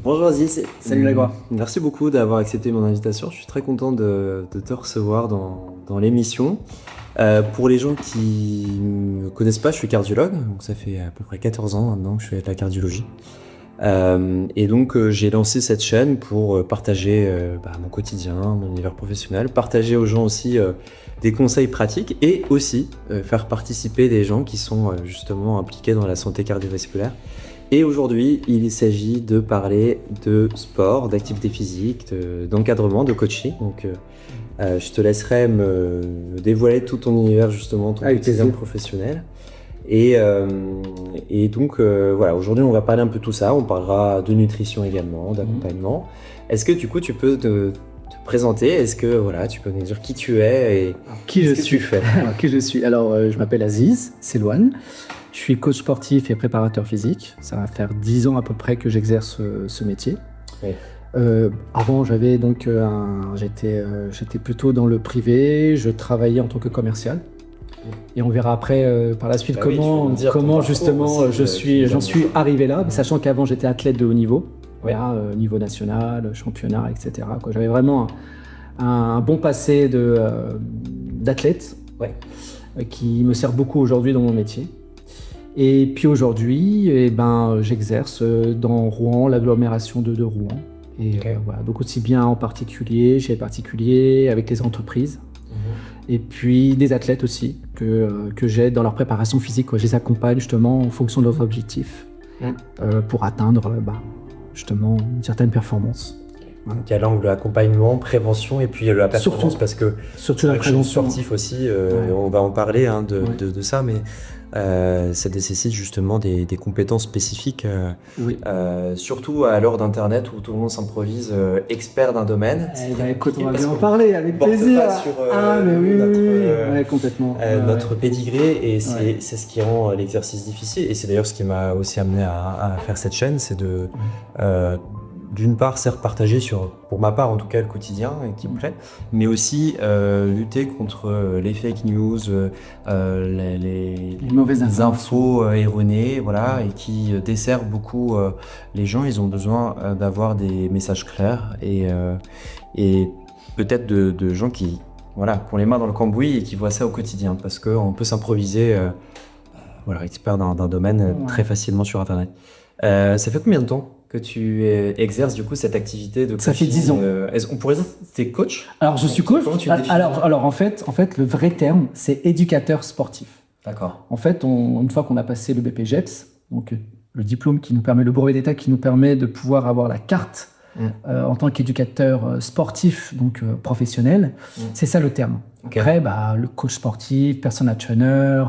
Bonjour Aziz. Salut Lagua. Merci beaucoup d'avoir accepté mon invitation. Je suis très content de te recevoir dans l'émission. Pour les gens qui ne me connaissent pas, je suis cardiologue. Donc ça fait à peu près 14 ans maintenant que je fais de la cardiologie. Et donc j'ai lancé cette chaîne pour partager mon quotidien, mon univers professionnel, partager aux gens aussi des conseils pratiques et aussi faire participer des gens qui sont justement impliqués dans la santé cardiovasculaire. Et aujourd'hui, il s'agit de parler de sport, d'activité physique, d'encadrement, de coaching. Donc, je te laisserai me dévoiler tout ton univers, justement, ton quotidien professionnel. Et donc, voilà, aujourd'hui, on va parler un peu de tout ça. On parlera de nutrition également, d'accompagnement. Est-ce que, du coup, tu peux te présenter? Est-ce que, voilà, tu peux nous dire qui tu es et qui je tu fais? Qui je suis. Alors, je m'appelle Aziz Selouane. Je suis coach sportif et préparateur physique. Ça va faire 10 ans à peu près que j'exerce ce métier. Oui. Avant, j'avais donc j'étais plutôt dans le privé. Je travaillais en tant que commercial. Et on verra après par la suite comment justement j'en suis arrivé là, sachant qu'avant j'étais athlète de haut niveau, voilà, niveau national, championnat, etc. J'avais vraiment un bon passé d'athlète qui me sert beaucoup aujourd'hui dans mon métier. Et puis aujourd'hui, j'exerce dans Rouen, l'agglomération de Rouen. Et voilà, donc aussi bien en particulier, chez les particuliers, avec les entreprises. Et puis des athlètes aussi, que j'aide dans leur préparation physique. Je les accompagne justement en fonction de leurs objectifs pour atteindre justement une certaine performance. Voilà. Donc il y a l'angle accompagnement, prévention et puis la performance, parce que surtout la prévention sportif aussi, on va en parler de ça, mais ça nécessite justement des compétences spécifiques, surtout à l'heure d'internet où tout le monde s'improvise expert d'un domaine. Écoute, on va bien en parler avec plaisir. Complètement. Notre pédigré, et c'est ce qui rend l'exercice difficile, et c'est d'ailleurs ce qui m'a aussi amené à faire cette chaîne, c'est de d'une part, certes partager pour ma part en tout cas, le quotidien qui me plaît, mais aussi lutter contre les fake news, les mauvaises infos erronées, voilà, et qui desservent beaucoup les gens. Ils ont besoin d'avoir des messages clairs et peut-être de gens qui ont les mains dans le cambouis et qui voient ça au quotidien, parce qu'on peut s'improviser expert d'un domaine très facilement sur Internet. Ça fait combien de temps que tu exerces du coup cette activité de coaching? Ça fait 10 ans. On pourrait dire que tu es coach? Alors je suis coach. Alors en fait, le vrai terme, c'est éducateur sportif. D'accord. En fait, une fois qu'on a passé le BPGEPS, donc le diplôme qui nous permet, le brevet d'État qui nous permet de pouvoir avoir la carte en tant qu'éducateur sportif, donc professionnel, c'est ça le terme. Okay. Après, le coach sportif, personal trainer,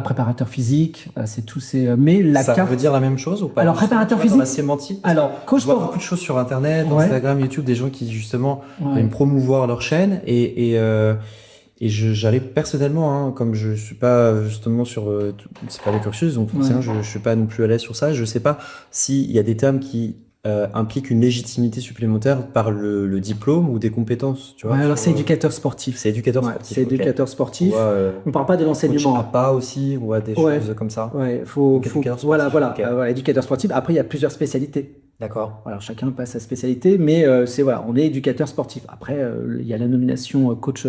préparateur physique, c'est tous ces. Mais ça veut dire la même chose ou pas? Alors, préparateur physique. Dans la sémantique. Alors, coach sport. Beaucoup de choses sur Internet, Instagram, YouTube, des gens qui justement aiment promouvoir leur chaîne et j'allais personnellement, comme je suis pas justement sur, c'est pas le cursus, donc forcément je suis pas non plus à l'aise sur ça. Je sais pas s'il y a des termes qui implique une légitimité supplémentaire par le diplôme ou des compétences, tu vois. Alors c'est éducateur sportif. C'est éducateur sportif. C'est éducateur sportif. On parle pas de l'enseignement. Coach APA aussi ou des choses comme ça. Éducateur sportif. Après il y a plusieurs spécialités. D'accord. Alors chacun passe sa spécialité, mais on est éducateur sportif. Après il y a la nomination coach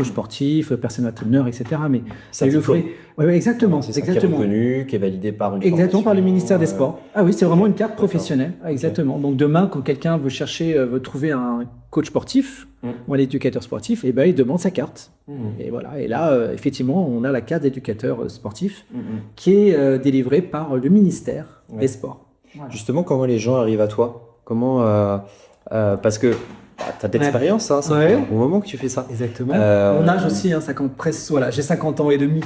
sportif, personal trainer, etc. Mais ça le fait. Oui, exactement. C'est exactement. Qui est reconnu, qui est validé par une exactement par le ministère des Sports. Ah oui, c'est vraiment une carte professionnelle. Exactement. Donc demain, quand quelqu'un veut trouver un coach sportif ou un éducateur sportif, il demande sa carte. Et voilà. Et là, effectivement, on a la carte d'éducateur sportif qui est délivrée par le ministère des Sports. Voilà. Justement, comment les gens arrivent à toi? Comment parce que tu as d'expérience, ça fait un bon moment que tu fais ça. Exactement. Mon âge aussi, 50 presque. Voilà, j'ai 50 ans et demi.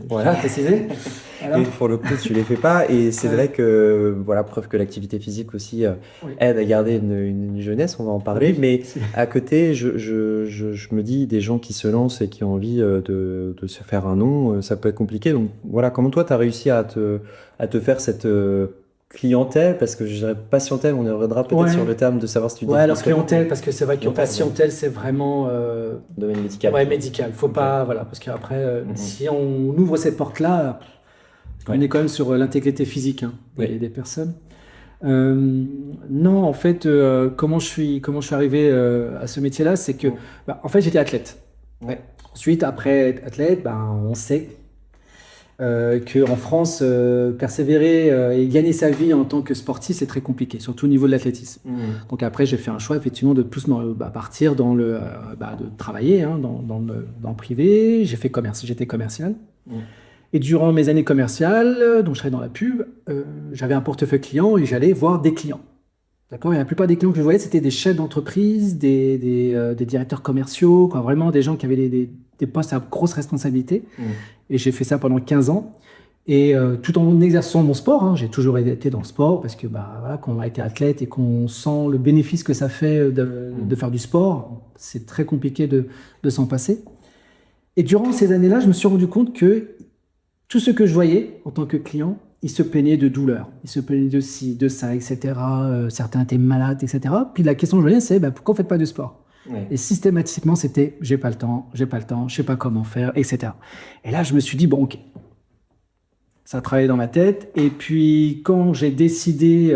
Voilà, précisé. Et pour le coup, tu les fais pas. Et c'est vrai que, preuve que l'activité physique aussi aide à garder une jeunesse, on va en parler. Mais à côté, je me dis, des gens qui se lancent et qui ont envie de se faire un nom, ça peut être compliqué. Donc voilà, comment toi, tu as réussi à te faire cette clientèle, parce que je dirais patientèle, on reviendra peut-être sur le terme de savoir si tu dis. Alors clientèle, parce que c'est vrai que patientèle, c'est vraiment domaine médical. Médical. Faut pas, parce qu'après, si on ouvre cette porte-là, on est quand même sur l'intégrité physique des personnes. Non, en fait, comment je suis arrivé à ce métier-là, c'est que, en fait, j'étais athlète. Ouais. Ensuite, après être athlète, on sait qu'en France, persévérer et gagner sa vie en tant que sportif, c'est très compliqué, surtout au niveau de l'athlétisme. Donc après, j'ai fait un choix effectivement de plus partir dans de travailler dans le privé. J'étais commercial. Et durant mes années commerciales, donc je travaillais dans la pub, j'avais un portefeuille client et j'allais voir des clients. D'accord. Et la plupart des clients que je voyais, c'était des chefs d'entreprise, des directeurs commerciaux, quoi, vraiment des gens qui avaient des postes à grosse responsabilité. Et j'ai fait ça pendant 15 ans. Et tout en exerçant mon sport, j'ai toujours été dans le sport parce que voilà, quand on a été athlète et qu'on sent le bénéfice que ça fait de faire du sport, c'est très compliqué de s'en passer. Et durant ces années-là, je me suis rendu compte que tout ce que je voyais en tant que client, ils se plaignaient de douleurs, ils se plaignaient de ci, de ça, etc. Certains étaient malades, etc. Puis la question que je voyais, c'est pourquoi on ne fait pas de sport ? Et systématiquement, c'était j'ai pas le temps, je sais pas comment faire, etc. Et là, je me suis dit, bon, ok. Ça a travaillé dans ma tête. Et puis, quand j'ai décidé,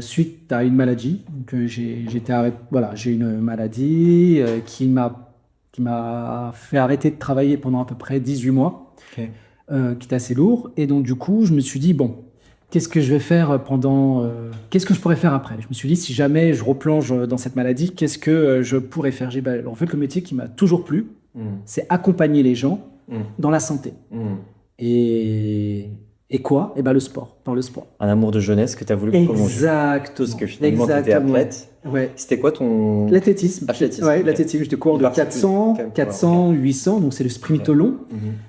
suite à une maladie, j'ai une maladie qui m'a fait arrêter de travailler pendant à peu près 18 mois, qui est assez lourd. Et donc, du coup, je me suis dit, bon, qu'est-ce que je vais faire qu'est-ce que je pourrais faire après ? Je me suis dit, si jamais je replonge dans cette maladie, qu'est-ce que je pourrais faire ? En fait, le métier qui m'a toujours plu, c'est accompagner les gens dans la santé. Et quoi ? Le sport, dans le sport. Un amour de jeunesse que tu as voulu prolonger. Exactement. Parce que finalement, tu étais athlète. Ouais. C'était quoi ton... L'athlétisme. Ouais, l'athlétisme. J'étais cours de 400, 800, donc c'est le sprint long.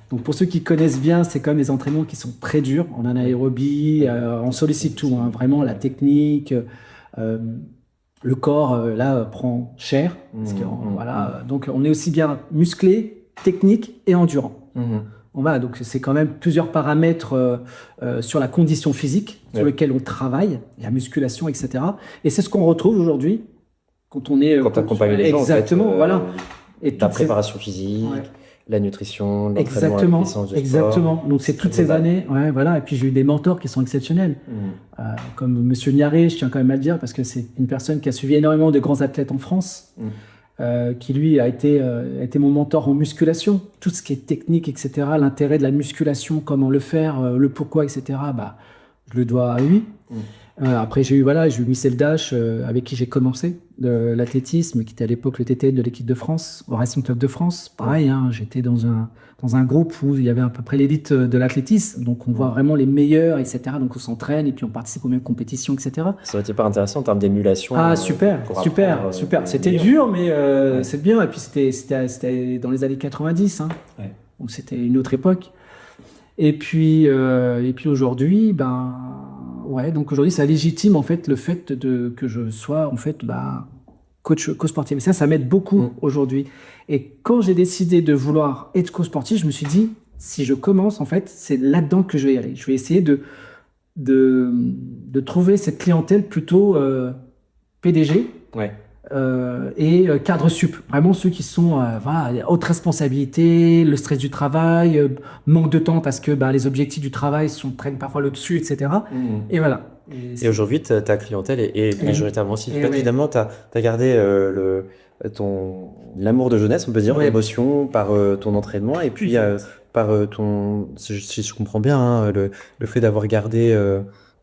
Donc pour ceux qui connaissent bien, c'est quand même des entraînements qui sont très durs. En anaérobie, on sollicite tout, vraiment la technique, le corps, là, prend cher. Parce que, donc on est aussi bien musclé, technique et endurant. Voilà, donc c'est quand même plusieurs paramètres sur la condition physique sur lesquels on travaille, la musculation, etc. Et c'est ce qu'on retrouve aujourd'hui quand on est... Quand tu accompagnes les gens, exactement, en fait, voilà. Et la préparation physique, la nutrition, l'entraînement, la puissance de exactement. Donc c'est toutes ces années, voilà. Et puis j'ai eu des mentors qui sont exceptionnels, comme Monsieur Niaré, je tiens quand même à le dire, parce que c'est une personne qui a suivi énormément de grands athlètes en France. Qui lui a été mon mentor en musculation, tout ce qui est technique, etc., l'intérêt de la musculation, comment le faire, le pourquoi, etc., je le dois à lui. Après j'ai eu Michel Dash avec qui j'ai commencé l'athlétisme, qui était à l'époque le TTN de l'équipe de France, au Racing Club de France. Pareil, j'étais dans un groupe où il y avait à peu près l'élite de l'athlétisme, donc on voit vraiment les meilleurs, etc. Donc on s'entraîne et puis on participe aux mêmes compétitions, etc. Ça aurait été pas intéressant en termes d'émulation. Super. C'était dur, mais c'est bien. Et puis c'était dans les années 90, donc c'était une autre époque. Et puis aujourd'hui, donc aujourd'hui, ça légitime en fait le fait que je sois en fait coach sportif. Et ça m'aide beaucoup aujourd'hui. Et quand j'ai décidé de vouloir être coach sportif, je me suis dit, si je commence, en fait, c'est là-dedans que je vais y aller. Je vais essayer de trouver cette clientèle plutôt PDG. Et cadre sup, vraiment ceux qui sont haute responsabilité, le stress du travail, manque de temps parce que les objectifs du travail traînent parfois le dessus, etc. Et voilà. Et aujourd'hui, ta clientèle est majoritairement aussi. Finalement, tu as gardé l'amour de jeunesse, on peut dire, l'émotion par ton entraînement et puis par si je comprends bien, le fait d'avoir gardé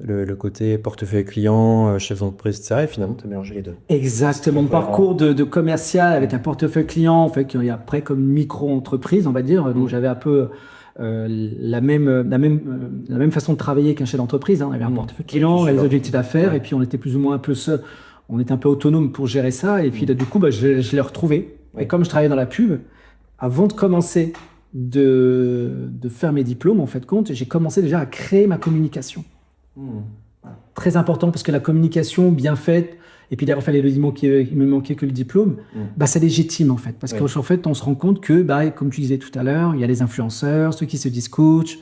le côté portefeuille client, chef d'entreprise, etc. Et finalement, tu as mélangé les deux. Exactement. Mon parcours de commercial avec un portefeuille client, en fait, il y a après comme micro-entreprise, on va dire. Donc, j'avais un peu la même façon de travailler qu'un chef d'entreprise. On avait un portefeuille client, on avait des objectifs d'affaires, et puis on était plus ou moins un peu seul. On était un peu autonome pour gérer ça. Et puis, là, du coup, je l'ai retrouvé. Et comme je travaillais dans la pub, avant de commencer de faire mes diplômes, en fait, j'ai commencé déjà à créer ma communication. Très important parce que la communication bien faite, et puis d'avoir fait il me manquait que le diplôme, c'est légitime en fait, parce qu'en fait on se rend compte que comme tu disais tout à l'heure, il y a les influenceurs, ceux qui se disent coach,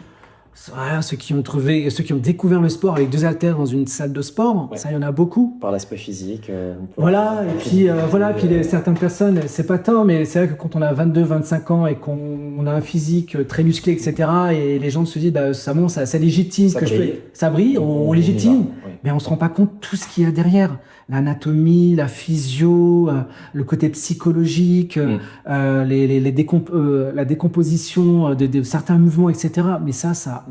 ceux qui ont découvert le sport avec 2 haltères dans une salle de sport, ça il y en a beaucoup. Par l'aspect physique. Puis certaines personnes, c'est pas tant, mais c'est vrai que quand on a 22-25 ans et qu'on a un physique très musclé, etc., et les gens se disent, ça légitime que je fais. Ça brille, on légitime. mais on se rend pas compte tout ce qu'il y a derrière. L'anatomie, la physio, le côté psychologique, la décomposition de certains mouvements, etc. Mais ça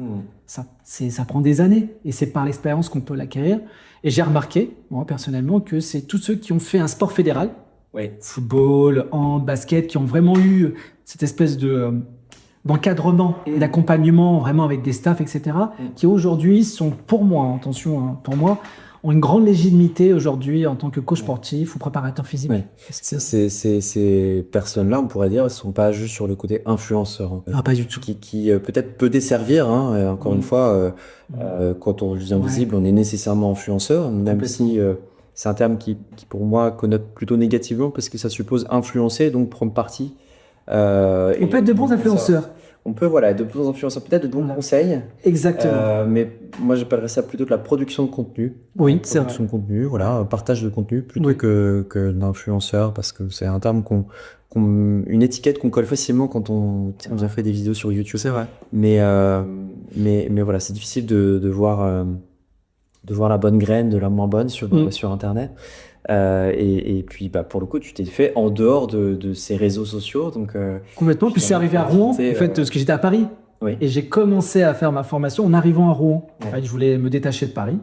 prend des années. Et c'est par l'expérience qu'on peut l'acquérir. Et j'ai remarqué, moi, personnellement, que c'est tous ceux qui ont fait un sport fédéral, football, hand, basket, qui ont vraiment eu cette espèce d'encadrement et d'accompagnement vraiment avec des staffs, etc., qui aujourd'hui sont, pour moi, attention, pour moi, ont une grande légitimité aujourd'hui en tant que coach sportif ou préparateur physique. Ouais. Ces personnes-là, on pourrait dire, ne sont pas juste sur le côté influenceur. En fait, pas du tout. Qui peut-être peut desservir, hein, encore une fois, quand on devient visible, on est nécessairement influenceur, même si c'est un terme qui, pour moi, connote plutôt négativement parce que ça suppose influencer, donc prendre parti. On peut être de bons influenceurs. On peut être de bons influenceurs, peut-être de bons conseils. Exactement. Mais moi, j'appellerais ça plutôt de la production de contenu. Oui, c'est vrai. Production de contenu, voilà, partage de contenu plutôt que d'influenceur, parce que c'est un terme une étiquette qu'on colle facilement quand on a fait des vidéos sur YouTube. C'est vrai. Mais voilà, c'est difficile de voir la bonne graine de la moins bonne sur Internet. Et puis pour le coup tu t'es fait en dehors de ces réseaux sociaux, donc complètement. Puis c'est arrivé à Rouen en fait, parce que j'étais à Paris et j'ai commencé à faire ma formation en arrivant à Rouen. En fait, je voulais me détacher de Paris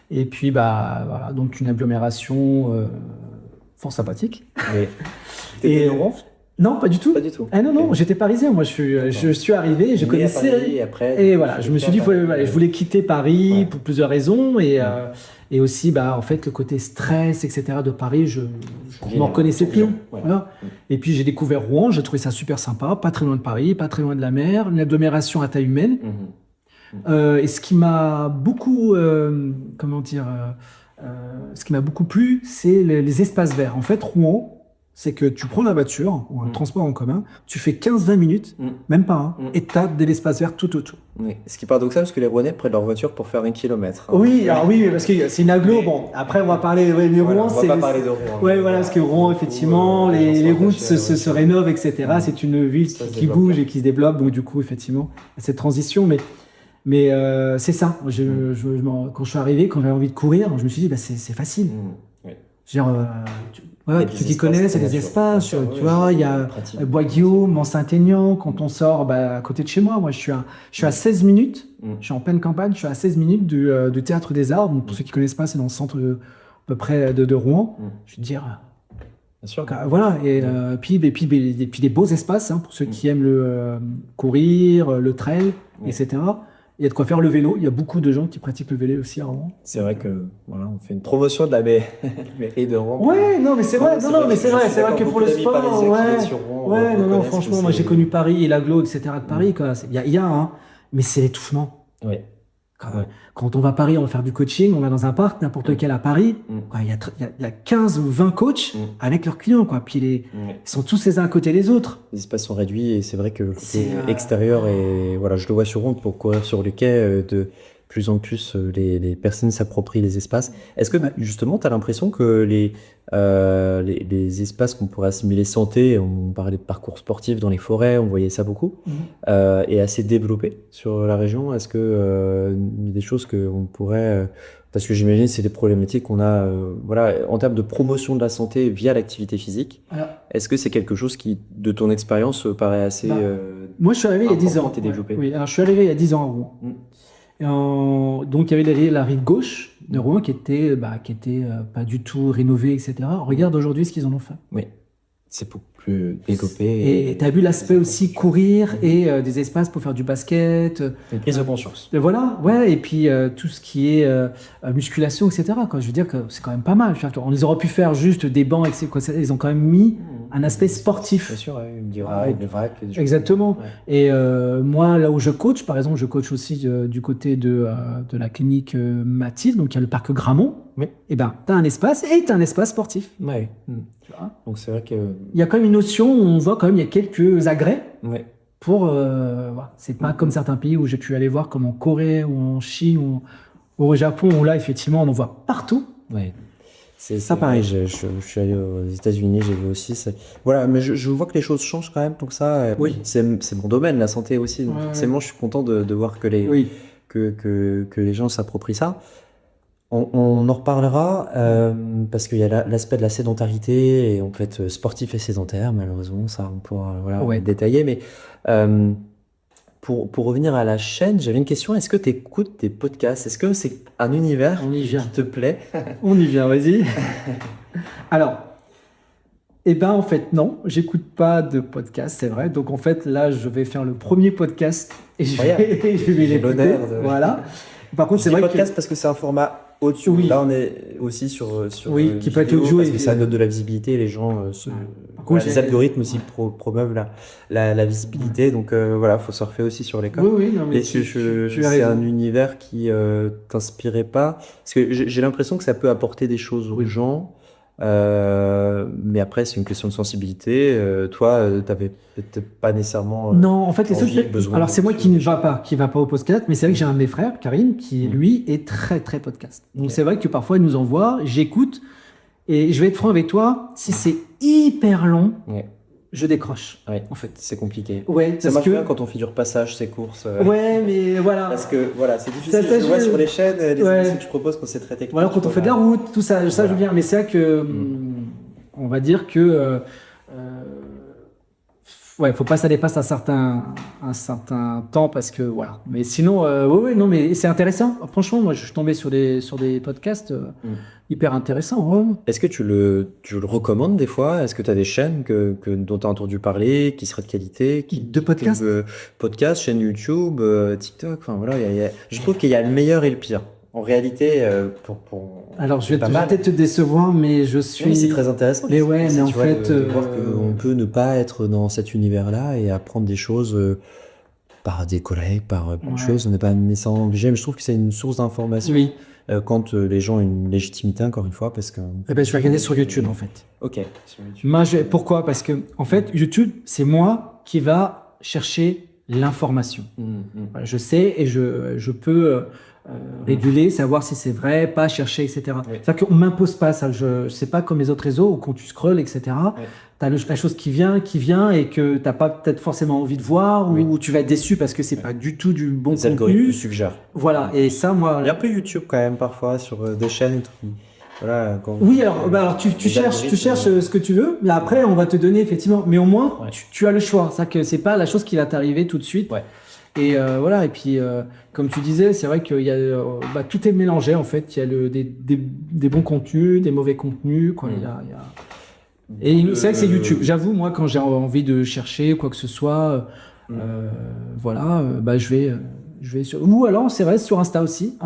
et puis voilà, donc une agglomération fort sympathique. T'étais de Rouen ? Non, pas du tout. Pas du tout. Ah non, j'étais parisien. Moi, je suis arrivé, je connaissais. Paris, et voilà, je me suis dit, je voulais quitter Paris pour plusieurs raisons et aussi, en fait, le côté stress, etc. de Paris, je m'en reconnaissais plus. Voilà. Et puis j'ai découvert Rouen, j'ai trouvé ça super sympa, pas très loin de Paris, pas très loin de la mer, une agglomération à taille humaine. Et ce qui m'a beaucoup, ce qui m'a beaucoup plu, c'est les espaces verts. En fait, Rouen, c'est que tu prends la voiture ou un transport en commun, tu fais 15-20 minutes, même pas, et tu as de l'espace vert tout autour. Oui. Ce qui est paradoxal, parce que les Rouennais prennent leur voiture pour faire 1 kilomètre. Oui, alors oui, parce que c'est une agglo. Bon, après, on va parler de Rouen. On va pas parler de Rouen. Oui, voilà, parce que Rouen, effectivement, les routes se rénovent, etc. C'est une ville qui bouge et qui se développe. Donc, du coup, effectivement, cette transition. Mais c'est ça. Quand je suis arrivé, quand j'avais envie de courir, je me suis dit, c'est facile. Genre, tu t'y connais, c'est des espaces, tu vois, il y a Bois-Guillaume, Mont-Saint-Aignan, quand on sort à côté de chez moi, je suis à 16 minutes, je suis en pleine campagne, je suis à 16 minutes du Théâtre des Arts, donc pour ceux qui ne connaissent pas, c'est dans le centre à peu près de Rouen, je veux dire, bien sûr. Voilà, et puis des beaux espaces, pour ceux qui aiment le courir, le trail, etc. Il y a de quoi faire le vélo. Il y a beaucoup de gens qui pratiquent le vélo aussi à Rouen. C'est vrai que on fait une promotion de la mairie de Rouen. Ouais, non, mais c'est vrai. C'est vrai que pour le sport, franchement, moi j'ai connu Paris et l'agglo, etc. de Paris. Il y a, mais c'est l'étouffement. Oui. Quand on va à Paris, on va faire du coaching, on va dans un parc, n'importe lequel à Paris, il y a 15 ou 20 coachs avec leurs clients, puis ils sont tous les uns à côté des autres. Les espaces sont réduits et c'est vrai que le côté extérieur, et voilà, je le vois sur Rouen pour courir sur le quai, de plus en plus les personnes s'approprient les espaces. Est-ce que justement tu as l'impression que les espaces qu'on pourrait assimiler santé, on parlait de parcours sportifs dans les forêts, on voyait ça beaucoup, est assez développé sur la région? Est-ce que il y a des choses qu'on pourrait... parce que j'imagine que c'est des problématiques qu'on a en termes de promotion de la santé via l'activité physique. Est-ce que c'est quelque chose qui, de ton expérience, paraît assez... moi, je suis arrivé il y a 10 ans. Développé. Oui, alors je suis arrivé il y a 10 ans à Rouen. Donc il y avait la rive gauche de Rouen qui était pas du tout rénovée, etc. Regarde aujourd'hui ce qu'ils en ont fait. Oui, c'est beaucoup plus développé. Et tu as vu l'aspect aussi courir et des espaces pour faire du basket. Une prise de conscience. Voilà, et puis tout ce qui est musculation, etc. Je veux dire que c'est quand même pas mal. On les aurait pu faire juste des bancs, etc. Ils ont quand même mis un aspect sportif. Bien sûr, des vracs. Exactement. Et moi, là où je coach, par exemple, je coach aussi du côté de la clinique Mathilde, donc il y a le parc Gramont. Et tu as un espace et tu as un espace sportif. Ouais. Tu vois, donc c'est vrai que... Il y a quand même une notion où on voit quand même il y a quelques agrès pour... c'est pas comme certains pays où j'ai pu aller voir, comme en Corée ou en Chine ou au Japon, où là, effectivement, on en voit partout. Ouais. C'est ça, pareil. Je suis allé aux États-Unis, j'ai vu aussi. Voilà, mais je vois que les choses changent quand même. Donc ça, c'est mon domaine, la santé aussi. Donc forcément, je suis content de voir que les gens s'approprient ça. On en reparlera parce qu'il y a l'aspect de la sédentarité et on peut être sportif et sédentaire, malheureusement, ça on pourra détailler. Mais pour revenir à la chaîne, j'avais une question. Est-ce que tu écoutes des podcasts? Est-ce que c'est un univers qui te plaît? On y vient, vas-y. Alors, en fait, non, j'écoute pas de podcast, c'est vrai. Donc, en fait, là, je vais faire le premier podcast et je vais l'écouter. Voilà. Par contre, c'est vrai podcast parce que c'est un format audio. Oui. Là, on est aussi sur qui peut être audio parce que ça donne de la visibilité. Les gens, les algorithmes aussi promeuvent la visibilité. Donc voilà, faut surfer aussi sur les codes. Oui, non, mais c'est un univers qui t'inspirait pas parce que j'ai l'impression que ça peut apporter des choses aux gens. Mais après, c'est une question de sensibilité. Toi, t'avais peut-être pas nécessairement. Non, en fait, alors c'est moi qui va pas au podcast, mais c'est vrai que j'ai un de mes frères, Karim, qui lui est très très podcast. Donc c'est vrai que parfois il nous envoie, j'écoute, et je vais être franc avec toi, si c'est hyper long, je décroche. En fait, c'est compliqué. Ouais, ça marche bien quand on fait du repassage, ces courses. Ouais, mais voilà. Parce que voilà, c'est difficile. Je vois sur les chaînes, les émissions que tu proposes quand c'est très technique. Voilà, quand on fait de la route, tout ça, je veux bien. Mais c'est vrai que, on va dire que, faut pas que ça dépasse un certain temps parce que voilà. Mais sinon, non, mais c'est intéressant. Franchement, moi, je suis tombé sur des podcasts hyper intéressants. Est-ce que tu le recommandes des fois? Est-ce que tu as des chaînes dont tu as entendu parler, qui seraient de qualité, de podcasts, podcasts, chaînes YouTube, TikTok. Enfin voilà, je trouve qu'il y a le meilleur et le pire. En réalité, alors je vais peut-être te décevoir, mais je suis. Oui, c'est très intéressant. Mais mais en fait, de voir qu'on peut ne pas être dans cet univers-là et apprendre des choses par des collègues, par plein de choses. On n'est pas nécessairement obligé, mais je trouve que c'est une source d'information. Oui. Quand les gens ont une légitimité, encore une fois, parce que. Je vais regarder sur YouTube, en fait. Ok. Sur YouTube. Moi, pourquoi? Parce que en fait, YouTube, c'est moi qui va chercher l'information. Voilà, je sais et je peux réguler, savoir si c'est vrai, pas chercher, etc. C'est-à-dire qu'on ne m'impose pas ça. Je sais pas comme les autres réseaux où quand tu scrolles, etc. Tu as la chose qui vient et que tu n'as pas peut-être forcément envie de voir ou tu vas être déçu parce que c'est pas du tout du bon contenu. Les algorithmes suggèrent. Voilà, et ça, moi. Il y a un peu YouTube quand même parfois sur des chaînes. Voilà, oui, alors tu cherches ce que tu veux, mais après on va te donner effectivement, mais au moins tu as le choix. Ça que c'est pas la chose qui va t'arriver tout de suite. Et voilà, et puis comme tu disais, c'est vrai qu'il y a tout est mélangé en fait. Il y a des bons contenus, des mauvais contenus, quoi. Et c'est vrai que c'est YouTube. J'avoue, moi, quand j'ai envie de chercher quoi que ce soit, je vais sur. Ou alors, c'est vrai, sur Insta aussi.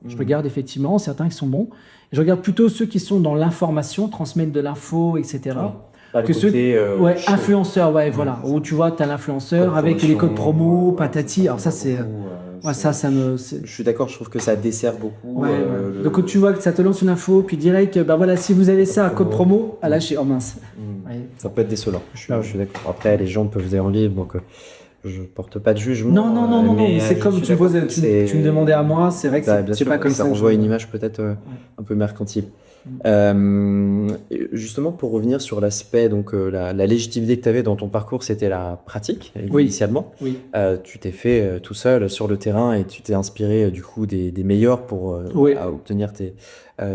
Je regarde effectivement certains qui sont bons. Je regarde plutôt ceux qui sont dans l'information, transmettre de l'info, etc. Que ceux influenceurs, voilà, où tu vois, tu as l'influenceur avec les codes promo, patati. Alors ça, c'est. Je suis d'accord, je trouve que ça dessert beaucoup. Donc quand tu vois que ça te lance une info, puis direct, si vous avez ça, code promo, à lâcher. Oh mince. Ça peut être désolant. Je suis d'accord. Après, les gens peuvent faire en libre, donc je porte pas de jugement. Non, mais c'est comme tu me demandais à moi, c'est vrai que c'est pas comme ça. Ça renvoie une image peut-être un peu mercantile. Justement, pour revenir sur l'aspect, donc la légitimité que tu avais dans ton parcours, c'était la pratique initialement. Tu t'es fait tout seul sur le terrain et tu t'es inspiré du coup des meilleurs pour obtenir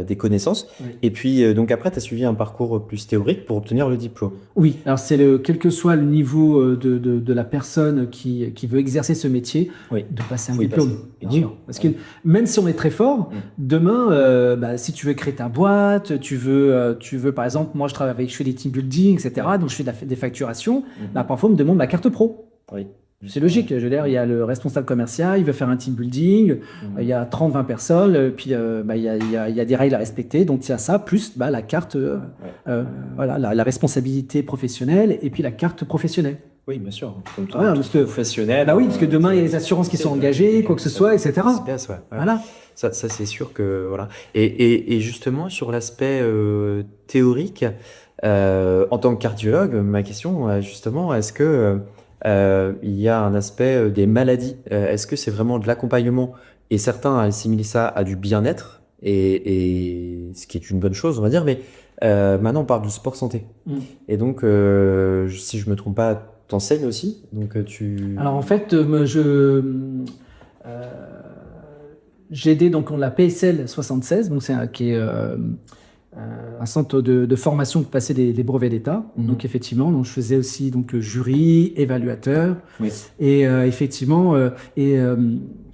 des connaissances. Et puis donc après, tu as suivi un parcours plus théorique pour obtenir le diplôme. Oui, alors c'est quel que soit le niveau de la personne qui veut exercer ce métier, de passer un diplôme. Bien sûr. Parce que même si on est très fort, demain, si tu veux créer ta boîte, tu veux par exemple, moi je fais des team building, etc. Donc je fais des facturations. Parfois on me demande ma carte pro. C'est logique, je veux dire, il y a le responsable commercial, il veut faire un team building, il y a 30-20 personnes, puis il y a des règles à respecter, donc il y a ça, plus la carte, la responsabilité professionnelle, et puis la carte professionnelle. Oui, bien sûr, comme tout professionnel. Parce que demain, il y a les assurances qui sont engagées, quoi que ce soit, etc. C'est bien ça. Voilà. Ça c'est sûr que, voilà. Et justement, sur l'aspect théorique, en tant que cardiologue, ma question, justement, est-ce que il y a un aspect des maladies. Est-ce que c'est vraiment de l'accompagnement? Et certains assimilent ça à du bien-être, et ce qui est une bonne chose, on va dire, mais maintenant on parle de sport santé. Et donc, si je me trompe pas, t'enseignes aussi? Donc, Alors en fait, j'ai aidé donc la PSL 76, donc qui est un centre de formation pour passer des brevets d'État. Donc effectivement, donc, je faisais aussi donc jury, évaluateur. Oui. Et effectivement,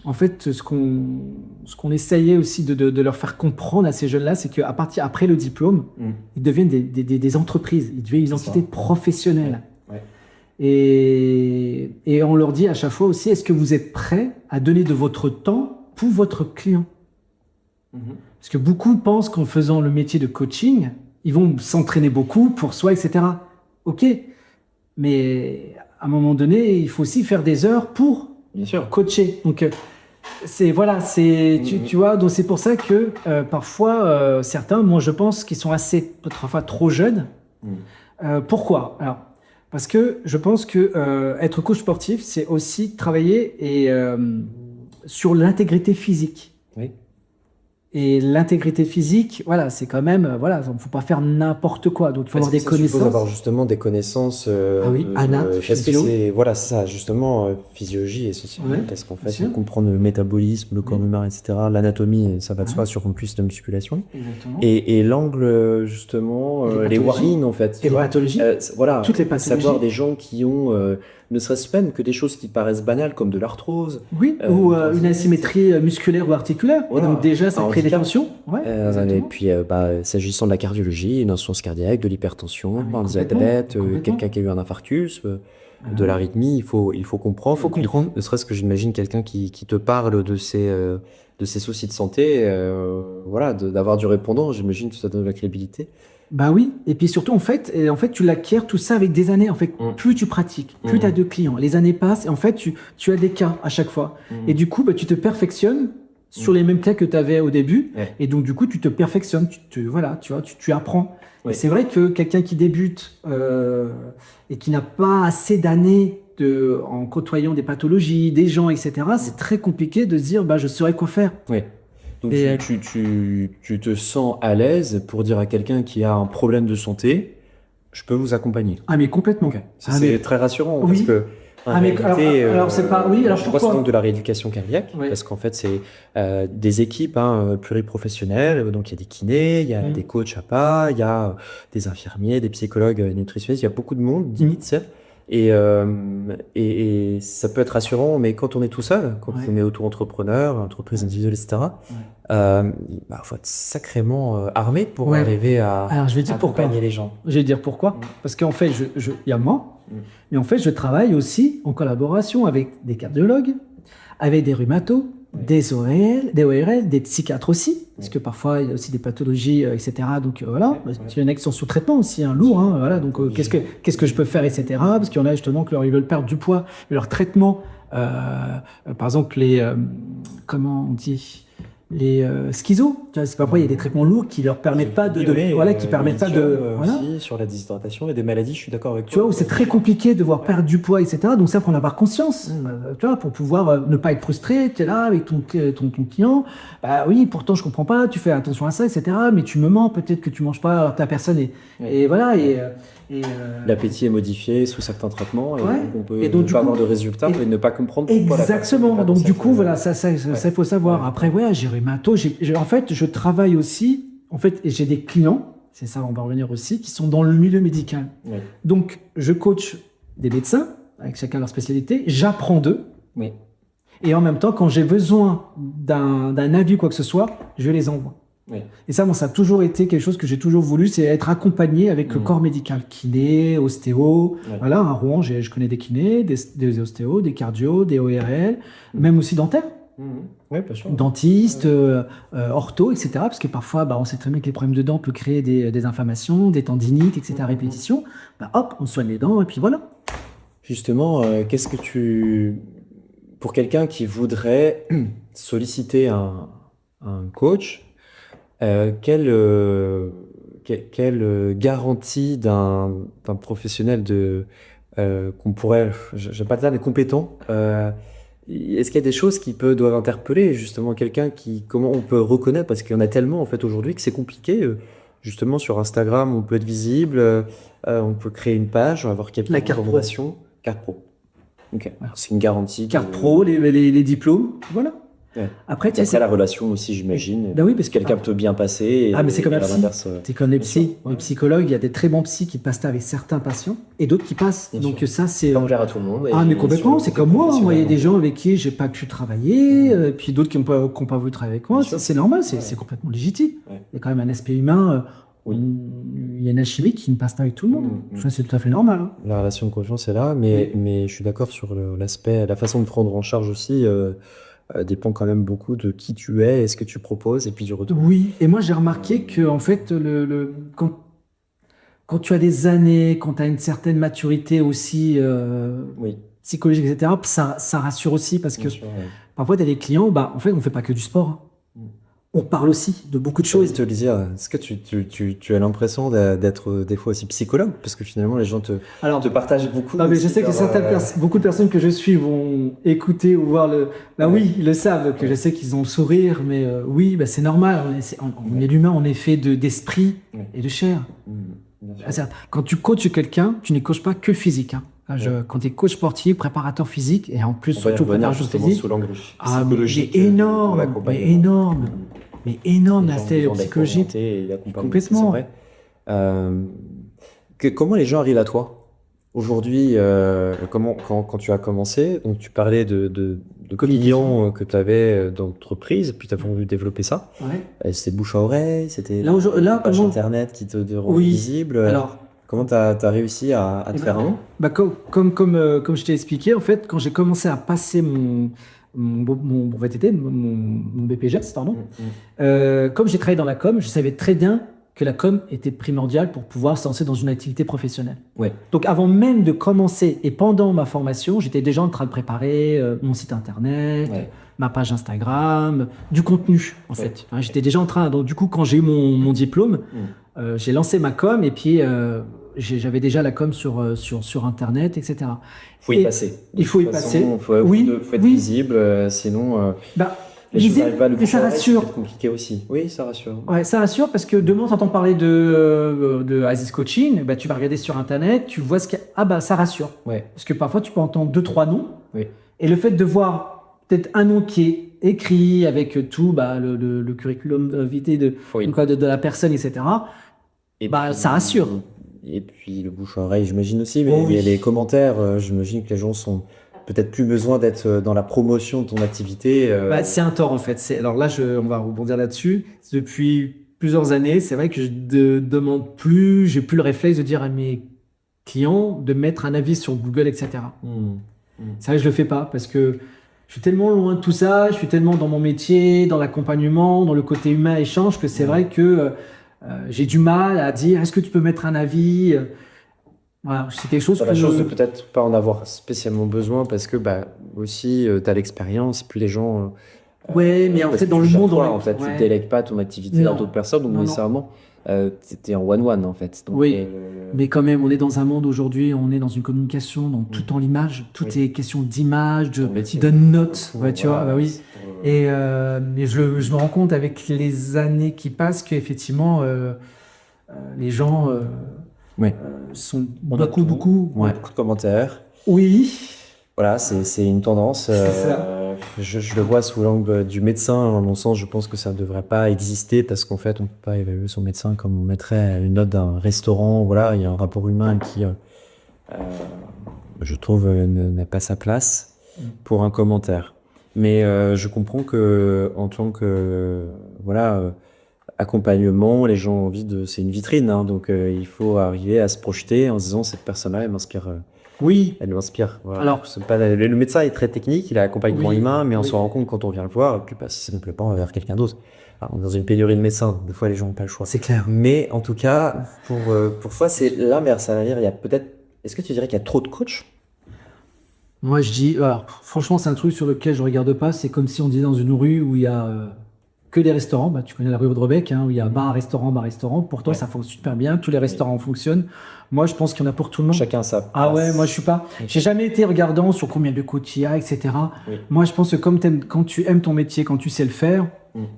en fait, ce qu'on essayait aussi de leur faire comprendre à ces jeunes-là, c'est qu'à partir après le diplôme, ils deviennent des entreprises, ils deviennent une entité professionnelle. Ouais. Et on leur dit à chaque fois aussi, est-ce que vous êtes prêts à donner de votre temps pour votre client? Parce que beaucoup pensent qu'en faisant le métier de coaching, ils vont s'entraîner beaucoup pour soi, etc. Ok, mais à un moment donné, il faut aussi faire des heures pour coacher. Donc, tu vois, donc c'est pour ça que parfois, certains, moi je pense qu'ils sont parfois trop jeunes. Pourquoi? Alors, parce que je pense que être coach sportif, c'est aussi travailler sur l'intégrité physique. Oui. Et l'intégrité physique, voilà, c'est quand même, il ne faut pas faire n'importe quoi. Donc, il faut avoir des connaissances. Il faut avoir justement des connaisses. physio. Voilà, c'est ça, justement, physiologie et ceci. Parce qu'en fait, comprendre le métabolisme, le corps humain, etc., l'anatomie, ça va de soi, sur en plus de musculation. Exactement. Et l'angle, justement, les warines, en fait. Les pathologies. Voilà. Toutes les pathologies. Savoir des gens qui ont, ne serait-ce même que des choses qui paraissent banales, comme de l'arthrose. Oui, ou une asymétrie musculaire ou articulaire. Voilà. Et donc, déjà, ça crée des tensions. Et puis, s'agissant de la cardiologie, une insuffisance cardiaque, de l'hypertension, un diabète, quelqu'un qui a eu un infarctus, de l'arythmie, il faut comprendre. Il faut comprendre, ne serait-ce que j'imagine quelqu'un qui te parle de ces soucis de santé, d'avoir du répondant, j'imagine que ça donne de la crédibilité. Bah oui, et puis surtout en fait tu l'acquiers tout ça avec des années. En fait, plus tu pratiques, plus tu as de clients, les années passent et en fait tu as des cas à chaque fois. Et du coup, tu te perfectionnes sur les mêmes cas que tu avais au début. Et donc du coup, tu te perfectionnes, tu apprends. Et c'est vrai que quelqu'un qui débute et qui n'a pas assez d'années en côtoyant des pathologies, des gens, etc., c'est très compliqué de se dire je saurais quoi faire. Oui. Donc tu te sens à l'aise pour dire à quelqu'un qui a un problème de santé, je peux vous accompagner. Ah mais complètement. Okay. C'est très rassurant parce que alors c'est pas alors je pense donc de la rééducation cardiaque parce qu'en fait c'est des équipes pluriprofessionnelles, donc il y a des kinés, il y a des coachs à pas, il y a des infirmiers, des psychologues, nutritionnistes, il y a beaucoup de monde, 10 000 et ça peut être rassurant, mais quand on est tout seul, quand on est auto-entrepreneur, entreprise individuelle, etc., faut être sacrément armé pour arriver à accompagner les gens. Je vais dire pourquoi. Parce qu'en fait, il y a moi, mais en fait, je travaille aussi en collaboration avec des cardiologues, avec des rhumatos, des ORL, des psychiatres aussi, parce que parfois il y a aussi des pathologies, etc. Donc voilà, il y en a qui sont sous traitement aussi, lourd, voilà. Donc qu'est-ce que je peux faire, etc. Parce qu'il y en a justement qui veulent perdre du poids, leur traitement, par exemple comment on dit, les schizos, c'est pas pourquoi il y a des traitements lourds qui leur permettent pas aussi sur la déshydratation et des maladies, je suis d'accord avec toi. Tu vois, où c'est très compliqué de voir perdre du poids, etc. Donc ça, faut en avoir conscience, tu vois, pour pouvoir ne pas être frustré. Tu es là avec ton client, oui, pourtant je comprends pas, tu fais attention à ça, etc. Mais tu me mens, peut-être que tu manges pas, alors ta personne et voilà. L'appétit est modifié sous certains traitements et on peut ne pas avoir de résultats et ne pas comprendre pourquoi. Exactement. Donc du coup, voilà, ça il faut savoir. Après, j'ai rhumato. En fait, je travaille aussi. En fait, et j'ai des clients. C'est ça, on va revenir aussi, qui sont dans le milieu médical. Donc, je coach des médecins avec chacun leur spécialité. J'apprends d'eux. Et en même temps, quand j'ai besoin d'un avis, quoi que ce soit, je les envoie. Et ça, ça a toujours été quelque chose que j'ai toujours voulu, c'est être accompagné avec le corps médical, kiné, ostéo. Voilà, à Rouen, je connais des kinés, des ostéos, des cardio, des ORL, même aussi dentaires. Bien sûr. Dentistes, ortho, etc. Parce que parfois, on sait très bien que les problèmes de dents peuvent créer des inflammations, des tendinites, etc. à répétition. Hop, on soigne les dents et puis voilà. Justement, qu'est-ce que pour quelqu'un qui voudrait solliciter un coach, quelle garantie d'un professionnel qu'on pourrait, je ne vais pas dire des compétents, est-ce qu'il y a des choses qui doivent interpeller justement quelqu'un comment on peut reconnaître, parce qu'il y en a tellement en fait aujourd'hui que c'est compliqué. Justement sur Instagram, on peut être visible, on peut créer une page, avoir quelques recommandations. Carte pro. Ok. Alors, c'est une garantie. Carte pro, les diplômes, voilà. Ouais. Après, tu sais, Après, la relation aussi, j'imagine. Ben oui, parce que quelqu'un peut bien passer. mais c'est comme un psy. l'inverse, C'est comme les bien sûr. psys. Les psychologues, il y a des très bons psys qui passent avec certains patients et d'autres qui passent. Bien Donc sûr. ça, c'est... Pas plaire à tout le monde. Ah, mais et complètement, sur c'est le comme moi. Moi, il y a des professionnellement. gens avec qui j'ai pas pu travailler, puis d'autres qui n'ont pas voulu travailler avec moi. Bien sûr. C'est normal, c'est Ouais. complètement légitime. Ouais. Il y a quand même un aspect humain. Oui. Il y a une alchimie qui ne passe pas avec tout le monde. Ça, c'est tout à fait normal. Hein. La relation de confiance est là, mais je suis d'accord sur l'aspect, la façon de prendre en charge aussi dépend quand même beaucoup de qui tu es et ce que tu proposes et puis du retour. Oui, et moi j'ai remarqué que en fait, quand tu as des années, quand tu as une certaine maturité aussi Oui, psychologique, etc., ça rassure aussi parce que bien sûr. Ouais. parfois tu as des clients, en fait, on ne fait pas que du sport. Hein. On parle aussi de beaucoup de Je voulais choses. te le dire, est-ce que tu as l'impression d'être des fois aussi psychologue? Parce que finalement, les gens Alors, te partagent beaucoup. non, mais je aussi sais que beaucoup de personnes que je suis vont écouter ou voir le. Ben Ouais. oui, ils le savent, que je sais qu'ils ont le sourire, mais oui, c'est normal. On est l'humain, on est fait d'esprit Ouais. et de chair. Bien sûr. Ah, certes. Quand tu coaches quelqu'un, tu ne coaches pas que le physique. Hein. Quand tu es coach sportif, préparateur physique, et en plus, On va y surtout revenir préparateur justement physique, sous l'angle mais psychologique. énorme, mais énorme l'aspect psychologique. Et d'accompagnement, Complètement. c'est vrai. Comment les gens arrivent à toi? Aujourd'hui, quand tu as commencé, donc tu parlais de clients que tu avais d'entreprise, puis tu as voulu développer ça. Ouais. C'était bouche à oreille, c'était Là, page comment... internet qui te rend Oui. visible. Alors, Comment tu as réussi à te faire un nom? comme je t'ai expliqué, en fait, quand j'ai commencé à passer mon VTT, mon BPGEPS, pardon, comme j'ai travaillé dans la com, je savais très bien que la com était primordiale pour pouvoir se lancer dans une activité professionnelle. Ouais. Donc avant même de commencer et pendant ma formation, j'étais déjà en train de préparer mon site internet, Ouais. ma page Instagram, du contenu en fait. Hein, j'étais déjà en train, donc du coup quand j'ai eu mon diplôme, j'ai lancé ma com et puis j'avais déjà la com sur internet, etc. Il faut y passer. Il faut y passer. Il faut être visible, sinon les choses n'arrivent pas à le et ça rassure. C'est compliqué aussi. Oui, ça rassure. Ouais, ça rassure parce que demain, tu entends parler de Aziz Coaching, tu vas regarder sur internet, tu vois ce qu'il y a. Ah ça rassure. Ouais. Parce que parfois, tu peux entendre 2-3 noms. Oui. Et le fait de voir peut-être un nom qui est écrit avec tout, le curriculum vitae de la personne, etc., Et ça rassure. Et puis le bouche à oreille, j'imagine aussi, mais les commentaires, j'imagine que les gens sont peut-être plus besoin d'être dans la promotion de ton activité. C'est un tort en fait. Alors là, on va rebondir là-dessus. Depuis plusieurs années, c'est vrai que je ne demande plus, j'ai plus le réflexe de dire à mes clients de mettre un avis sur Google, etc. C'est vrai que je le fais pas parce que je suis tellement loin de tout ça, je suis tellement dans mon métier, dans l'accompagnement, dans le côté humain échange que c'est vrai que j'ai du mal à dire est-ce que tu peux mettre un avis. Voilà, c'est quelque chose que... la chose de peut-être pas en avoir spécialement besoin parce que aussi tu as l'expérience, puis les gens... mais en fait dans le monde... en fait, tu ne délègues pas ton activité à d'autres personnes, donc nécessairement c'était en one-one en fait. Donc, mais quand même, on est dans un monde aujourd'hui, on est dans une communication, donc tout en l'image, tout est question d'image, de notes, tu vois, oui. Et mais je me rends compte avec les années qui passent qu'effectivement, les gens... sont beaucoup de commentaires. Oui. Voilà, c'est une tendance. Je le vois sous l'angle du médecin. À mon sens, je pense que ça ne devrait pas exister parce qu'en fait, on ne peut pas évaluer son médecin comme on mettrait une note d'un restaurant. Voilà, il y a un rapport humain qui, je trouve, n'a pas sa place pour un commentaire. Mais je comprends que en tant que accompagnement, les gens ont envie c'est une vitrine, hein, donc il faut arriver à se projeter en se disant cette personne-là, elle m'inspire. Oui. Elle m'inspire. Voilà. Alors, le médecin est très technique, il a accompagnement humain, mais on se rend compte quand on vient le voir, que si ça ne plaît pas, on va vers quelqu'un d'autre. Alors, dans une pénurie de médecins, des fois les gens n'ont pas le choix. C'est clair. Mais en tout cas, pour toi, c'est l'inverse. C'est-à-dire, il y a peut-être. Est-ce que tu dirais qu'il y a trop de coachs? Moi, je dis, alors, franchement, c'est un truc sur lequel je regarde pas. C'est comme si on disait dans une rue où il y a que des restaurants. Tu connais la rue Audrebec, où il y a bar, restaurant. Pour toi, ça fonctionne super bien. Tous les restaurants fonctionnent. Moi, je pense qu'il y en a pour tout le monde. Chacun sa place. Ah ouais, moi, je suis pas. J'ai jamais été regardant sur combien de coachs il y a, etc. Moi, je pense que quand tu aimes ton métier, quand tu sais le faire,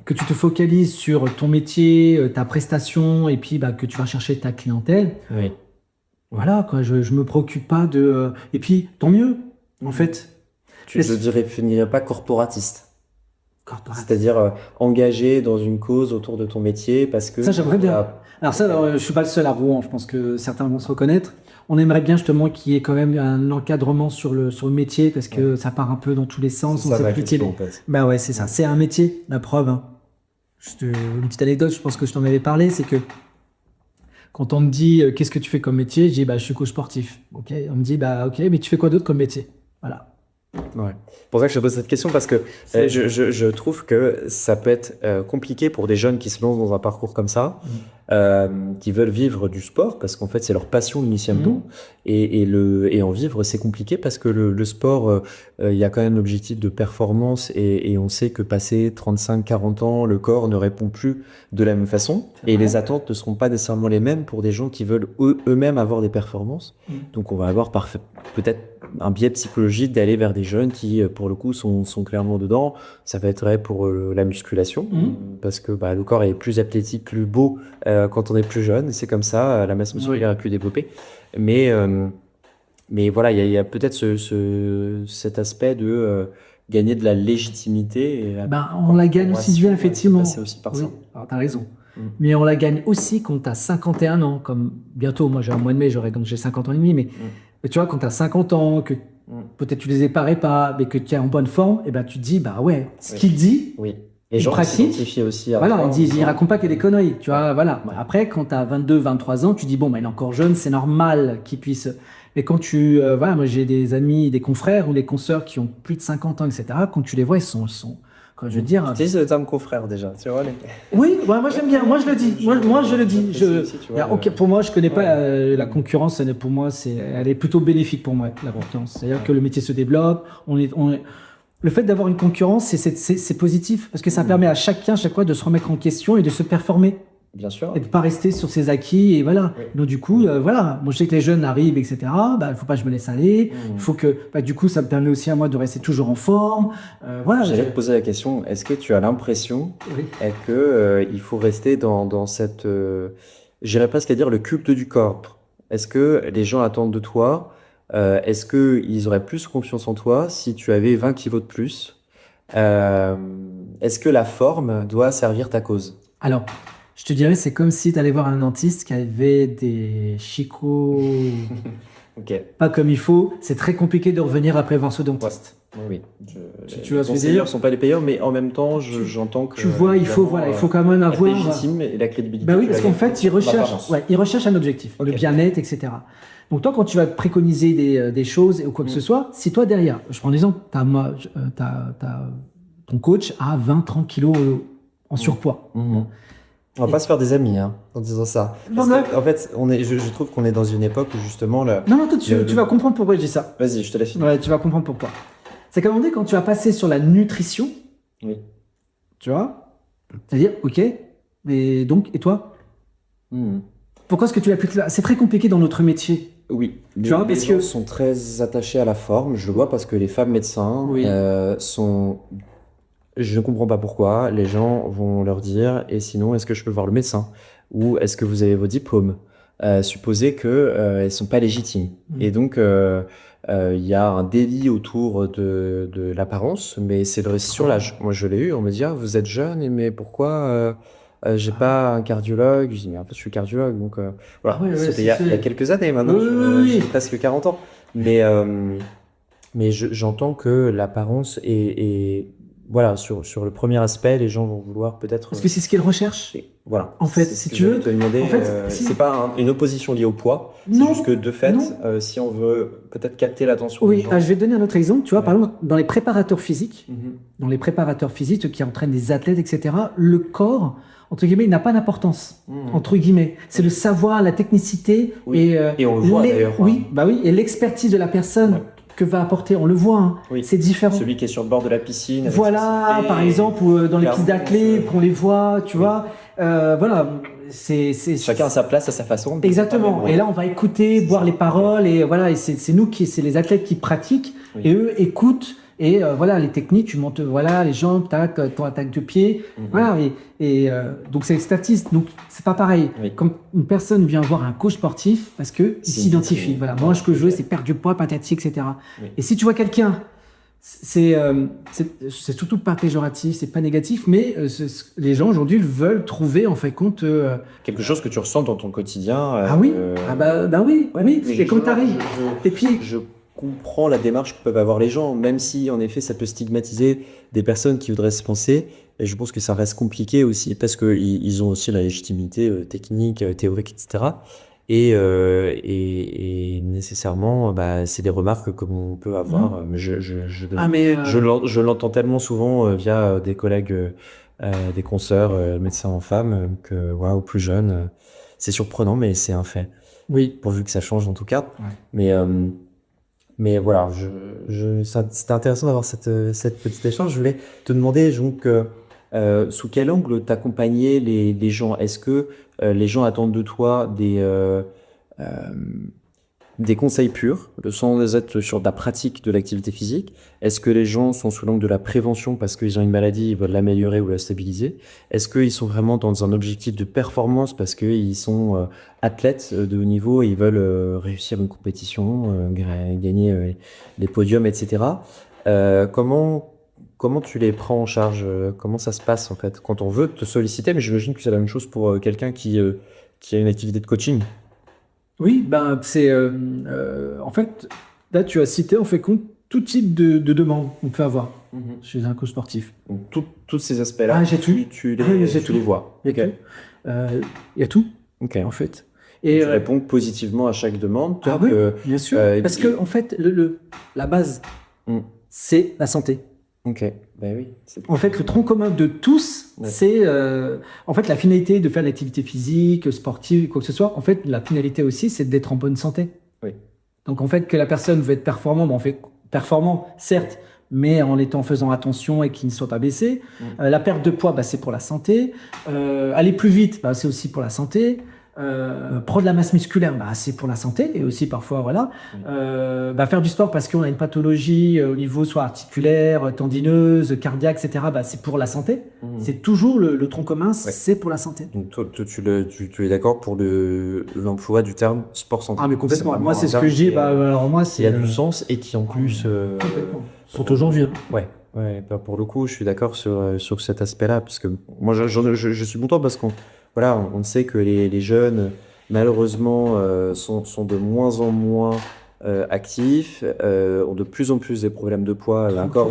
que tu te focalises sur ton métier, ta prestation, et puis que tu vas chercher ta clientèle. Voilà, quoi. Je me préoccupe pas de. Et puis, tant mieux. En fait, tu ne définirais pas corporatiste? C'est-à-dire engagé dans une cause autour de ton métier parce que... Ça, j'aimerais bien. Alors ça, je suis pas le seul à Rouen, je pense que certains vont se reconnaître. On aimerait bien justement qu'il y ait quand même un encadrement sur le métier parce que ça part un peu dans tous les sens. C'est ça la question, en fait. Bah ouais, c'est ça. C'est un métier, la preuve. Hein. Une petite anecdote, je pense que je t'en avais parlé, c'est que quand on me dit qu'est-ce que tu fais comme métier, je dis je suis coach sportif. Ok, on me dit ok, mais tu fais quoi d'autre comme métier? Voilà. Ouais. C'est pour ça que je te pose cette question parce que je trouve que ça peut être compliqué pour des jeunes qui se lancent dans un parcours comme ça, qui veulent vivre du sport parce qu'en fait c'est leur passion initialement et en vivre c'est compliqué parce que le sport il y a quand même l'objectif de performance et on sait que passé 35-40 ans le corps ne répond plus de la même façon et les attentes ne seront pas nécessairement les mêmes pour des gens qui veulent eux-mêmes avoir des performances. Donc on va avoir peut-être un biais psychologique d'aller vers des jeunes qui, pour le coup, sont clairement dedans. Ça va être vrai pour la musculation, parce que le corps est plus athlétique, plus beau quand on est plus jeune. C'est comme ça, la masse musculaire est plus développée. Mais voilà, il y a peut-être cet aspect de gagner de la légitimité. On la gagne aussi bien, effectivement. C'est aussi par ça. Alors, t'as raison. Mais on la gagne aussi quand tu as 51 ans, comme bientôt, moi j'ai un mois de mai, j'ai 50 ans et demi, mais tu vois, quand tu as 50 ans, que peut-être tu les éparais pas, mais que tu es en bonne forme, et tu te dis, ce qu'il dit, les gens pratique, aussi. Voilà, il raconte pas que des conneries, tu vois, voilà. Après, quand tu as 22, 23 ans, tu dis, il est encore jeune, c'est normal qu'il puisse... Mais quand tu... moi j'ai des amis, des confrères ou des consoeurs qui ont plus de 50 ans, etc., quand tu les vois, ils sont quand je veux dire... Tu utilises le terme confrère déjà, tu vois Oui, moi j'aime bien, moi je le dis, moi je le dis. Pour moi, je connais pas la concurrence, pour moi, elle est plutôt bénéfique pour moi, l'importance. C'est-à-dire que le métier se développe, le fait d'avoir une concurrence, c'est positif, parce que ça permet à chaque fois de se remettre en question et de se performer. Bien sûr. Et de ne pas rester sur ses acquis, et voilà. Oui. Donc du coup, moi je sais que les jeunes arrivent, etc. Il faut pas que je me laisse aller. Il faut que, du coup, ça me permet aussi à moi de rester toujours en forme. J'allais te poser la question, est-ce que tu as l'impression que il faut rester dans cette, j'irais presque à dire le culte du corps. Est-ce que les gens attendent de toi, est-ce qu'ils auraient plus confiance en toi si tu avais 20 kilos de plus? Est-ce que la forme doit servir ta cause? Alors, je te dirais, c'est comme si tu allais voir un dentiste qui avait des chicots pas comme il faut. C'est très compliqué de revenir après voir ce dentiste. Oui. Tu vois ce que je veux dire ? Les conseillers sont pas les payeurs, mais en même temps, j'entends que... Tu vois, il faut quand même avoir... légitime et la crédibilité. Oui, parce qu'en fait, ils recherchent un objectif, le bien-être, etc. Donc toi, quand tu vas préconiser des choses ou quoi que ce soit, si toi derrière, je prends l'exemple, ton coach a 20-30 kilos en surpoids. On va pas se faire des amis en disant ça. En fait, je trouve qu'on est dans une époque où justement... Non, tu vas comprendre pourquoi je dis ça. Vas-y, je te laisse finir. Ouais, tu vas comprendre pourquoi. C'est qu'à un moment donné, quand tu vas passer sur la nutrition, tu vois, c'est-à-dire, ok, mais donc, et toi Pourquoi est-ce que tu l'as plus... C'est très compliqué dans notre métier. Oui, les gens sont très attachés à la forme. Je le vois parce que les femmes médecins sont... Je ne comprends pas pourquoi. Les gens vont leur dire « Et sinon, est-ce que je peux voir le médecin ?» ou « Est-ce que vous avez vos diplômes ?» Supposer qu'elles ne sont pas légitimes. Et donc, il y a un délit autour de l'apparence, mais c'est sur l'âge. Moi, je l'ai eu. On me dit « Ah, vous êtes jeune, mais pourquoi j'ai pas un cardiologue ?» Je dis « Mais en fait, je suis cardiologue. » Donc, voilà. C'était il y a quelques années maintenant. J'ai presque 40 ans. Mais j'entends que l'apparence est voilà, sur le premier aspect, les gens vont vouloir peut-être... Parce que c'est ce qu'ils recherchent. Voilà. En fait, si tu veux... te demander, c'est pas une opposition liée au poids. C'est juste que de fait, si on veut peut-être capter l'attention des gens... je vais te donner un autre exemple. Tu vois, par exemple, dans les préparateurs physiques, ceux qui entraînent des athlètes, etc., le corps, entre guillemets, il n'a pas d'importance. Entre guillemets. C'est le savoir, la technicité et on le voit d'ailleurs. Oui, et l'expertise de la personne. Que va apporter, on le voit, c'est différent. Celui qui est sur le bord de la piscine. Voilà, par exemple, ou dans les pistes d'athlètes, qu'on les voit, tu vois. Voilà, chacun a sa place, à sa façon. Exactement. Et là, on va écouter, boire les paroles, et voilà, et c'est c'est les athlètes qui pratiquent, et eux écoutent. Et voilà, les techniques, tu montes, les jambes, tac, ton attaque de pied, voilà, donc c'est statiste, donc c'est pas pareil. Quand une personne vient voir un coach sportif, parce que il s'identifie, moi ce que je veux, c'est perdre du poids, patati, etc. Et si tu vois quelqu'un, c'est surtout pas péjoratif, c'est pas négatif, mais les gens aujourd'hui veulent trouver en fait compte quelque chose que tu ressens dans ton quotidien. Ah oui, oui, ouais, oui. Et quand t'arrives, tes pieds. Je comprends la démarche que peuvent avoir les gens, même si en effet ça peut stigmatiser des personnes qui voudraient se penser. Et je pense que ça reste compliqué aussi parce qu'ils ont aussi la légitimité technique, théorique, etc. Et nécessairement, c'est des remarques que on peut avoir. Mais je l'entends tellement souvent via des collègues, des consoeurs, médecins en femmes, que voilà, aux plus jeunes, c'est surprenant, mais c'est un fait. Oui. Pourvu que ça change en tout cas. Ouais. Mais voilà, c'était intéressant d'avoir cette petite échange. Je voulais te demander donc sous quel angle t'accompagner les gens. Est-ce que les gens attendent de toi des conseils purs, sans être sur de la pratique de l'activité physique? Est-ce que les gens sont sous l'angle de la prévention parce qu'ils ont une maladie, ils veulent l'améliorer ou la stabiliser? Est-ce qu'ils sont vraiment dans un objectif de performance parce qu'ils sont athlètes de haut niveau et ils veulent réussir une compétition, gagner les podiums, etc. Comment tu les prends en charge? Comment ça se passe en fait quand on veut te solliciter? Mais j'imagine que c'est la même chose pour quelqu'un qui a une activité de coaching. Oui, c'est en fait, là tu as cité en fait compte tout type de demande qu'on peut avoir chez un coach sportif. Donc tous ces aspects-là, j'ai tout. tu les vois. Il y a tout, en fait. Et tu réponds positivement à chaque demande. Oui, bien sûr. Parce que en fait, la base, c'est la santé. Ok, oui. En fait, le tronc commun de tous, c'est en fait la finalité de faire de l'activité physique, sportive, quoi que ce soit. En fait, la finalité aussi, c'est d'être en bonne santé. Oui. Donc en fait, que la personne veut être performant, en fait, performant, certes, mais en faisant attention et qu'il ne soit pas blessé. La perte de poids, c'est pour la santé. Aller plus vite, c'est aussi pour la santé. Prendre de la masse musculaire, c'est pour la santé et aussi parfois faire du sport parce qu'on a une pathologie au niveau soit articulaire, tendineuse, cardiaque, etc. C'est pour la santé. C'est toujours le tronc commun, c'est pour la santé. Donc toi, tu es d'accord pour l'emploi du terme sport santé? Mais complètement. Moi c'est ce que je dis. Alors moi c'est. Il y a du sens et qui en plus. Complètement. Surtout aujourd'hui. Ouais. Pour le coup, je suis d'accord sur cet aspect-là parce que moi je suis content parce qu'on sait que les jeunes, malheureusement, sont de moins en moins actifs, ont de plus en plus des problèmes de poids, encore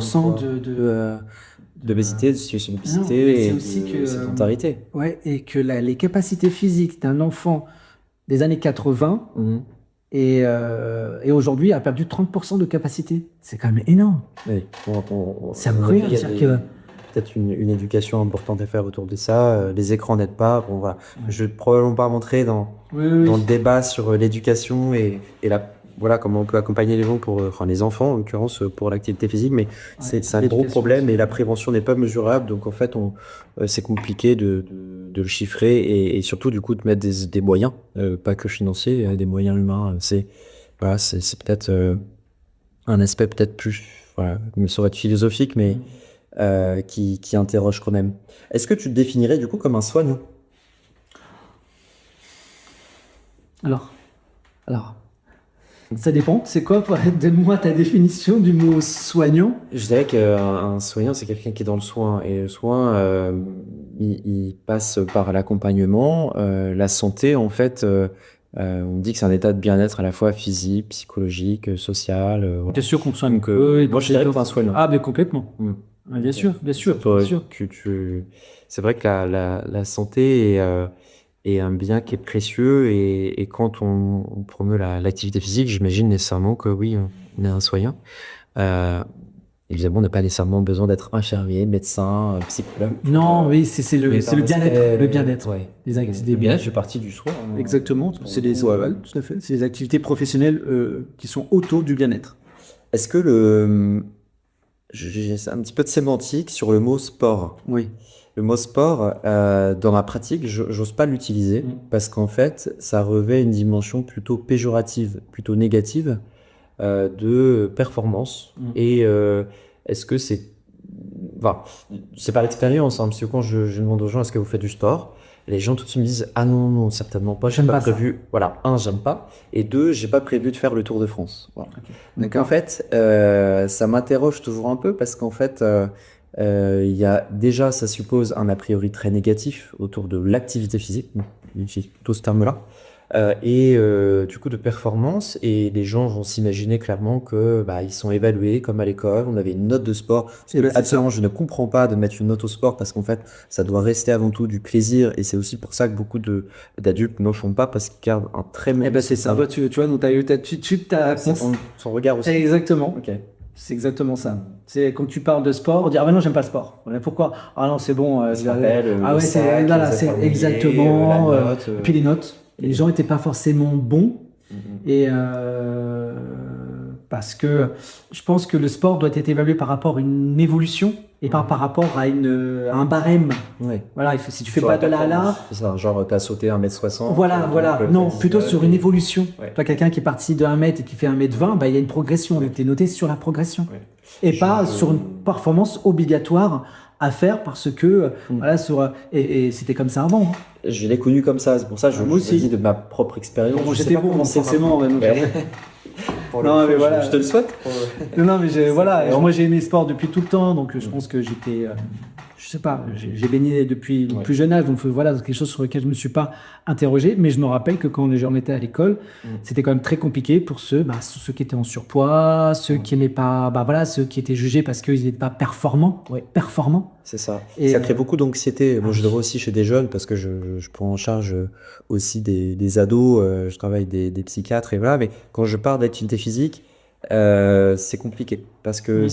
d'obésité, de situation d'obésité et de sédentarité. Ouais, et que les capacités physiques d'un enfant des années 80 et aujourd'hui a perdu 30% de capacité. C'est quand même énorme. Oui. C'est incroyable. Peut-être une éducation importante à faire autour de ça. Les écrans n'aident pas. Je ne vais probablement pas rentrer dans le débat sur l'éducation et comment on peut accompagner les gens les enfants en l'occurrence pour l'activité physique, mais c'est un gros problème et la prévention n'est pas mesurable. Donc en fait, c'est compliqué de le chiffrer et surtout du coup de mettre des moyens, pas que financiers, des moyens humains. C'est peut-être un aspect peut-être plus, ça aurait être philosophique, mais qui interroge quand même. Est-ce que tu te définirais du coup comme un soignant? Alors, ça dépend. C'est quoi? Donne-moi ta définition du mot soignant. Je dirais qu'un soignant, c'est quelqu'un qui est dans le soin. Et le soin, il passe par l'accompagnement. La santé, en fait, on dit que c'est un état de bien-être à la fois physique, psychologique, social. T'es sûr qu'on soigne? Moi, je dirais que c'est un soignant. Mais complètement. Bien sûr. C'est vrai que la santé est un bien qui est précieux et quand on promeut l'activité physique, j'imagine nécessairement que oui, on est un soignant. Évidemment, on n'a pas nécessairement besoin d'être infirmier, médecin, psychologue. Non, oui, c'est le bien-être. Le bien-être. Ouais. Le bien-être fait partie du soin. Exactement. C'est tout à fait. C'est des activités professionnelles qui sont autour du bien-être. Est-ce que j'ai un petit peu de sémantique sur le mot sport? Oui. Le mot sport, dans ma pratique, j'ose pas l'utiliser parce qu'en fait, ça revêt une dimension plutôt péjorative, plutôt négative de performance. Et est-ce que c'est par l'expérience, parce que quand je demande aux gens est-ce que vous faites du sport, les gens tout de suite me disent ah non, non, certainement pas, j'ai J'aime pas pas ça. prévu. Voilà, un, j'aime pas, et deux, j'ai pas prévu de faire le Tour de France. Voilà. Donc D'accord. en fait, ça m'interroge toujours un peu parce qu'en fait, il y a déjà, ça suppose un a priori très négatif autour de l'activité physique, j'ai plutôt ce terme-là, du coup de performance, et les gens vont s'imaginer clairement que bah, ils sont évalués comme à l'école, on avait une note de sport. Et ben, c'est Absolument, je ne comprends pas de mettre une note au sport parce qu'en fait, ça doit rester avant tout du plaisir, et c'est aussi pour ça que beaucoup d'adultes n'en font pas parce qu'ils gardent un très Eh ben, c'est ça. Toi, tu vois, donc t'as C'est son regard aussi. Exactement. Ok. C'est exactement ça. C'est quand tu parles de sport, on dit ah ben non, j'aime pas le sport. Ouais, pourquoi? Ah non, c'est bon. On se rappelle, Ah le ouais, sac, là, les c'est affaires exactement. mouillées, la note, Et puis les notes. Les gens n'étaient pas forcément bons. Et parce que je pense que le sport doit être évalué par rapport à une évolution et pas par rapport à un barème. Ouais. Voilà, si tu fais Sur pas la de là à là. performance. C'est ça, genre t'as sauté 1m60. Voilà. Non, plutôt sur une évolution. Ouais. Toi, quelqu'un qui est parti de 1 mètre et qui fait 1m20, bah, il y a une progression. Donc, tu es noté sur la progression. Ouais. Et pas sur une performance obligatoire à faire parce que, voilà, et c'était comme ça avant. Hein. Je l'ai connu comme ça, c'est pour ça que je Moi aussi. dis de ma propre expérience. Bon, Je sais j'étais pas bon, comment forcément. c'est maintenant. Ouais. Non, mais voilà. Je te le souhaite. Non, mais voilà. Alors, moi, j'ai aimé le sport depuis tout le temps, donc je pense que j'étais. Je sais pas, j'ai baigné depuis le plus jeune âge, donc voilà, c'est quelque chose sur lequel je me suis pas interrogé, mais je me rappelle que quand on était à l'école, c'était quand même très compliqué pour ceux qui étaient en surpoids, ceux qui n'aimaient pas, ceux qui étaient jugés parce qu'ils n'étaient pas performants. C'est ça. Et ça crée beaucoup d'anxiété. Moi, je le vois aussi chez des jeunes parce que je prends en charge aussi des ados. Je travaille des psychiatres et voilà. Mais quand je parle d'activité physique, c'est compliqué parce que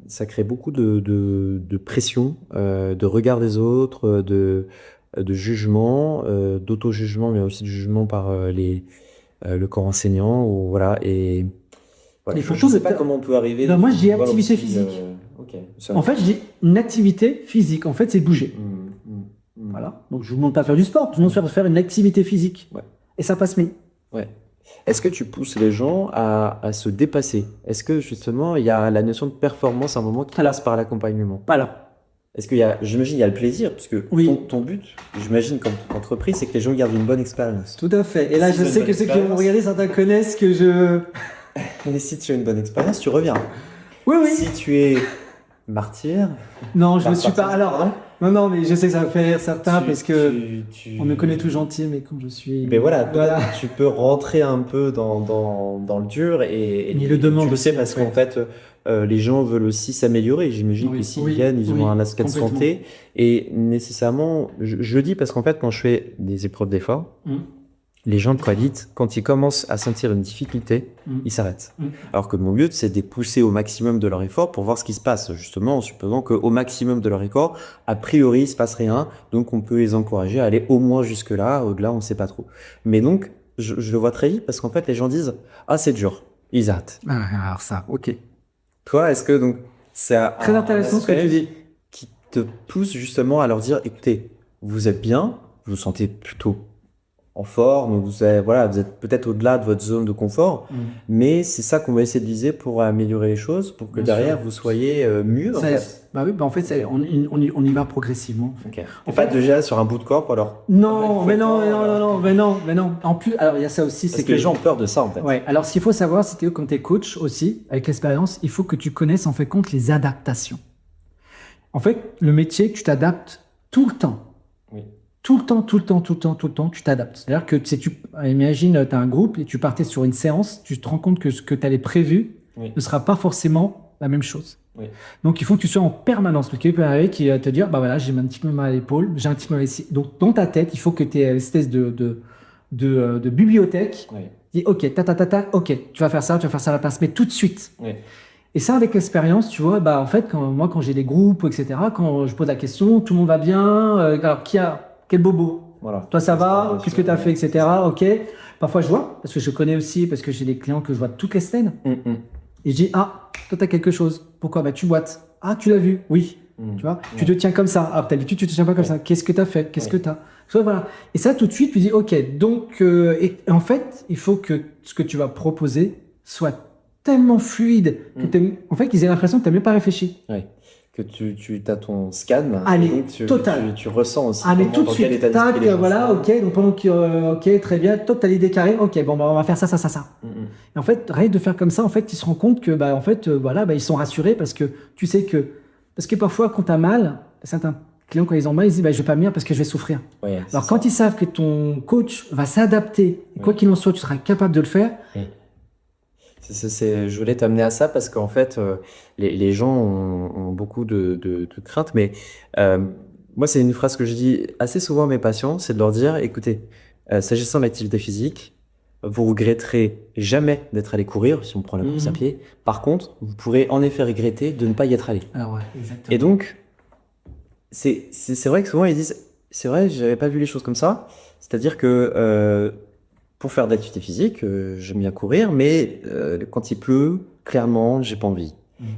ça crée beaucoup de pression, de regard des autres, de jugement, d'auto-jugement, mais aussi de jugement par le corps enseignant. Ou, voilà. Et voilà, je ne sais pas comment on peut arriver. Moi, je dis activité physique. En fait, je dis une activité physique. En fait, c'est bouger. Voilà. Donc, je ne vous demande pas de faire du sport. Je vous demande de faire une activité physique. Ouais. Et ça passe mieux. Ouais. Est-ce que tu pousses les gens à se dépasser? Est-ce que justement, il y a la notion de performance à un moment qui passe par l'accompagnement? Voilà. Est-ce qu'il y a, j'imagine, il y a le plaisir, parce que ton but, j'imagine, comme entreprise, c'est que les gens gardent une bonne expérience. Tout à fait. Et là, je sais que ceux qui vont regarder, certains connaissent que je... Mais si tu as une bonne expérience, tu reviens. Oui. Si tu es martyr... Non, je ne suis pas... Alors, non, mais je sais que ça va faire rire certains parce que on me connaît tout gentil, mais comme je suis... Mais voilà. Tu peux rentrer un peu dans le dur et il le demande. Tu le sais parce qu'en fait, les gens veulent aussi s'améliorer. J'imagine que s'ils viennent, ils ont un aspect de santé. Et nécessairement, je le dis parce qu'en fait, quand je fais des épreuves d'effort, les gens très vite, quand ils commencent à sentir une difficulté, ils s'arrêtent. Alors que mon but, c'est de les pousser au maximum de leur effort pour voir ce qui se passe, justement en supposant qu'au maximum de leur effort, a priori, il ne se passe rien, donc on peut les encourager à aller au moins jusque-là, au-delà, on ne sait pas trop. Mais donc, je le vois très vite parce qu'en fait, les gens disent « Ah, c'est dur », ils arrêtent. Alors ça, ok. Toi, est-ce que donc, c'est très intéressant ce que tu dis, qui te pousse justement à leur dire « Écoutez, vous êtes bien, vous vous sentez plutôt en forme, vous êtes peut-être au-delà de votre zone de confort, mais c'est ça qu'on va essayer de viser pour améliorer les choses, pour que derrière vous soyez mieux. En fait, on y va progressivement. Okay. Pas déjà sur un bout de corps, alors. Non. En plus, alors il y a ça aussi, c'est que les gens ont peur de ça en fait. Ouais. Alors ce qu'il faut savoir, c'est que quand tu es coach aussi, avec l'expérience, il faut que tu connaisses en fait compte les adaptations. En fait, le métier, tu t'adaptes tout le temps. Tout le temps, tu t'adaptes. C'est-à-dire que imagine, tu as un groupe et tu partais sur une séance, tu te rends compte que ce que tu avais prévu ne sera pas forcément la même chose. Donc, il faut que tu sois en permanence. Parce qu'il peut arriver qui va te dire, j'ai un petit peu mal à l'épaule, j'ai un petit peu mal ici. Donc, dans ta tête, il faut que tu aies une espèce de bibliothèque. Dis, ok, ok, tu vas faire ça à la place, mais tout de suite. Et ça, avec l'expérience, tu vois, en fait, quand j'ai des groupes, etc., quand je pose la question, tout le monde va bien, alors quel bobo. Voilà. Toi, ça va? Qu'est-ce que tu as fait, etc. Ok. Parfois, je vois, parce que je connais aussi, parce que j'ai des clients que je vois toutes les semaines. Et je dis, toi, tu as quelque chose. Pourquoi? Tu boites. Ah, tu l'as vu? Oui. Tu vois, tu te tiens comme ça. Alors, d'habitude, tu te tiens pas comme ça. Qu'est-ce que tu as fait? Qu'est-ce que tu as? Voilà. Et ça, tout de suite, tu dis, ok. Donc, et en fait, il faut que ce que tu vas proposer soit tellement fluide que en fait, qu'ils aient l'impression que tu n'as même pas réfléchi. que tu as ton scan. Allez, donc total. Tu ressens aussi. Mais tout de dans quel suite, état d'esprit tac, les gens voilà, sont. ok, donc pendant que, ok, très bien, toi, t'as l'idée carrée, ok, bon, bah, on va faire ça. Et en fait, rien de faire comme ça, en fait, ils se rendent compte que, bah, en fait, voilà, bah, ils sont rassurés parce que tu sais que, parce que parfois, quand t'as mal, certains clients, quand ils ont mal, ils disent, bah, je vais pas venir parce que je vais souffrir. Ouais, Alors, quand ils savent que ton coach va s'adapter, quoi qu'il en soit, tu seras capable de le faire. Je voulais t'amener à ça parce qu'en fait, les gens ont beaucoup de craintes, mais moi, c'est une phrase que je dis assez souvent à mes patients, c'est de leur dire, écoutez, s'agissant de l'activité physique, vous regretterez jamais d'être allé courir, si on prend la course à pied. Par contre, vous pourrez en effet regretter de ne pas y être allé. Alors, ouais, exactement. Et donc, c'est vrai que souvent, ils disent, c'est vrai, j'avais pas vu les choses comme ça. C'est-à-dire que pour faire de l'activité physique, j'aime bien courir, mais quand il pleut, clairement, j'ai pas envie.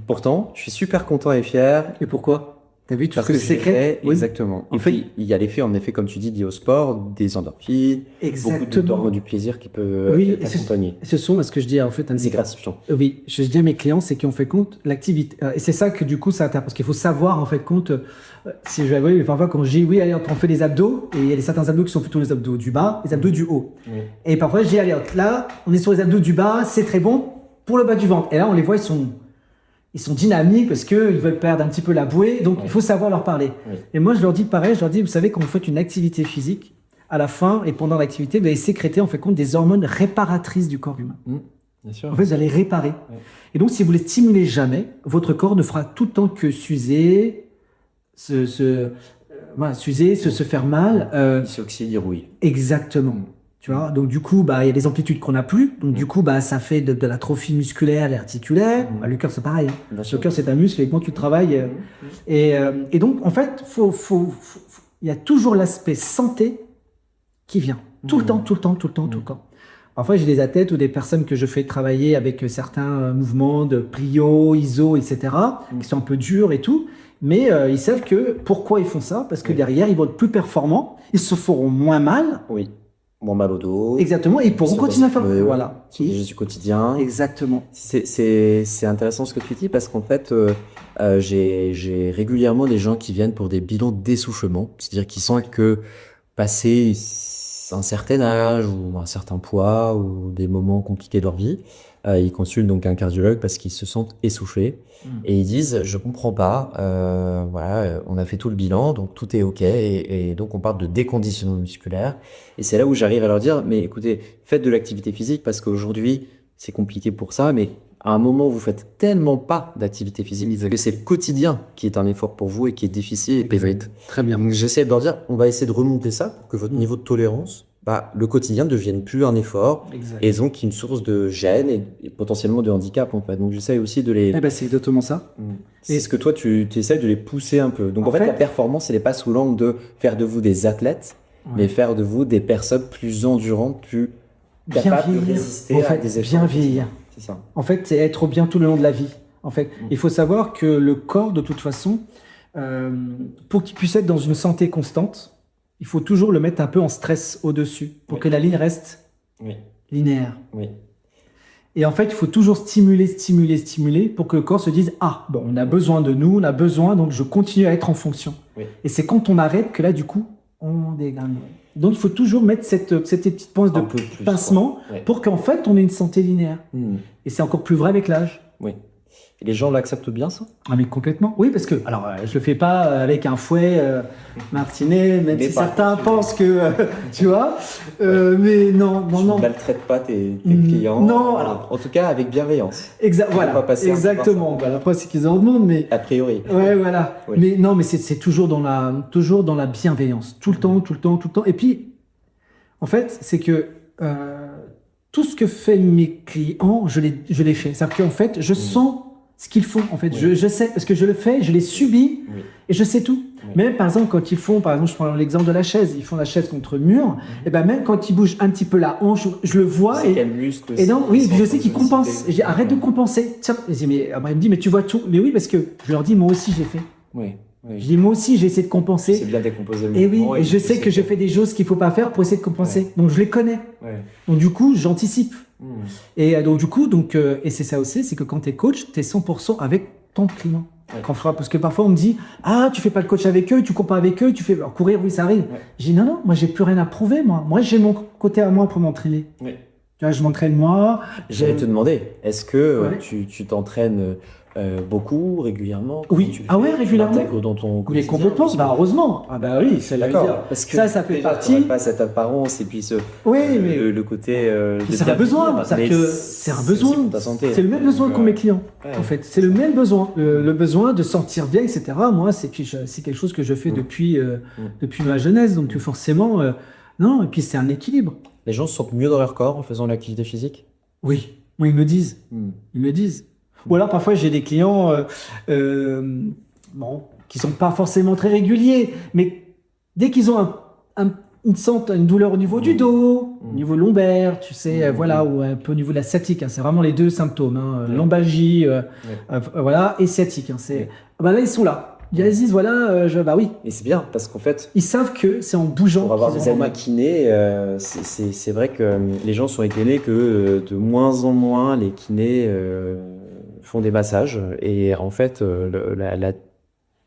Pourtant, je suis super content et fier. Et pourquoi? T'as vu tout Parce ce que que c'est fait, Oui. exactement. En fait, il y a l'effet, en effet, comme tu dis, lié au sport, des endorphines, beaucoup d'hormones du plaisir qui peut Oui, être accompagné. ce sont ce que je dis en fait. C'est gratifiant. Oui, je dis à mes clients, c'est qu'on fait compte l'activité. Et c'est ça que du coup, ça intéresse. Parce qu'il faut savoir en fait compte. Si je vais parfois quand je dis oui, allez, on fait les abdos, et il y a certains abdos qui sont plutôt les abdos du bas, les abdos du haut. Oui. Et parfois je dis allez, là, on est sur les abdos du bas, c'est très bon pour le bas du ventre. Et là, on les voit, ils sont dynamiques parce qu'ils veulent perdre un petit peu la bouée, donc il faut savoir leur parler. Oui. Et moi, je leur dis pareil, vous savez, quand vous faites une activité physique, à la fin et pendant l'activité, vous allez sécréter en fait compte des hormones réparatrices du corps humain. Bien sûr. En fait, vous allez réparer. Oui. Et donc, si vous ne les stimulez jamais, votre corps ne fera tout le temps que s'user, se faire mal. Il s'oxyde, il rouille. Exactement. Tu vois, donc du coup, bah, il y a des amplitudes qu'on n'a plus. Donc du coup, bah, ça fait de l'atrophie musculaire et articulaire. Bah, le cœur, c'est pareil. Le cœur, c'est un muscle et quand tu travailles. Et donc, en fait, il y a toujours l'aspect santé qui vient. Tout le temps. Parfois, j'ai des athlètes ou des personnes que je fais travailler avec certains mouvements de plio, iso, etc., qui sont un peu durs et tout. Mais ils savent que pourquoi ils font ça, parce que derrière, ils vont être plus performants, ils se feront moins mal. Oui. Moins mal au dos. Exactement, et ils pourront continuer à faire. Voilà. C'est des gestes du quotidien. Exactement. C'est intéressant ce que tu dis parce qu'en fait, j'ai régulièrement des gens qui viennent pour des bilans d'essoufflement. C'est-à-dire qu'ils sentent que passer un certain âge ou un certain poids ou des moments compliqués de leur vie, ils consultent donc un cardiologue parce qu'ils se sentent essoufflés. Et ils disent, je comprends pas, voilà, on a fait tout le bilan, donc tout est ok, et donc on parle de déconditionnement musculaire. Et c'est là où j'arrive à leur dire, mais écoutez, faites de l'activité physique parce qu'aujourd'hui, c'est compliqué pour ça, mais à un moment où vous faites tellement pas d'activité physique que c'est le quotidien qui est un effort pour vous et qui est difficile et pénible. Très bien. Donc j'essaie de leur dire, on va essayer de remonter ça pour que votre niveau de tolérance, le quotidien ne devienne plus un effort. Exact. Et donc une source de gêne et potentiellement de handicap en fait. Donc j'essaie aussi de les... c'est exactement ça. C'est ce que toi tu essaies de les pousser un peu. Donc en fait la performance elle n'est pas sous l'angle de faire de vous des athlètes, mais faire de vous des personnes plus endurantes, plus capables de résister à des efforts. Bien vieillir. C'est ça. En fait, c'est être bien tout le long de la vie. En fait, il faut savoir que le corps, de toute façon, pour qu'il puisse être dans une santé constante, il faut toujours le mettre un peu en stress au-dessus pour que la ligne reste linéaire. Oui. Et en fait, il faut toujours stimuler pour que le corps se dise « Ah, bon, on a besoin de nous, on a besoin, donc je continue à être en fonction. » Et c'est quand on arrête que là, du coup, on dégage. Donc, il faut toujours mettre cette petite pince de pincement pour qu'en fait, on ait une santé linéaire. Et c'est encore plus vrai avec l'âge. Oui. Et les gens l'acceptent bien, ça? Ah, mais complètement. Oui, parce que, alors, je le fais pas avec un fouet martinet, même si certains pensent que, tu vois, mais non. Tu ne maltraites pas tes clients. Non, alors. En tout cas, avec bienveillance. Voilà, exactement. Après, c'est qu'ils en demandent, mais. A priori. Ouais, voilà. Oui. Mais non, mais c'est toujours dans la bienveillance. Tout le temps. Et puis, en fait, c'est que, tout ce que font mes clients, je les fais. C'est-à-dire qu'en fait, je sens ce qu'ils font. En fait, je sais, parce que je le fais, je les subis et je sais tout. Même par exemple, quand ils font, par exemple, je prends l'exemple de la chaise, ils font la chaise contre le mur, et ben même quand ils bougent un petit peu la hanche, je le vois. Et non, oui, je sais qu'ils compensent. Et arrête de compenser. Tiens, il me dit, mais tu vois tout. Mais oui, parce que je leur dis, moi aussi, j'ai fait. Oui. Je dis, moi aussi, j'ai essayé de compenser. C'est bien décomposer le mouvement. Et je sais que je fais des choses qu'il ne faut pas faire pour essayer de compenser. Donc, je les connais. Donc, du coup, j'anticipe. Et donc, du coup, et c'est ça aussi, c'est que quand tu es coach, tu es 100% avec ton client. Parce que parfois on me dit tu fais pas le coach avec eux, tu cours pas avec eux, tu fais alors, courir, oui ça arrive. J'ai dit non, moi j'ai plus rien à prouver, moi j'ai mon côté à moi pour m'entraîner. Tu vois, je m'entraîne moi. J'allais te demander, est-ce que tu t'entraînes beaucoup, régulièrement? Oui, régulièrement. Dans ton Mais complètement, heureusement. Oui, c'est la vie. Parce que ça fait partie. Pas cette apparence et puis mais le côté. C'est un besoin. C'est un besoin. Pour ta santé. C'est le même besoin qu'ont mes clients. En fait, c'est le même besoin. Le besoin de sentir bien, etc. Moi, c'est quelque chose que je fais depuis ma jeunesse. Donc forcément, non. Et puis c'est un équilibre. Les gens se sentent mieux dans leur corps en faisant l'activité physique? Oui, ils me disent. Ils me disent. Ou alors parfois j'ai des clients qui sont pas forcément très réguliers, mais dès qu'ils ont ils sentent une douleur au niveau du dos, au niveau lombaire, tu sais, ou un peu au niveau de la sciatique. C'est vraiment les deux symptômes, lombalgie, et sciatique. Là ils sont là. Ils disent oui. Et c'est bien parce qu'en fait, ils savent que c'est en bougeant. Pour avoir des amis kinés, c'est vrai que les gens sont étonnés que de moins en moins les kinés font des massages. Et en fait,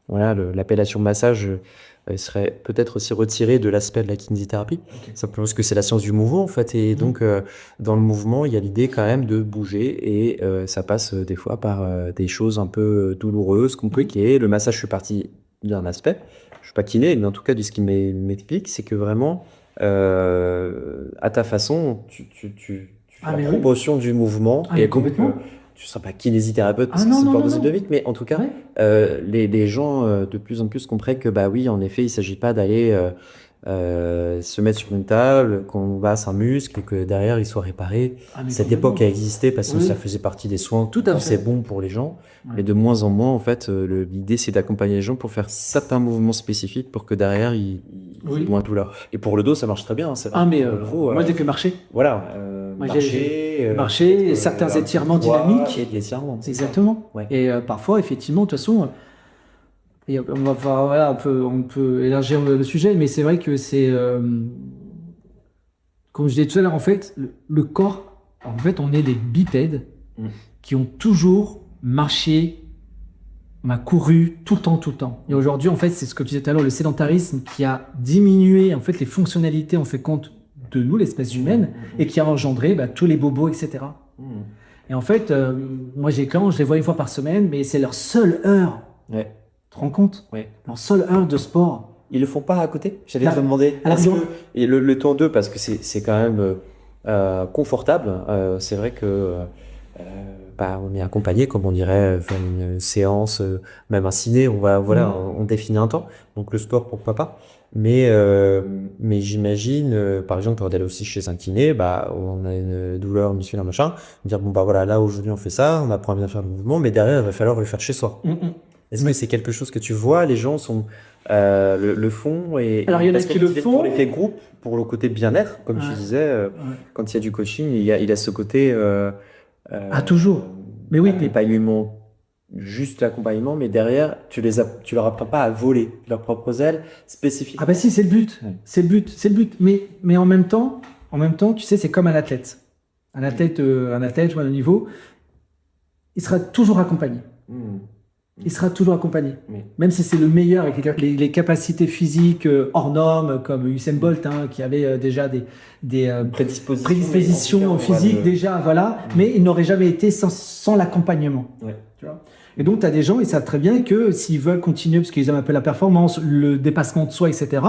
l'appellation massage serait peut-être aussi retirée de l'aspect de la kinésithérapie. Simplement parce que c'est la science du mouvement en fait. Et donc, dans le mouvement, il y a l'idée quand même de bouger. Et ça passe des fois par des choses un peu douloureuses, compliquées. Le massage, je suis parti d'un aspect. Je suis pas kiné, mais en tout cas, de ce qui m'explique, c'est que vraiment, à ta façon, tu fais la promotion du mouvement. Et complètement. Tu ne seras pas kinésithérapeute parce que c'est pas possible de vite, mais en tout cas, les gens de plus en plus comprennent que, en effet, il ne s'agit pas d'aller se mettre sur une table, qu'on masse un muscle et que derrière il soit réparé. Cette époque a existé parce que ça faisait partie des soins. Tout à fait. C'est bon pour les gens, mais de moins en moins, en fait, l'idée c'est d'accompagner les gens pour faire certains mouvements spécifiques pour que derrière ils aient moins de douleur. Et pour le dos, ça marche très bien. Moi j'ai fait marcher. Voilà. Marcher, certains étirements dynamiques. Et l'étirement. Exactement. Et parfois, effectivement, de toute façon, on peut élargir le sujet, mais c'est vrai que c'est, comme je disais tout à l'heure, en fait, le corps, en fait, on est des bipèdes qui ont toujours marché, on a couru tout le temps. Et aujourd'hui, en fait, c'est ce que tu disais tout à l'heure, le sédentarisme qui a diminué, en fait, les fonctionnalités, on fait compte de nous, l'espèce humaine, et qui a engendré tous les bobos, etc. Et en fait, moi, je les vois une fois par semaine, mais c'est leur seule heure. Tu te rends compte? Leur seule heure de sport. Ils le font pas à côté? J'allais te demander. Et le temps 2, parce que c'est quand même confortable. C'est vrai que on est accompagné, comme on dirait, faire une séance, même un ciné, on définit un temps. Donc le sport, pourquoi pas. Mais j'imagine, par exemple, quand on est aussi chez un kiné, on a une douleur musculaire, machin, dire là aujourd'hui on fait ça, on apprend à bien faire le mouvement, mais derrière il va falloir le faire chez soi. Est-ce que c'est quelque chose que tu vois, les gens le font Alors il y en a qui le font pour l'effet groupe, pour le côté bien-être, comme tu disais, quand il y a du coaching, il y a ce côté toujours. Mais oui, accompagnement, juste l'accompagnement, mais derrière tu leur apprends pas à voler leurs propres ailes spécifiques. Si, c'est le but. C'est le but. Mais en même temps, tu sais, c'est comme un athlète. Un athlète ou à un niveau, il sera toujours accompagné. Il sera toujours accompagné. Même si c'est le meilleur avec les capacités physiques hors normes, comme Usain Bolt, qui avait déjà des prédispositions physiques, mais il n'aurait jamais été sans l'accompagnement. Tu vois. Et donc, tu as des gens, ils savent très bien que s'ils veulent continuer, parce qu'ils aiment un peu la performance, le dépassement de soi, etc.,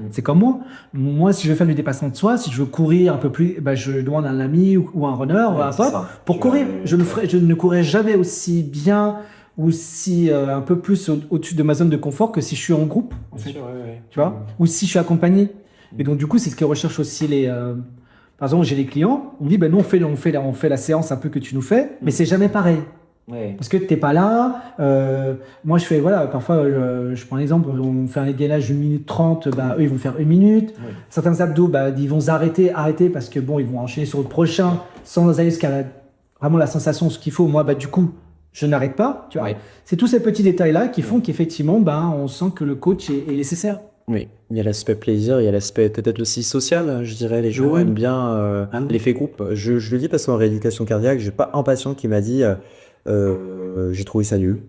c'est comme moi. Moi, si je veux faire du dépassement de soi, si je veux courir un peu plus, je demande à un ami ou un runner, pour courir. Je ne courrai jamais aussi bien ou si un peu plus au-dessus de ma zone de confort que si je suis en groupe, en fait. Tu vois, ou si je suis accompagné. Et donc, du coup, c'est ce que recherchent aussi les... Par exemple, j'ai des clients, on me dit, nous, on fait la séance un peu que tu nous fais, mais c'est jamais pareil. Parce que tu n'es pas là. Moi, je fais, parfois, je prends un exemple, on fait un gainage 1 minute 30, eux, ils vont faire 1 minute. Certains abdos, ils vont arrêter parce que, ils vont enchaîner sur le prochain sans aller jusqu'à vraiment la sensation, ce qu'il faut. Moi, du coup, je n'arrête pas. Tu vois. C'est tous ces petits détails-là qui font qu'effectivement, on sent que le coach est nécessaire. Oui, il y a l'aspect plaisir, il y a l'aspect peut-être aussi social, je dirais. Les gens aiment bien l'effet groupe. Je le dis parce qu'en rééducation cardiaque, j'ai pas un patient qui m'a dit j'ai trouvé ça nul.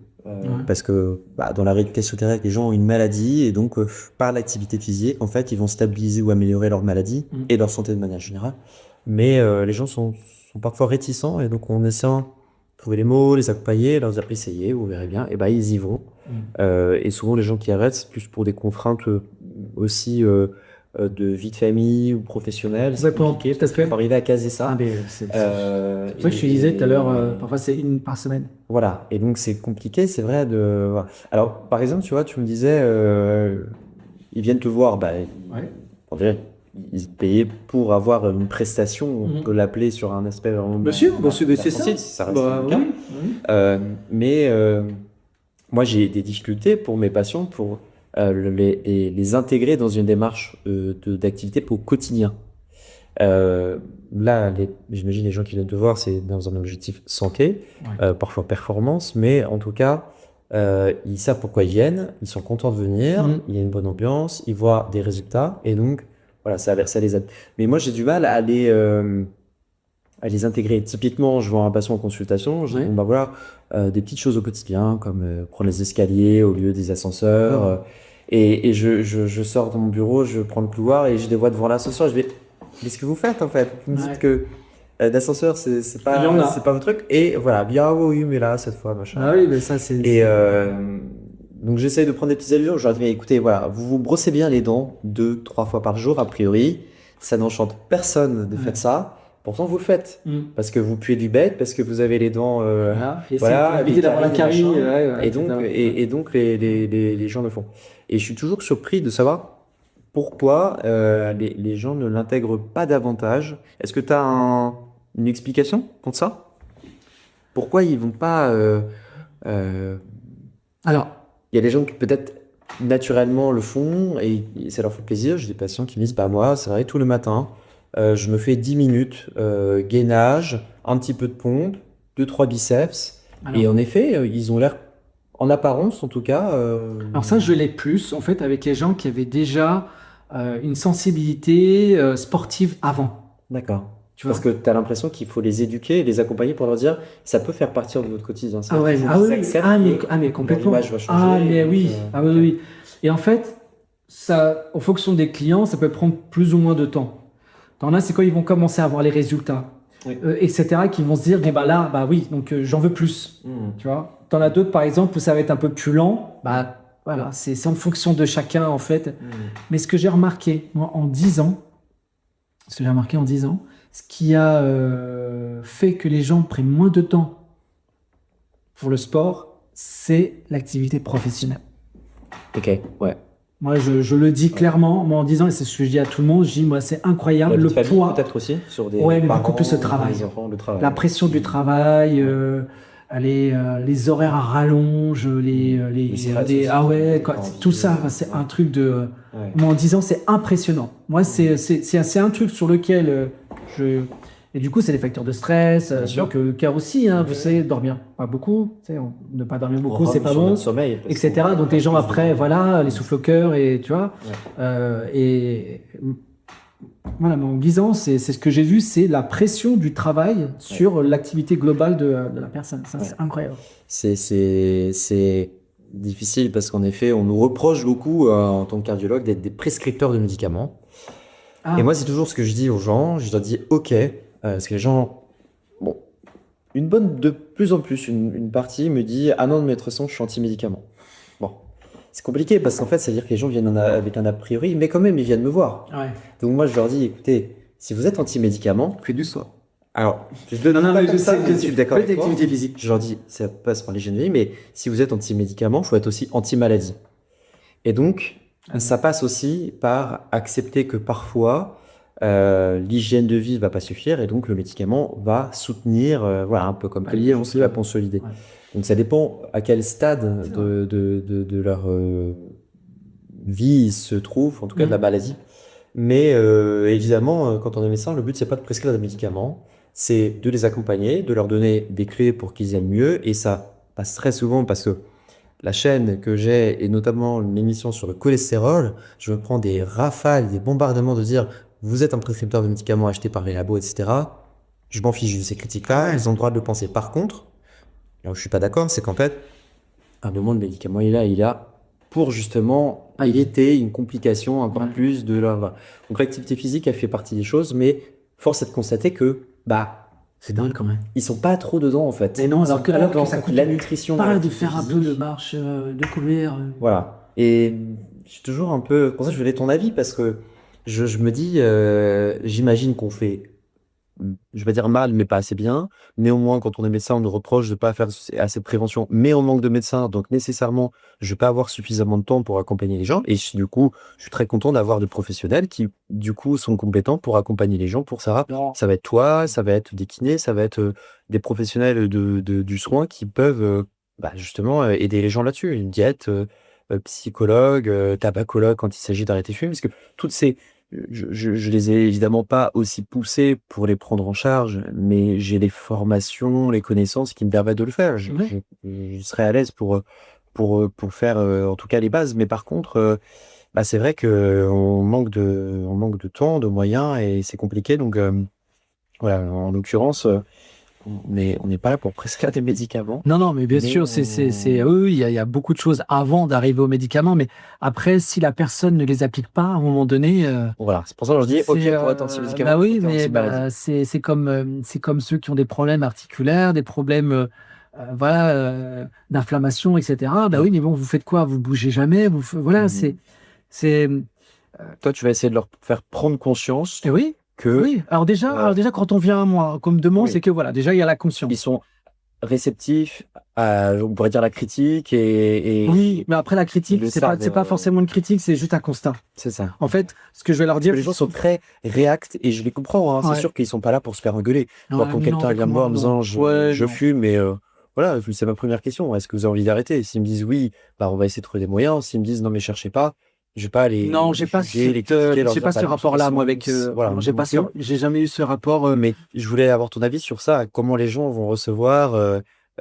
parce que dans la rééducation cardiaque, les gens ont une maladie et donc par l'activité physique, en fait, ils vont stabiliser ou améliorer leur maladie et leur santé de manière générale. Mais les gens sont parfois réticents et donc on essaie de trouver les mots, les accompagner, leur dire essayez, vous verrez bien, et ils y vont. Et souvent les gens qui arrêtent, c'est plus pour des contraintes aussi de vie de famille ou professionnelle. C'est compliqué parce qu'il faut arriver à caser ça. C'est ça que je te disais tout à l'heure, parfois c'est une par semaine. Voilà, et donc c'est compliqué, c'est vrai. Voilà. Alors par exemple, tu vois, tu me disais, ils viennent te voir, on dirait, ils payaient pour avoir une prestation, on peut l'appeler sur un aspect vraiment. Monsieur, c'est ça. Ça reste le cas. Mais moi j'ai des difficultés pour mes patients pour les intégrer dans une démarche d'activité pour le quotidien. Là, j'imagine les gens qui viennent te voir, c'est dans un objectif santé, parfois performance, mais en tout cas, ils savent pourquoi ils viennent, ils sont contents de venir, il y a une bonne ambiance, ils voient des résultats, et donc, voilà, ça les aide. Mais moi, j'ai du mal à les intégrer. Typiquement, je vois un patient en consultation, je dis, des petites choses au quotidien, comme prendre les escaliers au lieu des ascenseurs. Et je sors de mon bureau, je prends le couloir et je les vois devant l'ascenseur. Je vais, qu'est-ce que vous faites en fait? Vous me dites que l'ascenseur, c'est pas votre truc. Et voilà, bien oui, mais là, cette fois, machin. Ah oui, mais ça, c'est. Et donc, j'essaye de prendre des petites allusions. Je leur dis, mais écoutez, voilà, vous vous brossez bien les dents 2-3 fois par jour, a priori. Ça n'enchante personne de faire ça. Pourtant, vous le faites. Parce que vous puez du bête, parce que vous avez les dents. Éviter d'avoir la carie. Et donc, les gens le font. Et je suis toujours surpris de savoir pourquoi les gens ne l'intègrent pas davantage. Est-ce que tu as une explication pour ça? Pourquoi ils vont pas. Alors. Il y a des gens qui peut-être naturellement le font et ça leur fait plaisir. J'ai des patients qui me disent moi, c'est vrai, tout le matin. Je me fais 10 minutes gainage, un petit peu de pompe, 2-3 biceps. Et en effet, ils ont l'air, en apparence en tout cas. Alors ça, je l'ai plus en fait avec les gens qui avaient déjà une sensibilité sportive avant. D'accord. Parce que tu as l'impression qu'il faut les éduquer, les accompagner pour leur dire ça peut faire partie de votre quotidien. Mais complètement. L'image va changer. Oui. Et en fait, ça, en fonction des clients, ça peut prendre plus ou moins de temps. T'en as, c'est quand ils vont commencer à avoir les résultats, etc., qui vont se dire, donc j'en veux plus. Tu vois. T'en as d'autres, par exemple, où ça va être un peu plus lent. Voilà, c'est en fonction de chacun, en fait. Mais ce que j'ai remarqué, moi, en 10 ans, ce qui a fait que les gens prennent moins de temps pour le sport, c'est l'activité professionnelle. Ok, ouais. Moi, je le dis clairement, moi en disant, et c'est ce que je dis à tout le monde, je dis, moi, c'est incroyable le poids. Peut-être aussi sur des mais parents, beaucoup plus le travail. des enfants, le travail. La pression du travail, les horaires à rallonge, tout ça, c'est un truc de. Moi, en 10 ans, c'est impressionnant. Moi, c'est un truc sur lequel Et du coup, c'est des facteurs de stress, donc le cas aussi, vous savez, dormir pas beaucoup, ne pas dormir beaucoup, c'est pas bon, sommeil, etc. Donc les gens après, les souffles au cœur, et tu vois, et voilà, mais en 10 ans, c'est ce que j'ai vu, c'est la pression du travail sur l'activité globale de la personne. Ça, c'est incroyable. C'est difficile parce qu'en effet, on nous reproche beaucoup en tant que cardiologue d'être des prescripteurs de médicaments. Et moi, c'est toujours ce que je dis aux gens. Je leur dis, ok, parce que les gens, de plus en plus, une partie me dit, ah non, mais de toute façon, je suis anti-médicament. Bon, c'est compliqué parce qu'en fait, ça veut dire que les gens viennent avec un a priori, mais quand même, ils viennent me voir. Donc moi, je leur dis, écoutez, si vous êtes anti-médicament, faites du sport. Alors, je donne pas comme ça, je suis d'accord avec toi. Activité physique. Je leur dis, ça passe par l'hygiène de vie, mais si vous êtes anti-médicament, il faut être aussi anti-maladie. Et donc, ça passe aussi par accepter que parfois, l'hygiène de vie ne va pas suffire et donc le médicament va soutenir, un peu comme lié aussi va consolider. Donc ça dépend à quel stade de leur vie ils se trouvent, en tout cas de la maladie. Mais évidemment, quand on est médecin, le but c'est pas de prescrire des médicaments, c'est de les accompagner, de leur donner des clés pour qu'ils aillent mieux, et ça passe très souvent parce que la chaîne que j'ai, et notamment l'émission sur le cholestérol, je me prends des rafales, des bombardements de dire vous êtes un prescripteur de médicaments achetés par les labos, etc. Je m'en fiche de ces critiques-là, elles ont le droit de le penser. Par contre, là où je suis pas d'accord, c'est qu'en fait, un moment, le médicament il est là pour justement éviter une complication encore plus de leur. Donc l'activité physique, elle fait partie des choses, mais force est de constater que c'est dingue quand même. ils sont pas trop dedans en fait. Mais non, alors que ça coûte la nutrition. pas de faire un peu de marche, de courir. Voilà. Et je suis toujours un peu. Pour ça, je voulais ton avis parce que je me dis, j'imagine qu'on fait, je vais pas dire mal, mais pas assez bien. Néanmoins, quand on est médecin, on nous reproche de pas faire assez de prévention, mais on manque de médecins, donc nécessairement, je vais pas avoir suffisamment de temps pour accompagner les gens. Et du coup, je suis très content d'avoir des professionnels qui, du coup, sont compétents pour accompagner les gens pour ça. Ça va être toi, ça va être des kinés, ça va être des professionnels du soin qui peuvent justement aider les gens là-dessus. Une diète, psychologue, tabacologue quand il s'agit d'arrêter de fumer, parce que toutes ces je les ai évidemment pas aussi poussés pour les prendre en charge, mais j'ai les formations, les connaissances qui me permettent de le faire. Je serais à l'aise pour faire en tout cas les bases. Mais par contre, c'est vrai qu'on manque de temps, de moyens et c'est compliqué. Donc voilà, en l'occurrence, on n'est pas là pour prescrire des médicaments. Non, mais bien sûr, il y a beaucoup de choses avant d'arriver aux médicaments, mais après, si la personne ne les applique pas, à un moment donné... Voilà, c'est pour ça que je dis, ok, pour être anti-médicament. Oui, mais c'est comme ceux qui ont des problèmes articulaires, des problèmes d'inflammation, etc. Oui, mais bon, vous faites quoi? Vous bougez jamais, voilà, c'est... Toi, tu vas essayer de leur faire prendre conscience. Oui. Oui, alors déjà, quand on vient à moi, comme demande, c'est que voilà, déjà, il y a la conscience. Ils sont réceptifs à, on pourrait dire, la critique et... Oui, mais après, la critique, c'est pas forcément une critique, c'est juste un constat. C'est ça. En fait, ce que je vais leur dire... Les gens sont très réacts et je les comprends, hein. C'est sûr qu'ils sont pas là pour se faire engueuler. Quand quelqu'un vient me voir en me disant, je fume, mais voilà, c'est ma première question. Est-ce que vous avez envie d'arrêter? S'ils me disent oui, on va essayer de trouver des moyens. S'ils me disent non, mais cherchez pas, je vais pas aller. Non, j'ai pas ce rapport-là, moi, avec. Voilà, j'ai jamais eu ce rapport. Mais je voulais avoir ton avis sur ça. Comment les gens vont recevoir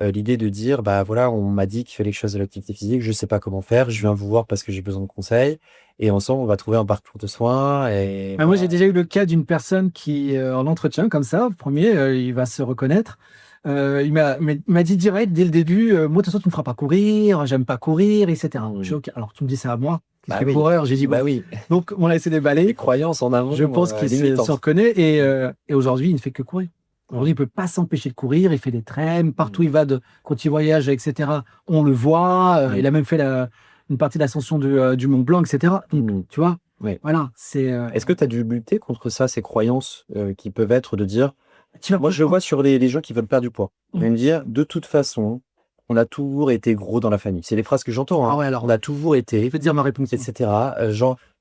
l'idée de dire, voilà, on m'a dit qu'il fallait que je fasse de l'activité physique, je sais pas comment faire, je viens vous voir parce que j'ai besoin de conseils. Et ensemble, on va trouver un parcours de soins. Et moi, j'ai déjà eu le cas d'une personne qui, en entretien, comme ça, premier, il va se reconnaître. Il m'a dit direct dès le début, moi de toute façon tu me feras pas courir, j'aime pas courir, etc. Je dis, okay. Alors tu me dis ça à moi, coureur, j'ai dit oui. Donc on a essayé de déballer. Les croyances en avant. Je pense qu'il se reconnaît et aujourd'hui il ne fait que courir. Aujourd'hui il peut pas s'empêcher de courir, il fait des trails, partout il va quand il voyage, etc. On le voit, il a même fait une partie de l'ascension du Mont Blanc, etc. Donc, tu vois, voilà. Est-ce que tu as dû lutter contre ça, ces croyances qui peuvent être de dire... Moi, je le vois sur les gens qui veulent perdre du poids. Ils vont me dire, de toute façon, on a toujours été gros dans la famille. C'est les phrases que j'entends. Hein. Alors, on a toujours été. Je vais te dire ma réponse. Etc.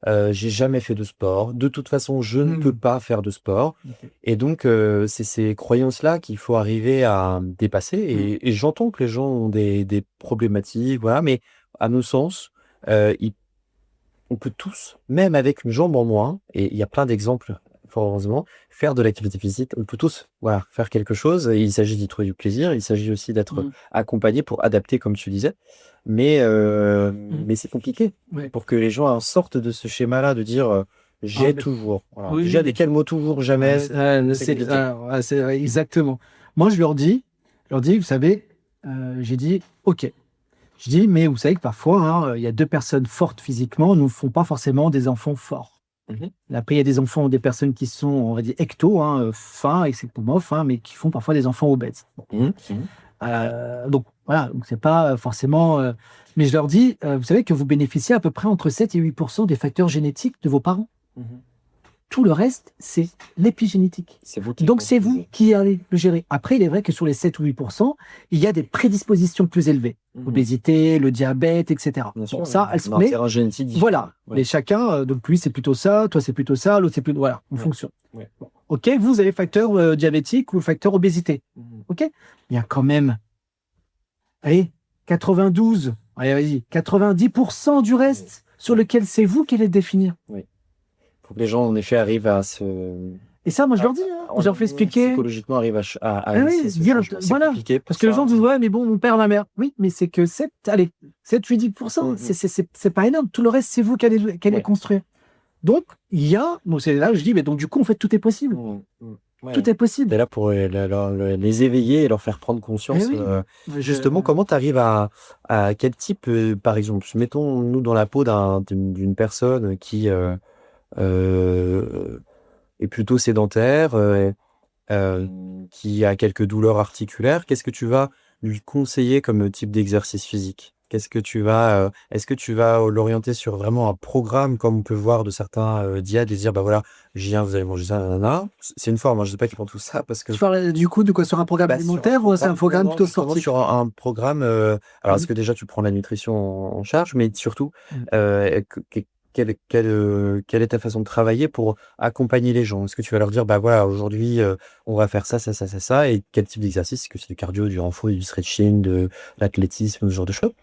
J'ai jamais fait de sport. De toute façon, je ne peux pas faire de sport. Okay. Et donc, c'est ces croyances-là qu'il faut arriver à dépasser. Et j'entends que les gens ont des problématiques, voilà. Mais à nos sens, on peut tous, même avec une jambe en moins, et il y a plein d'exemples, fort heureusement, faire de l'activité physique. On peut tous faire quelque chose. Il s'agit d'y trouver du plaisir. Il s'agit aussi d'être accompagné pour adapter, comme tu disais. Mais c'est compliqué pour que les gens sortent de ce schéma-là de dire j'ai toujours. Voilà. Déjà, quels mots toujours, jamais. C'est exactement. Moi, je leur dis, vous savez, j'ai dit, ok. Je dis, mais vous savez que parfois, il y a deux personnes fortes physiquement ne font pas forcément des enfants forts. Après, il y a des enfants, des personnes qui sont, on va dire, ecto, fins, exectomorphes, mais qui font parfois des enfants obèses. Donc, voilà, donc c'est pas forcément... mais je leur dis, vous savez que vous bénéficiez à peu près entre 7 et 8% des facteurs génétiques de vos parents. Tout le reste, c'est l'épigénétique. Donc, c'est vous qui allez le gérer. Après, il est vrai que sur les 7 ou 8%, il y a des prédispositions plus élevées. L'obésité, le diabète, etc. Bon, ça, elles sont... un terrain génétique différent. Voilà. Mais chacun, donc lui, c'est plutôt ça, toi, c'est plutôt ça, l'autre, c'est plutôt... Voilà, on fonctionne. Bon. OK, vous avez facteur diabétique ou facteur obésité. OK. Il y a quand même... Allez, 92, allez, vas-y, 90% du reste sur lequel c'est vous qui allez le définir. Faut que les gens, en effet, arrivent à se... Et ça, moi, je leur dis, je leur fais expliquer. Psychologiquement, arrivent à voilà. Parce que les gens disent, ouais, mais bon, mon père, ma mère. Oui, mais c'est que 7-8-10%, c'est pas énorme. Tout le reste, c'est vous qui allez construire. Donc, il y a, c'est là que je dis, mais donc, du coup, en fait, tout est possible. Ouais. Tout est possible. T'es là pour les éveiller et leur faire prendre conscience. Eh oui. Justement, comment tu arrives à quel type, par exemple, mettons-nous dans la peau d'une personne qui euh, est plutôt sédentaire, qui a quelques douleurs articulaires, qu'est-ce que tu vas lui conseiller comme type d'exercice physique? Est-ce que tu vas l'orienter sur vraiment un programme comme on peut voir de certains diètes et dire, bah voilà, j'y viens, vous allez manger ça, nanana. C'est une forme, hein, je sais pas qu'ils font tout ça parce que Tu parles du coup de quoi, sur un programme alimentaire ou c'est un programme plutôt sportif? sur un programme, alors est-ce que déjà tu prends la nutrition en charge, mais surtout, quelle est ta façon de travailler pour accompagner les gens? Est-ce que tu vas leur dire, bah voilà, aujourd'hui, on va faire ça, ça, ça, ça, ça, et quel type d'exercice? Est-ce que c'est du cardio, du renfort, du stretching, de l'athlétisme, ce genre de choses?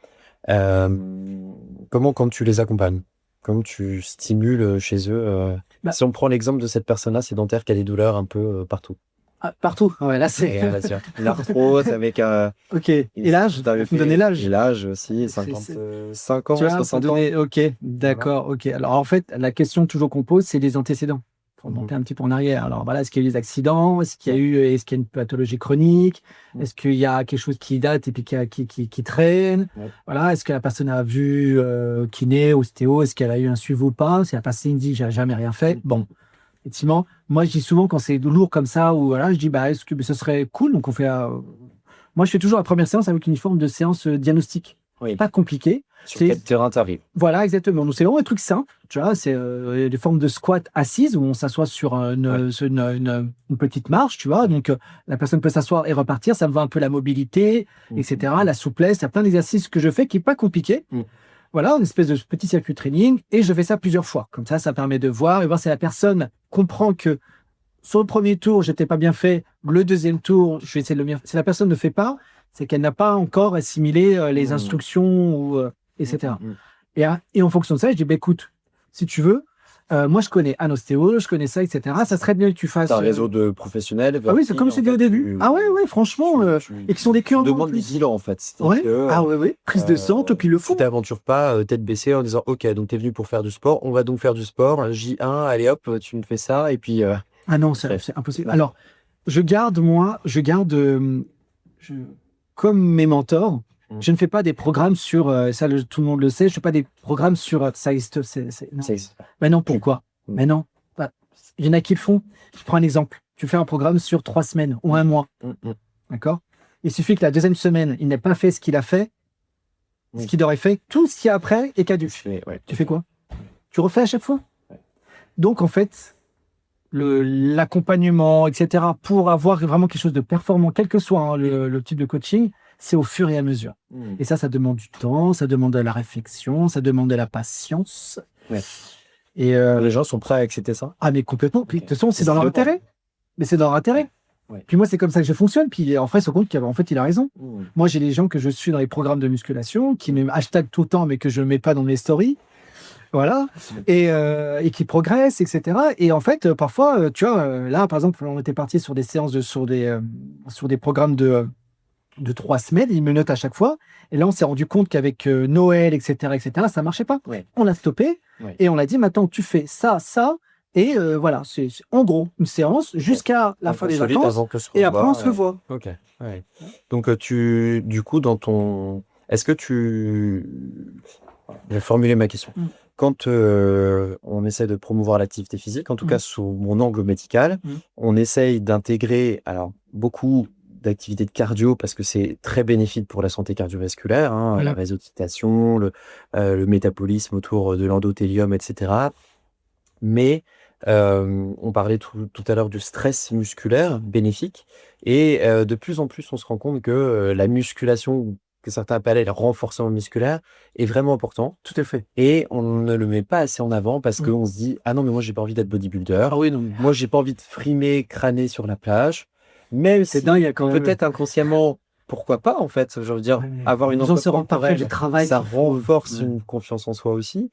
Comment, quand tu les accompagnes, comment tu stimules chez eux, si on prend l'exemple de cette personne-là sédentaire qui a des douleurs un peu partout. Partout. Ouais, là c'est. L'arthrose avec Ok. Et l'âge? Vous me donnez l'âge? Et l'âge aussi, 55 ans, Tu vois, 60 ans. Ok, d'accord, ok. Alors en fait, la question toujours qu'on pose, c'est les antécédents. Faut remonter un petit peu en arrière. Alors voilà, est-ce qu'il y a eu des accidents? Est-ce qu'il y a une pathologie chronique? Est-ce qu'il y a quelque chose qui date et puis qui traîne? Voilà, est-ce que la personne a vu kiné, ostéo? Est-ce qu'elle a eu un suivi ou pas? Si la personne dit j'ai jamais rien fait, bon. Effectivement, moi je dis souvent quand c'est lourd comme ça, ou voilà, je dis bah est-ce que ce serait cool? Donc on fait. Moi je fais toujours la première séance avec une forme de séance diagnostique. Pas compliqué. Sur quel terrain tu arrives? Voilà, exactement. Donc c'est vraiment un truc simple. Tu vois, c'est des formes de squat assises où on s'assoit sur une petite marche, tu vois. Donc la personne peut s'asseoir et repartir. Ça me va un peu la mobilité, etc. La souplesse. Il y a plein d'exercices que je fais qui n'est pas compliqué. Voilà, une espèce de petit circuit training, et je fais ça plusieurs fois. Comme ça permet de voir et voir si la personne comprend que sur le premier tour, j'étais pas bien fait. Le deuxième tour, je vais essayer de le mieux. Si la personne ne fait pas, c'est qu'elle n'a pas encore assimilé les instructions, etc. Et en fonction de ça, je dis, bah, écoute, si tu veux, moi je connais un ostéo, je connais ça, etc. Ça serait bien que tu fasses. C'est un réseau de professionnels. Ah oui, c'est comme je t'ai dit au début. Ah ouais, franchement, et qui sont des clients. Demande des bilans en fait. Ah ouais. Prise de sang, toi qui le font. Tu t'aventures pas tête baissée en disant, ok, donc t'es venu pour faire du sport, on va donc faire du sport. J1, allez hop, tu me fais ça et puis. Ah non, c'est impossible. Alors, comme mes mentors, je ne fais pas des programmes sur, ça tout le monde le sait, je ne fais pas des programmes sur, ça existe, non. Ça existe. Mais non, pourquoi? Mais non. Bah, il y en a qui le font. Je prends un exemple. Tu fais un programme sur 3 semaines ou un mois. D'accord? Il suffit que la deuxième semaine, il n'ait pas fait ce qu'il a fait, ce qu'il aurait fait, tout ce qu'il y a après est caduque. Tu fais quoi? Tu refais à chaque fois? Donc, en fait, l'accompagnement, etc., pour avoir vraiment quelque chose de performant, quel que soit le type de coaching, c'est au fur et à mesure. Et ça demande du temps, ça demande de la réflexion, ça demande de la patience. Et les gens sont prêts à accepter ça? Ah, mais complètement. Puis, de toute façon, c'est dans leur intérêt. Mais c'est dans leur intérêt. Puis moi, c'est comme ça que je fonctionne. Puis en fait, se compte qu'en fait, il a raison. Moi, j'ai des gens que je suis dans les programmes de musculation, qui me hashtag tout le temps, mais que je ne mets pas dans mes stories. Voilà, et qui progressent, etc. Et en fait, parfois, tu vois, là, par exemple, on était parti sur des séances, sur des programmes de 3 semaines, ils me notent à chaque fois. Et là, on s'est rendu compte qu'avec Noël, etc., ça marchait pas. On a stoppé et on a dit, maintenant, tu fais ça, et voilà, c'est en gros une séance jusqu'à la fin des vacances. Et après, on se revoit. Ok. Donc, du coup, est-ce que tu... Je vais formuler ma question. Quand on essaie de promouvoir l'activité physique, en tout cas sous mon angle médical, on essaye d'intégrer beaucoup d'activités de cardio parce que c'est très bénéfique pour la santé cardiovasculaire, la vasodilatation, le métabolisme autour de l'endothélium, etc. Mais on parlait tout à l'heure du stress musculaire bénéfique, et de plus en plus on se rend compte que la musculation, que certains appellent le renforcement musculaire, est vraiment important. Tout à fait. Et on ne le met pas assez en avant parce qu'on se dit, ah non, mais moi j'ai pas envie d'être bodybuilder. Ah oui, non. Moi j'ai pas envie de frimer, crâner sur la plage. Même c'est si dingue, il y a quand même... peut-être inconsciemment, pourquoi pas en fait, je veux dire, avoir une entreprise de travail, ça renforce une confiance en soi aussi.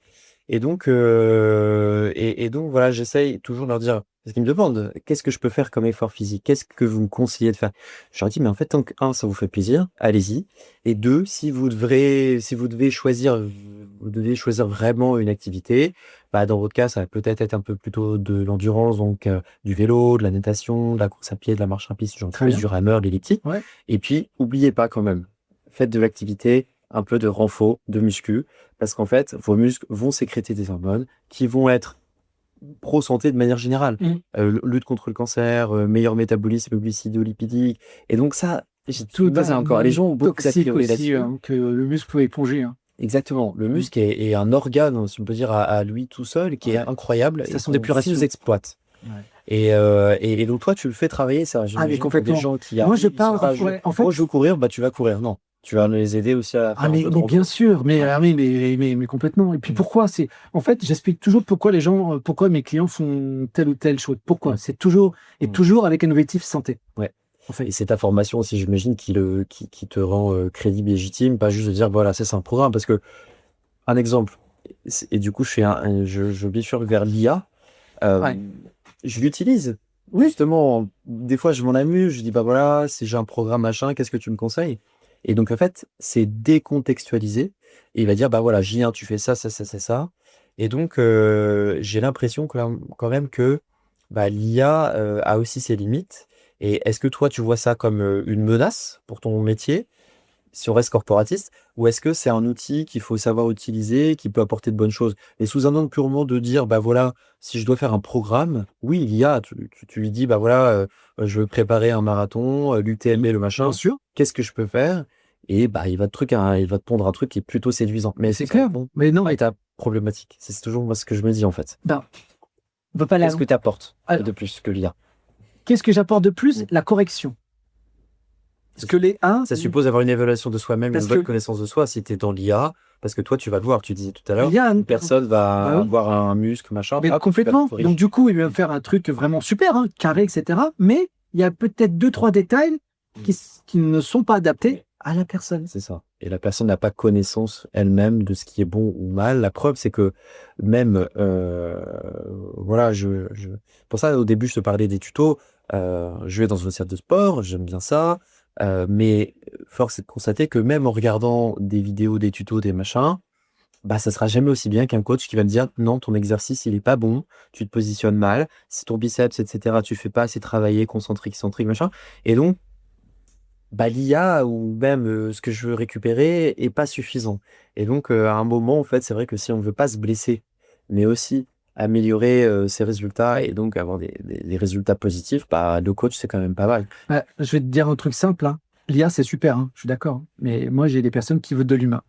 Et donc, voilà, j'essaye toujours de leur dire, parce qu'ils me demandent, qu'est-ce que je peux faire comme effort physique? Qu'est-ce que vous me conseillez de faire? Je leur dis, mais en fait, tant que, un, ça vous fait plaisir, allez-y. Et deux, si vous devez choisir vraiment une activité, bah, dans votre cas, ça va peut-être être un peu plutôt de l'endurance, donc, du vélo, de la natation, de la course à pied, de la marche à piste, genre, Très bien. du rameur, de l'elliptique. Ouais. Et puis, oubliez pas quand même, faites de l'activité, un peu de renfort, de muscu, parce qu'en fait, vos muscles vont sécréter des hormones qui vont être pro-santé de manière générale. Lutte contre le cancer, meilleur métabolisme glucido-lipidique. Et donc ça, Tout encore. Les gens ont beaucoup toxique d'appuyer aussi, là-dessus. que le muscle peut éponger. Exactement. Le muscle est un organe, si on peut dire, à lui tout seul, qui est incroyable. Ça et sont des qu'on purations. sous-exploite. Ouais. Et donc toi, tu le fais travailler, ça. Mais complètement. Des gens qui Moi, je arrivent, parle. ils disent, En fait, moi, je veux courir, bah tu vas courir. Non, tu vas les aider aussi à faire un peu de mais renfort. bien sûr, mais complètement. Et puis pourquoi en fait, j'explique toujours pourquoi mes clients font telle ou telle chose. Pourquoi? C'est toujours avec un objectif santé. Ouais. En fait. Et c'est ta formation aussi, j'imagine, qui te rend crédible et légitime, pas juste de dire, voilà, c'est un programme. Parce que, un exemple, et du coup, je bifurque vers l'IA. Je l'utilise. Oui, justement, des fois, je m'en amuse, je dis, bah voilà, si j'ai un programme machin, qu'est-ce que tu me conseilles? Et donc, en fait, c'est décontextualisé. Et il va dire, bah voilà, J1, tu fais ça, ça, ça, ça, ça. Et donc, j'ai l'impression quand même que bah, l'IA a aussi ses limites. Et est-ce que toi, tu vois ça comme une menace pour ton métier, si on reste corporatiste, ou est-ce que c'est un outil qu'il faut savoir utiliser, qui peut apporter de bonnes choses? Et sous un angle purement de dire, bah voilà, si je dois faire un programme, oui, l'IA, tu lui dis, bah voilà, je veux préparer un marathon, l'UTMB, le machin, Bien sûr. qu'est-ce que je peux faire? Et bah, il va te pondre un truc qui est plutôt séduisant. Mais C'est clair. Bon, Mais non, et ta problématique. C'est toujours moi ce que je me dis en fait. On peut pas Qu'est-ce que tu apportes Alors, de plus que l'IA? Qu'est-ce que j'apporte de plus? La correction. Parce que Ça suppose avoir une évaluation de soi-même, une bonne connaissance de soi. Si tu es dans l'IA, parce que toi, tu vas le voir, tu disais tout à l'heure, une personne va avoir un muscle, machin. Mais complètement. Donc, du coup, il va faire un truc vraiment super, carré, etc. Mais il y a peut-être 2-3 détails qui ne sont pas adaptés à la personne. C'est ça. Et la personne n'a pas connaissance elle-même de ce qui est bon ou mal. La preuve, c'est que même, voilà, pour ça, au début, je te parlais des tutos. Je vais dans une salle de sport, j'aime bien ça. Mais force est de constater que même en regardant des vidéos, des tutos, des machins, bah ça sera jamais aussi bien qu'un coach qui va me dire non, ton exercice il est pas bon, tu te positionnes mal, c'est ton biceps, etc. Tu fais pas assez travailler, concentrique, centrique, machin. Et donc, bah l'IA ou même ce que je veux récupérer est pas suffisant. Et donc, à un moment, en fait, c'est vrai que si on veut pas se blesser, mais aussi améliorer ses résultats et donc avoir des résultats positifs, bah le coach c'est quand même pas mal. Je vais te dire un truc simple. L'IA, c'est super, je suis d'accord. Mais moi, j'ai des personnes qui veulent de l'humain.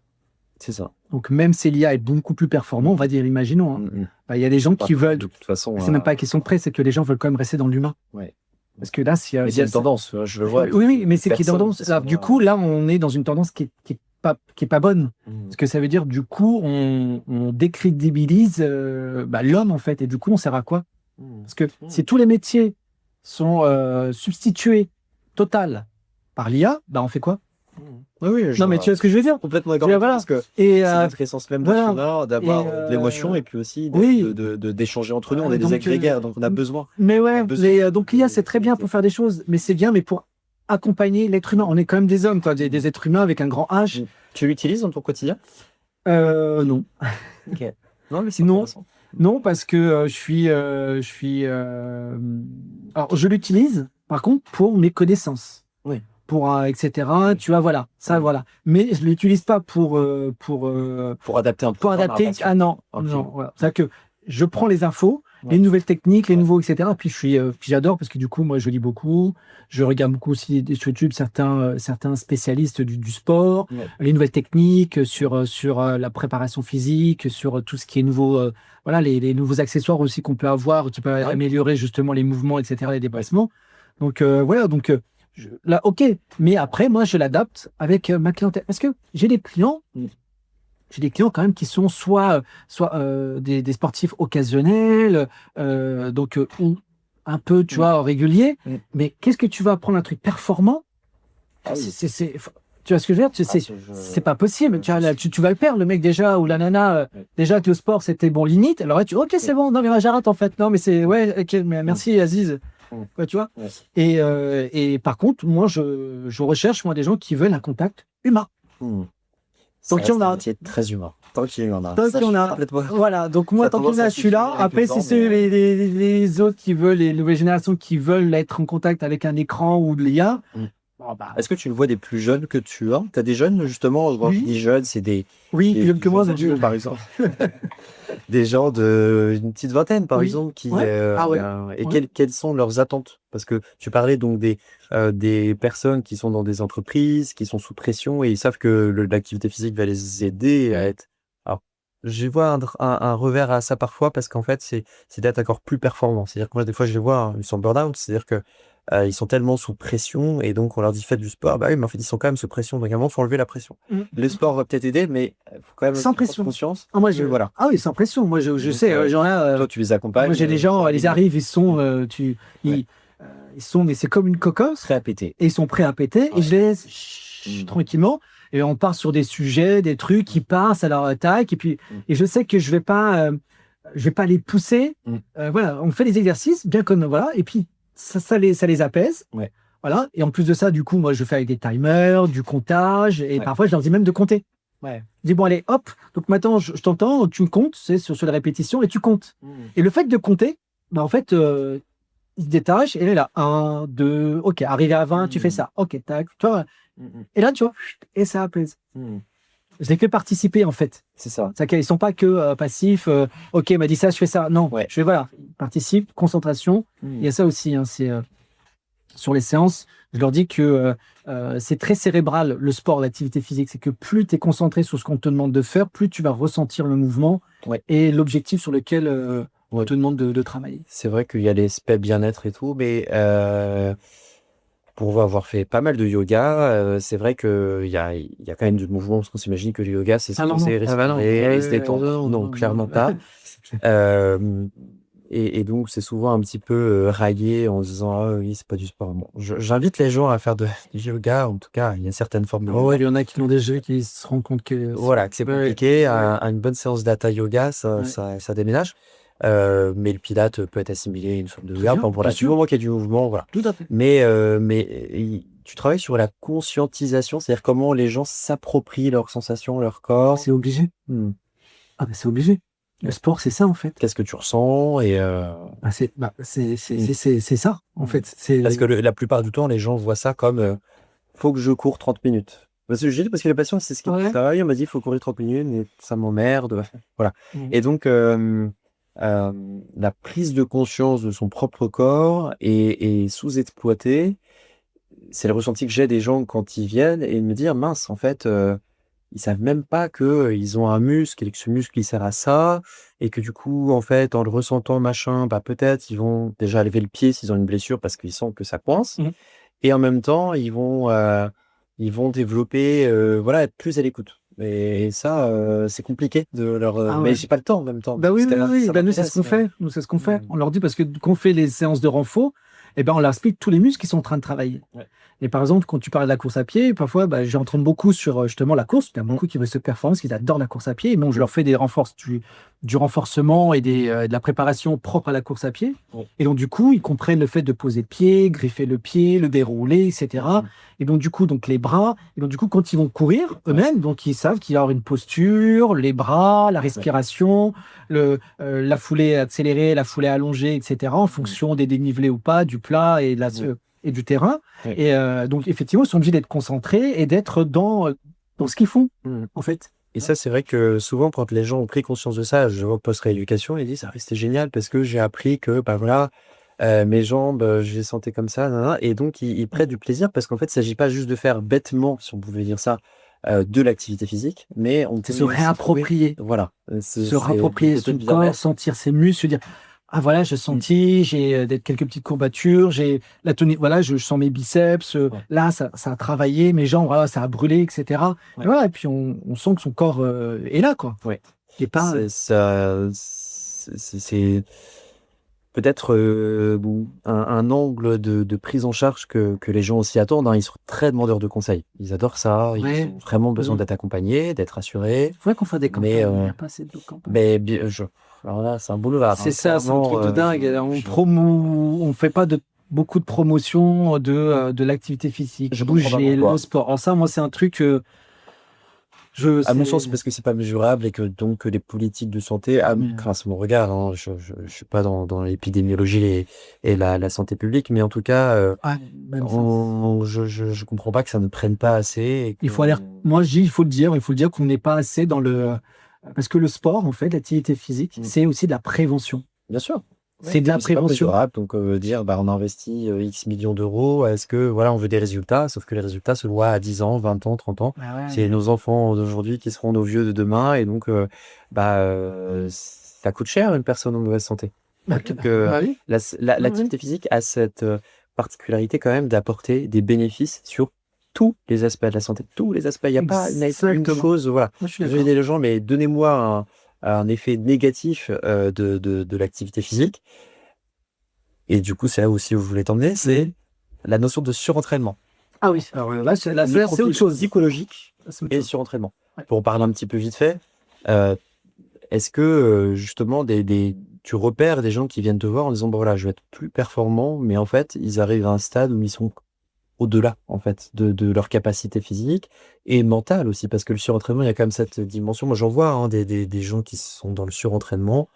C'est ça. Donc, même si l'IA est beaucoup plus performant, on va dire, imaginons, il y a des gens qui veulent. De toute façon. C'est même pas qu'ils sont prêts, c'est que les gens veulent quand même rester dans l'humain. Ouais. Parce que là, mais il y a une tendance, je le vois. Oui, mais c'est qui est tendance. Là, du coup, là, on est dans une tendance qui est pas bonne. Parce que ça veut dire, du coup, on décrédibilise l'homme, en fait. Et du coup, on sert à quoi? Parce que si tous les métiers sont substitués total par l'IA, on fait quoi? Oui, non, mais tu vois ce que je veux dire? Complètement d'accord. Parce que c'est notre essence même d'avoir de l'émotion et puis aussi d'échanger entre nous. On est des agrégaires, donc on a besoin. Mais donc l'IA, c'est très bien pour faire des choses, mais c'est bien, mais pour accompagner l'être humain. On est quand même des hommes, des êtres humains avec un grand H. Tu l'utilises dans ton quotidien? Non. Ok. Non, mais c'est non, parce que alors, je l'utilise, par contre, pour mes connaissances. Oui. Pour etc. Tu vois, voilà, ça, voilà. Mais je l'utilise pas pour adapter un peu. Pour adapter. Ah non, okay. Non. Voilà. C'est-à-dire que je prends les infos, les nouvelles techniques, les nouveaux, etc. Puis j'adore parce que du coup, moi, je lis beaucoup. Je regarde beaucoup aussi sur YouTube certains spécialistes du sport, les nouvelles techniques sur la préparation physique, sur tout ce qui est nouveau. Voilà, les nouveaux accessoires aussi qu'on peut avoir, qui peuvent améliorer justement les mouvements, etc. Les déplacements. Donc voilà, donc. Là, ok, mais après, moi, je l'adapte avec ma clientèle. Parce que j'ai des clients quand même qui sont soit des sportifs occasionnels, donc ou un peu, tu vois, réguliers. Mais qu'est-ce que tu vas prendre un truc performant? Tu vois ce que je veux dire? C'est pas possible. Tu vois, là, tu vas le perdre, le mec déjà, ou la nana, déjà que le sport c'était bon limite. Alors là, ok, c'est bon, non, mais j'arrête en fait. Non, mais c'est, ouais, ok, mais merci Aziz. Ouais, tu vois? Et par contre, moi, je recherche, moi, des gens qui veulent un contact humain. Donc, il y en a. C'est très humain. Tant qu'il y en a. Tant qu'il y en a. Voilà. Donc, moi, tant qu'il y en a, je suis là. Après, c'est ceux, les autres qui veulent, les nouvelles générations qui veulent être en contact avec un écran ou de l'IA. Bon, bah, est-ce que tu le vois des plus jeunes que tu as? Tu as des jeunes, justement? Oui. Les jeunes, c'est des. Oui, plus jeunes que moi, par exemple. Des gens d'une petite vingtaine, par exemple, qui. Quelles sont leurs attentes? Parce que tu parlais donc des personnes qui sont dans des entreprises, qui sont sous pression et ils savent que l'activité physique va les aider à être. Alors, je vois un revers à ça parfois parce qu'en fait, c'est d'être encore plus performant. C'est-à-dire que moi, des fois, je les vois, ils sont burn-out, c'est-à-dire que. Ils sont tellement sous pression et donc on leur dit faites du sport. Bah oui, mais en fait, ils sont quand même sous pression. Donc à un moment, il faut enlever la pression. Le sport va peut-être aider, mais il faut quand même sans pression. Conscience. Ah, voilà. Ah oui, sans pression. Moi, je sais, genre là. Toi, tu les accompagnes. Moi, j'ai des gens, ils arrivent, ils sont, ils sont, mais c'est comme une cocosse. Prêts à péter. Et ils sont prêts à péter. Et je les laisse tranquillement. Et on part sur des sujets, des trucs qui passent à leur attaque. Et puis, et je sais que je vais pas les pousser. Voilà, on fait des exercices, bien comme voilà. Et puis ça les apaise. Voilà. Et en plus de ça, du coup, moi, je fais avec des timers, du comptage. Et parfois, je leur dis même de compter. Je dis, bon, allez, hop. Donc maintenant, je t'entends, tu comptes, c'est sur les répétitions, et tu comptes. Et le fait de compter, bah, en fait, il se détache, et là, il est là, 1, 2, ok, arrivé à 20, tu fais ça. Ok, tac, tu vois. Et là, tu vois, et ça apaise. Je les fais participer, en fait. C'est ça. Ils ne sont pas que passifs. Ok, il m'a dit ça, je fais ça. Non, je fais, voilà, participe, concentration. Il y a ça aussi, hein, c'est sur les séances, je leur dis que c'est très cérébral, le sport, l'activité physique. C'est que plus tu es concentré sur ce qu'on te demande de faire, plus tu vas ressentir le mouvement et l'objectif sur lequel on te demande de travailler. C'est vrai qu'il y a l'aspect bien-être et tout, mais pour avoir fait pas mal de yoga, c'est vrai qu'il y a quand même du mouvement, parce qu'on s'imagine que le yoga, c'est censé respirer et se détendre. Non, clairement pas. Et donc, c'est souvent un petit peu raillé en se disant ah oui, c'est pas du sport. Bon, j'invite les gens à faire du yoga. En tout cas, il y a certaines formes de yoga. Il y en a qui l'ont déjà, qui se rendent compte que voilà, que c'est compliqué. Une bonne séance d'hatha yoga, ça déménage. Mais le pilate peut être assimilé à une forme de yoga. Du moment qu'il y a du mouvement, voilà. Tout à fait. Mais tu travailles sur la conscientisation, c'est-à-dire comment les gens s'approprient leurs sensations, leur corps. C'est obligé. Ah, c'est obligé. Le sport, c'est ça, en fait. Qu'est-ce que tu ressens et c'est ça, en fait. Parce que la plupart du temps, les gens voient ça comme faut que je cours 30 minutes. Parce que les patients, c'est ce qui travaille. On m'a dit il faut courir 30 minutes, mais ça m'emmerde. Voilà. Et donc, la prise de conscience de son propre corps est sous-exploitée. C'est le ressenti que j'ai des gens quand ils viennent et me dire mince, en fait. Ils savent même pas qu'ils ont un muscle et que ce muscle il sert à ça et que du coup en fait en le ressentant machin bah peut-être ils vont déjà lever le pied s'ils ont une blessure parce qu'ils sentent que ça coince et en même temps ils vont développer être plus à l'écoute et ça c'est compliqué de leur mais j'ai pas le temps en même temps. Bah oui, nous c'est ce qu'on fait. On leur dit parce que quand on fait les séances de renfort on leur explique tous les muscles qui sont en train de travailler. Et par exemple, quand tu parles de la course à pied, parfois, j'entraîne beaucoup sur justement la course. Il y a beaucoup qui veulent se performer, qui adorent la course à pied. Et donc, je leur fais du renforcement et de la préparation propre à la course à pied. Et donc, du coup, ils comprennent le fait de poser le pied, griffer le pied, le dérouler, etc. Et donc, du coup, les bras. Et donc, du coup, quand ils vont courir eux-mêmes, donc ils savent qu'il y aura une posture, les bras, la respiration, la foulée accélérée, la foulée allongée, etc. En fonction des dénivelés ou pas, du plat et du terrain. Et donc, effectivement, ils sont obligés d'être concentrés et d'être dans ce qu'ils font, en fait. Et ça, c'est vrai que souvent, quand les gens ont pris conscience de ça, je vois post-rééducation, ils disent, c'était génial parce que j'ai appris que, mes jambes, je les sentais comme ça, et donc ils prennent du plaisir parce qu'en fait, il ne s'agit pas juste de faire bêtement, si on pouvait dire ça, de l'activité physique, mais on peut se réapproprier. Voilà. Se réapproprier son corps, sentir ses muscles, se dire, ah voilà, j'ai senti, j'ai quelques petites courbatures, j'ai la tonique, voilà, je sens mes biceps, là ça a travaillé, mes jambes, voilà, ça a brûlé, etc. Et voilà, et puis on sent que son corps est là, quoi. Ouais. Et pas. peut-être un angle de prise en charge que les gens aussi attendent. Hein. Ils sont très demandeurs de conseils. Ils adorent ça. Ils ont vraiment besoin d'être accompagnés, d'être assurés. Il faudrait qu'on fasse des campagnes. Il n'y a pas assez de campagnes. Alors là, c'est un boulevard. C'est ça, c'est un truc de dingue. On fait pas beaucoup de promotion de l'activité physique, bouger, le sport. Alors ça, moi, c'est un truc... à mon sens, parce que c'est pas mesurable et que donc les politiques de santé, c'est mon regard, hein, je suis pas dans l'épidémiologie et la santé publique, mais en tout cas, je comprends pas que ça ne prenne pas assez. Il faut aller. Moi, je dis, il faut le dire qu'on n'est pas assez dans le. Parce que le sport, en fait, l'activité physique, c'est aussi de la prévention. Bien sûr. C'est de la prévention. Donc dire on investit X millions d'euros, est-ce que on veut des résultats, sauf que les résultats se voient à 10 ans, 20 ans, 30 ans. C'est nos enfants d'aujourd'hui qui seront nos vieux de demain et donc ça coûte cher une personne en mauvaise santé. L'activité physique a cette particularité quand même d'apporter des bénéfices sur tous les aspects de la santé, tous les aspects. Il n'y a pas une chose, voilà. Je vais aider les gens, mais donnez-moi un effet négatif de l'activité physique. Et du coup, c'est là aussi où je voulais t'emmener, c'est la notion de surentraînement. Ah oui, alors là, c'est autre chose. Psychologique et surentraînement. Pour en parler un petit peu vite fait, est-ce que justement tu repères des gens qui viennent te voir en disant je vais être plus performant, mais en fait, ils arrivent à un stade où ils sont au-delà en fait de leur capacité physique et mentale aussi, parce que le surentraînement, il y a quand même cette dimension. Moi, j'en vois des gens qui sont dans le surentraînement,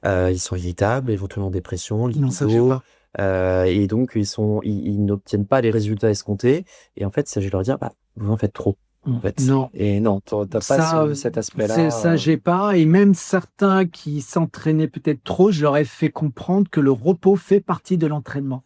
ils sont irritables, éventuellement dépression, libido, et donc ils n'obtiennent pas les résultats escomptés. Et en fait, je leur dis, vous en faites trop. En fait. Non. Et non, t'as pas cet aspect-là. Ça, j'ai pas. Et même certains qui s'entraînaient peut-être trop, je leur ai fait comprendre que le repos fait partie de l'entraînement.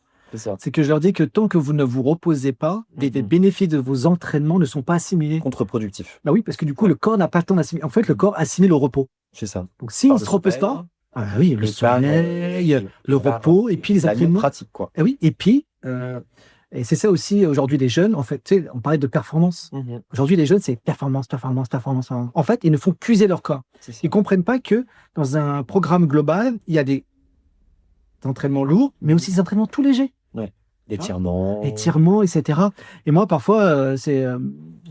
C'est que je leur dis que tant que vous ne vous reposez pas, les bénéfices de vos entraînements ne sont pas assimilés. Contre-productif. Oui, parce que du coup, le corps n'a pas le temps d'assimiler. En fait, le corps assimile au repos. C'est ça. Donc, s'il ne se repose pas, le soleil, le repos, et puis les entraînements. Pratique, quoi. Et oui, et puis, et c'est ça aussi aujourd'hui les jeunes, en fait, on parlait de performance. Aujourd'hui, les jeunes, c'est performance. En fait, ils ne font qu'user leur corps. Ils ne comprennent pas que dans un programme global, il y a des entraînements lourds, mais aussi des entraînements tout légers. Étirements, etc. Et moi, parfois, je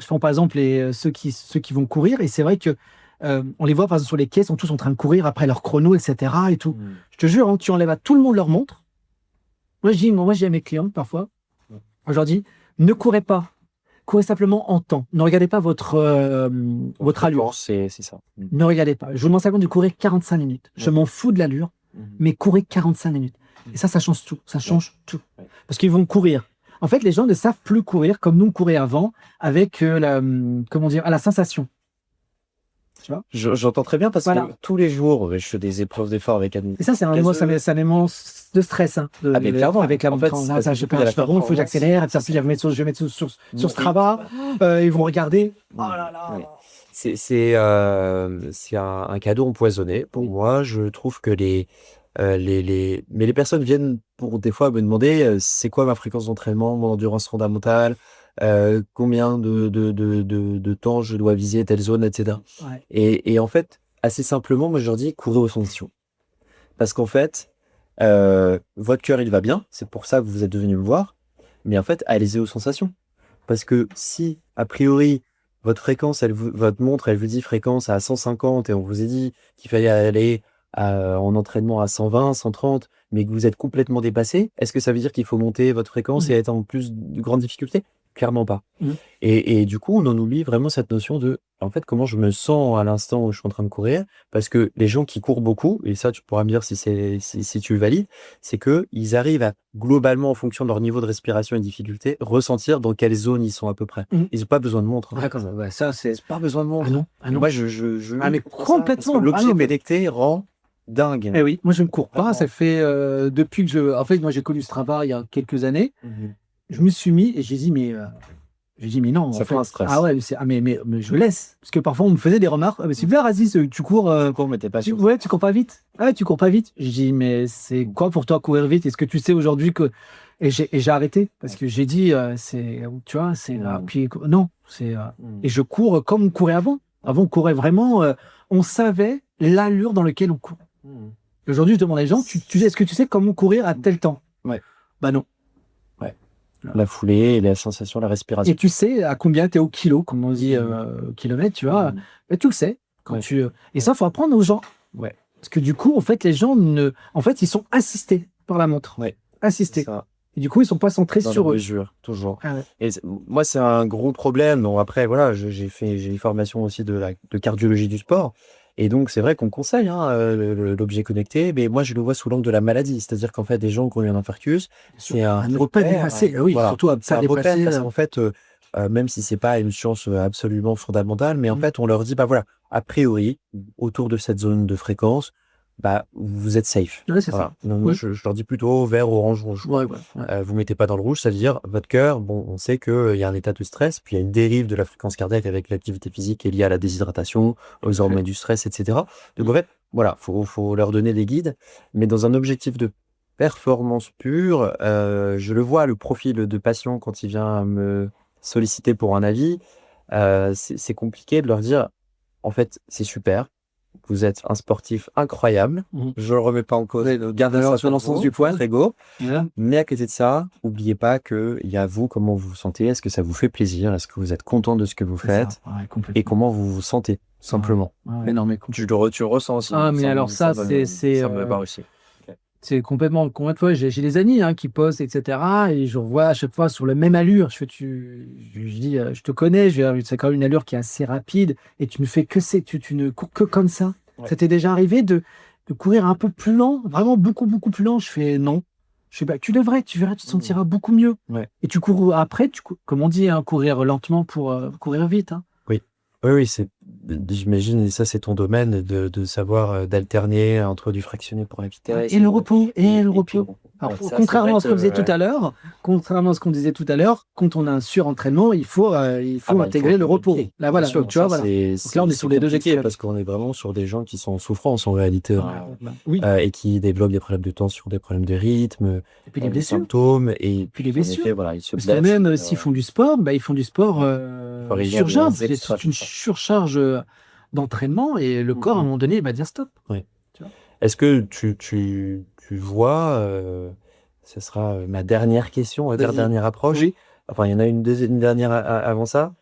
prends par exemple ceux qui vont courir, et c'est vrai que on les voit par exemple sur les quais, ils sont tous en train de courir après leur chrono, etc. Et tout. Je te jure, tu enlèves à tout le monde leur montre. Moi, je dis à mes clients parfois, je leur dis, ne courez pas, courez simplement en temps. Ne regardez pas votre allure. C'est ça. Ne regardez pas. Je vous demande simplement de courir 45 minutes. Je m'en fous de l'allure, mais courez 45 minutes. Et ça change tout. Ça change tout. Parce qu'ils vont courir. En fait, les gens ne savent plus courir comme nous on courait avant, avec la sensation. Tu vois, j'entends très bien parce que tous les jours, je fais des épreuves d'effort avec un. Et ça, c'est un élément de stress. Clairement. Avec la montre. Je suis pas bon, il faut que j'accélère. Je vais mettre sur Strava. Ils vont regarder. Oh là là. C'est un cadeau empoisonné. Pour moi, je trouve que mais les personnes viennent pour des fois me demander c'est quoi ma fréquence d'entraînement, mon endurance fondamentale, combien de temps je dois viser telle zone, etc. Et en fait, assez simplement, moi je leur dis courez aux sensations. Parce qu'en fait, votre cœur il va bien, c'est pour ça que vous êtes venu me voir, mais en fait, allez-y aux sensations. Parce que si, a priori, votre fréquence, votre montre, elle vous dit fréquence à 150 et on vous a dit qu'il fallait aller en entraînement à 120, 130, mais que vous êtes complètement dépassé, est-ce que ça veut dire qu'il faut monter votre fréquence et être en plus de grandes difficultés? Clairement pas. Et du coup, on en oublie vraiment cette notion de, en fait, comment je me sens à l'instant où je suis en train de courir, parce que les gens qui courent beaucoup, et ça, tu pourras me dire si tu le valides, c'est qu'ils arrivent à, globalement, en fonction de leur niveau de respiration et de difficulté, ressentir dans quelle zone ils sont à peu près. Ils n'ont pas besoin de montre. Ça, c'est pas besoin de montre. Ah non. Moi, je mais complètement. L'objet connecté rend dingue. Eh oui, moi je ne cours pas. Ça fait depuis que en fait, moi j'ai connu Strava il y a quelques années. Je me suis mis et j'ai dit mais non. Ça fait un stress. Ah ouais, mais je laisse parce que parfois on me faisait des remarques. C'est bien, Aziz, tu cours. Mais t'es pas sûr. Tu cours pas vite. Ah, tu cours pas vite. J'ai dit mais c'est quoi pour toi courir vite? Est-ce que tu sais aujourd'hui que et j'ai arrêté parce que j'ai dit tu vois puis non et je cours comme on courait avant. Avant on courait vraiment. On savait l'allure dans laquelle on court. Aujourd'hui, je demande à les gens, est-ce que tu sais comment courir à tel temps? Ouais. Bah non. Ouais. La foulée, la sensation, la respiration. Et tu sais à combien tu es au kilo, comme on dit kilomètre, tu vois. Et tu le sais. Quand Et ça, il faut apprendre aux gens. Ouais. Parce que du coup, en fait, les gens ils sont assistés par la montre. Ouais. Assistés. Et du coup, ils sont pas centrés dans sur la eux. mesure, toujours. Ah ouais. Et moi, c'est un gros problème. Bon, après, voilà, j'ai une formation aussi de cardiologie du sport. Et donc, c'est vrai qu'on conseille l'objet connecté, mais moi, je le vois sous l'angle de la maladie. C'est-à-dire qu'en fait, des gens qui ont eu un infarctus, c'est un repère. Oui, voilà. surtout à C'est pas un repère dépasser. parce qu'en fait, même si c'est pas une science absolument fondamentale, mais en fait, on leur dit, bah voilà, a priori, autour de cette zone de fréquence, bah, vous êtes safe. Ouais, c'est voilà. ça. Donc, moi, je leur dis plutôt vert, orange, rouge. Ouais. Vous mettez pas dans le rouge, ça veut dire votre cœur, bon, on sait qu'il y a un état de stress, puis il y a une dérive de la fréquence cardiaque avec l'activité physique qui est liée à la déshydratation, aux hormones du stress, etc. Donc en fait, voilà, faut leur donner des guides, mais dans un objectif de performance pure, je le vois, le profil de patient quand il vient me solliciter pour un avis, c'est compliqué de leur dire, en fait, c'est super. Vous êtes un sportif incroyable. Je le remets pas en cause. Gardez dans le sens du poids, très beau. Mais à côté de ça, n'oubliez pas qu'il y a vous, comment vous vous sentez. Est-ce que ça vous fait plaisir? Est-ce que vous êtes content de ce que vous faites? Et comment vous vous sentez, simplement. Non, mais tu le ressens aussi. Ah, mais alors ça me parle aussi. C'est complètement. Combien de fois j'ai des amis qui postent, etc. Et je revois à chaque fois sur la même allure. Je dis, je te connais, c'est quand même une allure qui est assez rapide. Et tu ne fais tu ne cours que comme ça. Ouais. Ça t'est déjà arrivé de courir un peu plus lent, vraiment beaucoup, beaucoup plus lent? Je fais non. Je fais, bah, tu verras, tu te sentiras beaucoup mieux. Ouais. Et tu cours après, comme on dit, courir lentement pour courir vite. Oui, j'imagine, et ça c'est ton domaine, de savoir d'alterner entre du fractionné pour la vitesse. Et le repos, Alors, contrairement à ce qu'on disait tout à l'heure, quand on a un surentraînement, il faut intégrer le repos. Là, voilà, sûr, tu vois, voilà. Donc là, on est sur les deux extrêmes. Parce qu'on est vraiment sur des gens qui sont en souffrance en réalité. Et qui développent des problèmes de tension, des problèmes de rythme, et puis les blessures. Symptômes, et puis les blessures. Effet, voilà, ils se parce que même s'ils font du sport, ils font du sport surcharge. C'est une surcharge d'entraînement et le corps, à un moment donné, il va dire stop. Oui. Est-ce que tu vois, ce sera ma dernière question, dernière approche. Oui. Enfin, il y en a une dernière avant ça.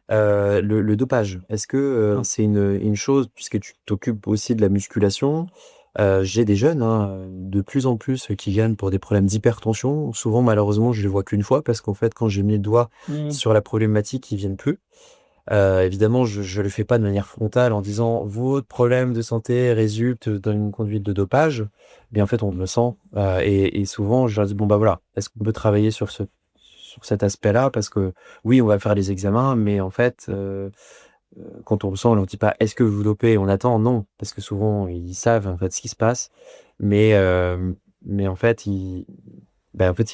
Le dopage, est-ce que c'est une chose, puisque tu t'occupes aussi de la musculation? J'ai des jeunes, de plus en plus, qui viennent pour des problèmes d'hypertension. Souvent, malheureusement, je les vois qu'une fois, parce qu'en fait, quand j'ai mis le doigt sur la problématique, ils viennent plus. Évidemment, je le fais pas de manière frontale en disant votre problème de santé résulte d'une conduite de dopage. Mais en fait, on le sent. Et souvent, je leur dis bon bah voilà, est-ce qu'on peut travailler sur cet aspect-là? Parce que oui, on va faire les examens, mais en fait, quand on le sent, on leur dit pas est-ce que vous dopez? On attend, non, parce que souvent ils savent en fait ce qui se passe, mais en fait ils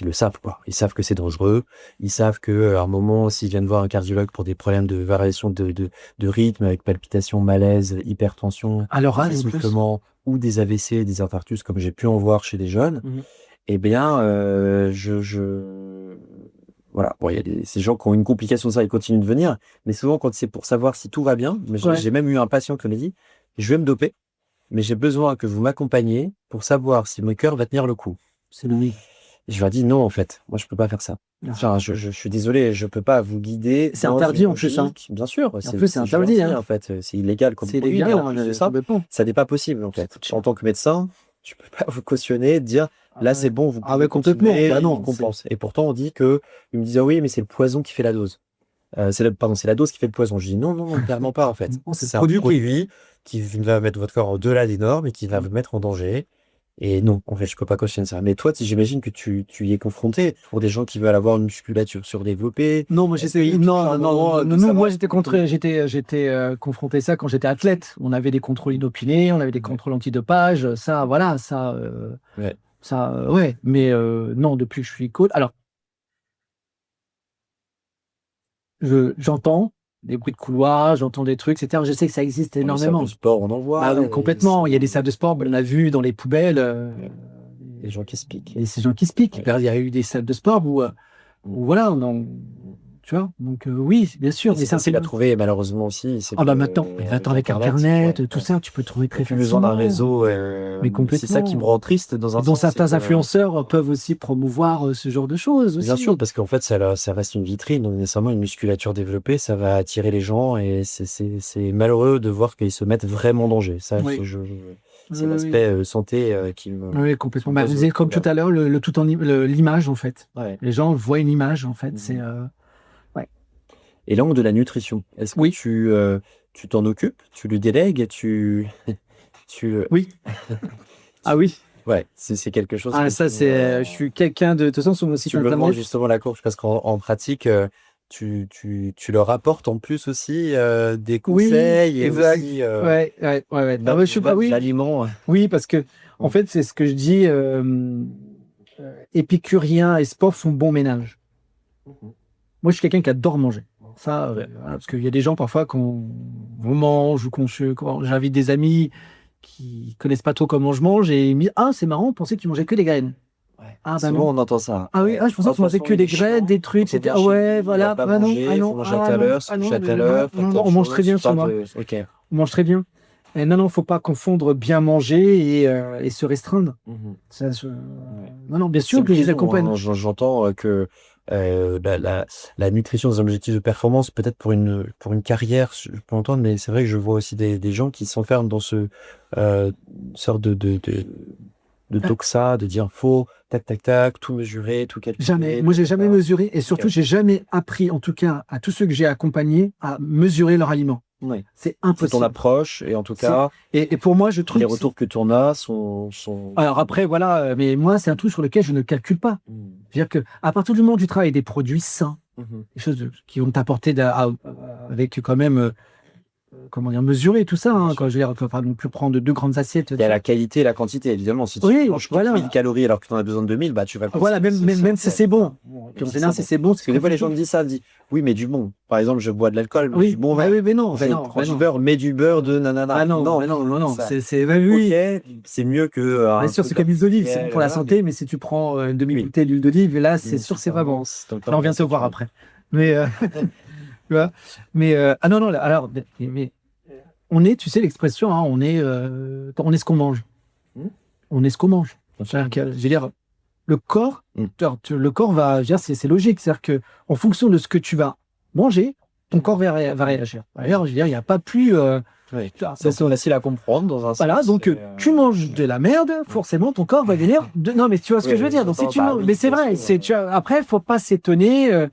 le savent, quoi. Ils savent que c'est dangereux. Ils savent que à un moment, s'ils viennent voir un cardiologue pour des problèmes de variation de rythme, avec palpitations, malaise, hypertension, essoufflement, ou des AVC, des infarctus, comme j'ai pu en voir chez des jeunes, eh bien, voilà. Bon, il y a ces gens qui ont une complication de ça, ils continuent de venir. Mais souvent, quand c'est pour savoir si tout va bien, j'ai même eu un patient qui m'a dit, je vais me doper, mais j'ai besoin que vous m'accompagniez pour savoir si mon cœur va tenir le coup. C'est logique. Je leur dis non, en fait, moi je peux pas faire ça. Enfin, je suis désolé, je peux pas vous guider. C'est interdit en plus, bien sûr. En plus, c'est interdit, en fait, c'est illégal comme c'est illégal. Ça n'est pas possible, en fait. En tant que médecin, je peux pas vous cautionner, dire là c'est bon, vous pouvez complètement. Bah non, compense. Et pourtant on dit que ils me disent oui, mais c'est le poison qui fait la dose. C'est la dose qui fait le poison. Je dis non, clairement pas en fait. C'est un produit qui va mettre votre corps au-delà des normes et qui va vous mettre en danger. Et non, en fait, je peux pas cautionner ça. Mais toi, j'imagine que tu y es confronté pour des gens qui veulent avoir une musculature surdéveloppée. Non, moi j'étais confronté à ça quand j'étais athlète. On avait des contrôles inopinés, on avait des contrôles antidopage. Ça, voilà, ça. Ouais. Mais non, depuis que je suis coach. Alors, j'entends des bruits de couloir, j'entends des trucs, etc. Je sais que ça existe énormément. Les salles de sport, on en voit. Complètement. Il y a des salles de sport, on a vu dans les poubelles. Les gens qui se piquent. Et ces gens qui se piquent. Il y a eu des salles de sport où voilà, Tu vois, donc oui, bien sûr. C'est facile à trouver, malheureusement aussi. Ah bah maintenant, avec Internet, tout ça, tu peux trouver très facilement. Besoin d'un réseau. Mais complètement. C'est ça qui me rend triste dans un dont sens. certains influenceurs peuvent aussi promouvoir ce genre de choses. Aussi. Bien sûr, parce qu'en fait, ça reste une vitrine, donc nécessairement une musculature développée, ça va attirer les gens et c'est malheureux de voir qu'ils se mettent vraiment en danger. Ça, c'est l'aspect santé qui me. Oui, complètement. Bah, comme tout à l'heure, l'image en fait. Ouais. Les gens voient une image en fait. C'est Et l'angle de la nutrition, est-ce que tu t'en occupes, tu le délègues, Oui. Ah oui. Ouais, c'est quelque chose. Ah ça je suis quelqu'un de toute façon sur mon site internet. Tu le vends justement la course parce qu'en pratique, tu leur apportes en plus aussi des conseils. Oui, exact. Aussi, ouais. Je suis pas l'aliment. Oui, parce que en fait c'est ce que je dis. Épicurien et sport font bon ménage. Moi, je suis quelqu'un qui adore manger. Ça, parce qu'il y a des gens parfois quand on mange ou quand j'invite des amis qui connaissent pas trop comment je mange et ils me disent ah c'est marrant, on pensait que tu mangeais que des graines. Ouais. Ah bah souvent, on entend ça. Ah oui, je pensais que tu mangeais que des graines, des trucs, etc. Ah ouais, voilà. On mange à tout à l'heure. On mange très bien chez moi. On mange très bien. Et non, faut pas confondre bien manger et se restreindre. Non, bien sûr que je les accompagne. J'entends que la nutrition, des objectifs de performance, peut-être pour une carrière, je peux entendre, mais c'est vrai que je vois aussi des gens qui s'enferment dans ce sorte de doxa, de dire faut tac, tout mesurer, tout calculer. Jamais. Moi, j'ai jamais mesuré et surtout, j'ai jamais appris, en tout cas, à tous ceux que j'ai accompagnés, à mesurer leur aliment. Oui. C'est impossible. C'est ton approche et en tout cas. Et pour moi, je trouve. Les retours que tu en as sont. Alors après, voilà, mais moi, c'est un truc sur lequel je ne calcule pas. C'est-à-dire que à partir du moment où tu travailles des produits sains, des choses qui vont t'apporter avec quand même. Comment dire, mesurer tout ça, quand je veux dire, pas non plus prendre 2 grandes assiettes. Il y a la qualité et la quantité, évidemment. Si tu manges 1000 calories alors que tu en as besoin de 2000, bah tu vas. Voilà, même si c'est bon. Puis en général, si c'est bon. Parce que des fois, les gens me disent ça, oui, mais du bon. Par exemple, je bois de l'alcool, mais du bon vin. Oui, mais non. Prends du beurre, mets du beurre de nanana. Ah non. C'est mieux que. Bien sûr, c'est comme l'huile d'olive, c'est bon pour la santé, mais si tu prends une demi-bouteille d'huile d'olive, là, c'est sûr, c'est pas bon. Là, on vient se voir après. Mais. Tu vois. Mais. Ah non, alors. Mais. On est, tu sais l'expression, on est ce qu'on mange. On est ce qu'on mange. Je veux dire, le corps, va, je veux dire, c'est logique. C'est-à-dire que, en fonction de ce que tu vas manger, ton corps va réagir. D'ailleurs, je veux dire, il n'y a pas plus. C'est facile à comprendre dans un sens. Voilà, donc tu manges de la merde, forcément, ton corps va venir. Non, mais tu vois ce que je veux dire. Donc si tu manges, mais c'est vrai. Après, faut pas s'étonner.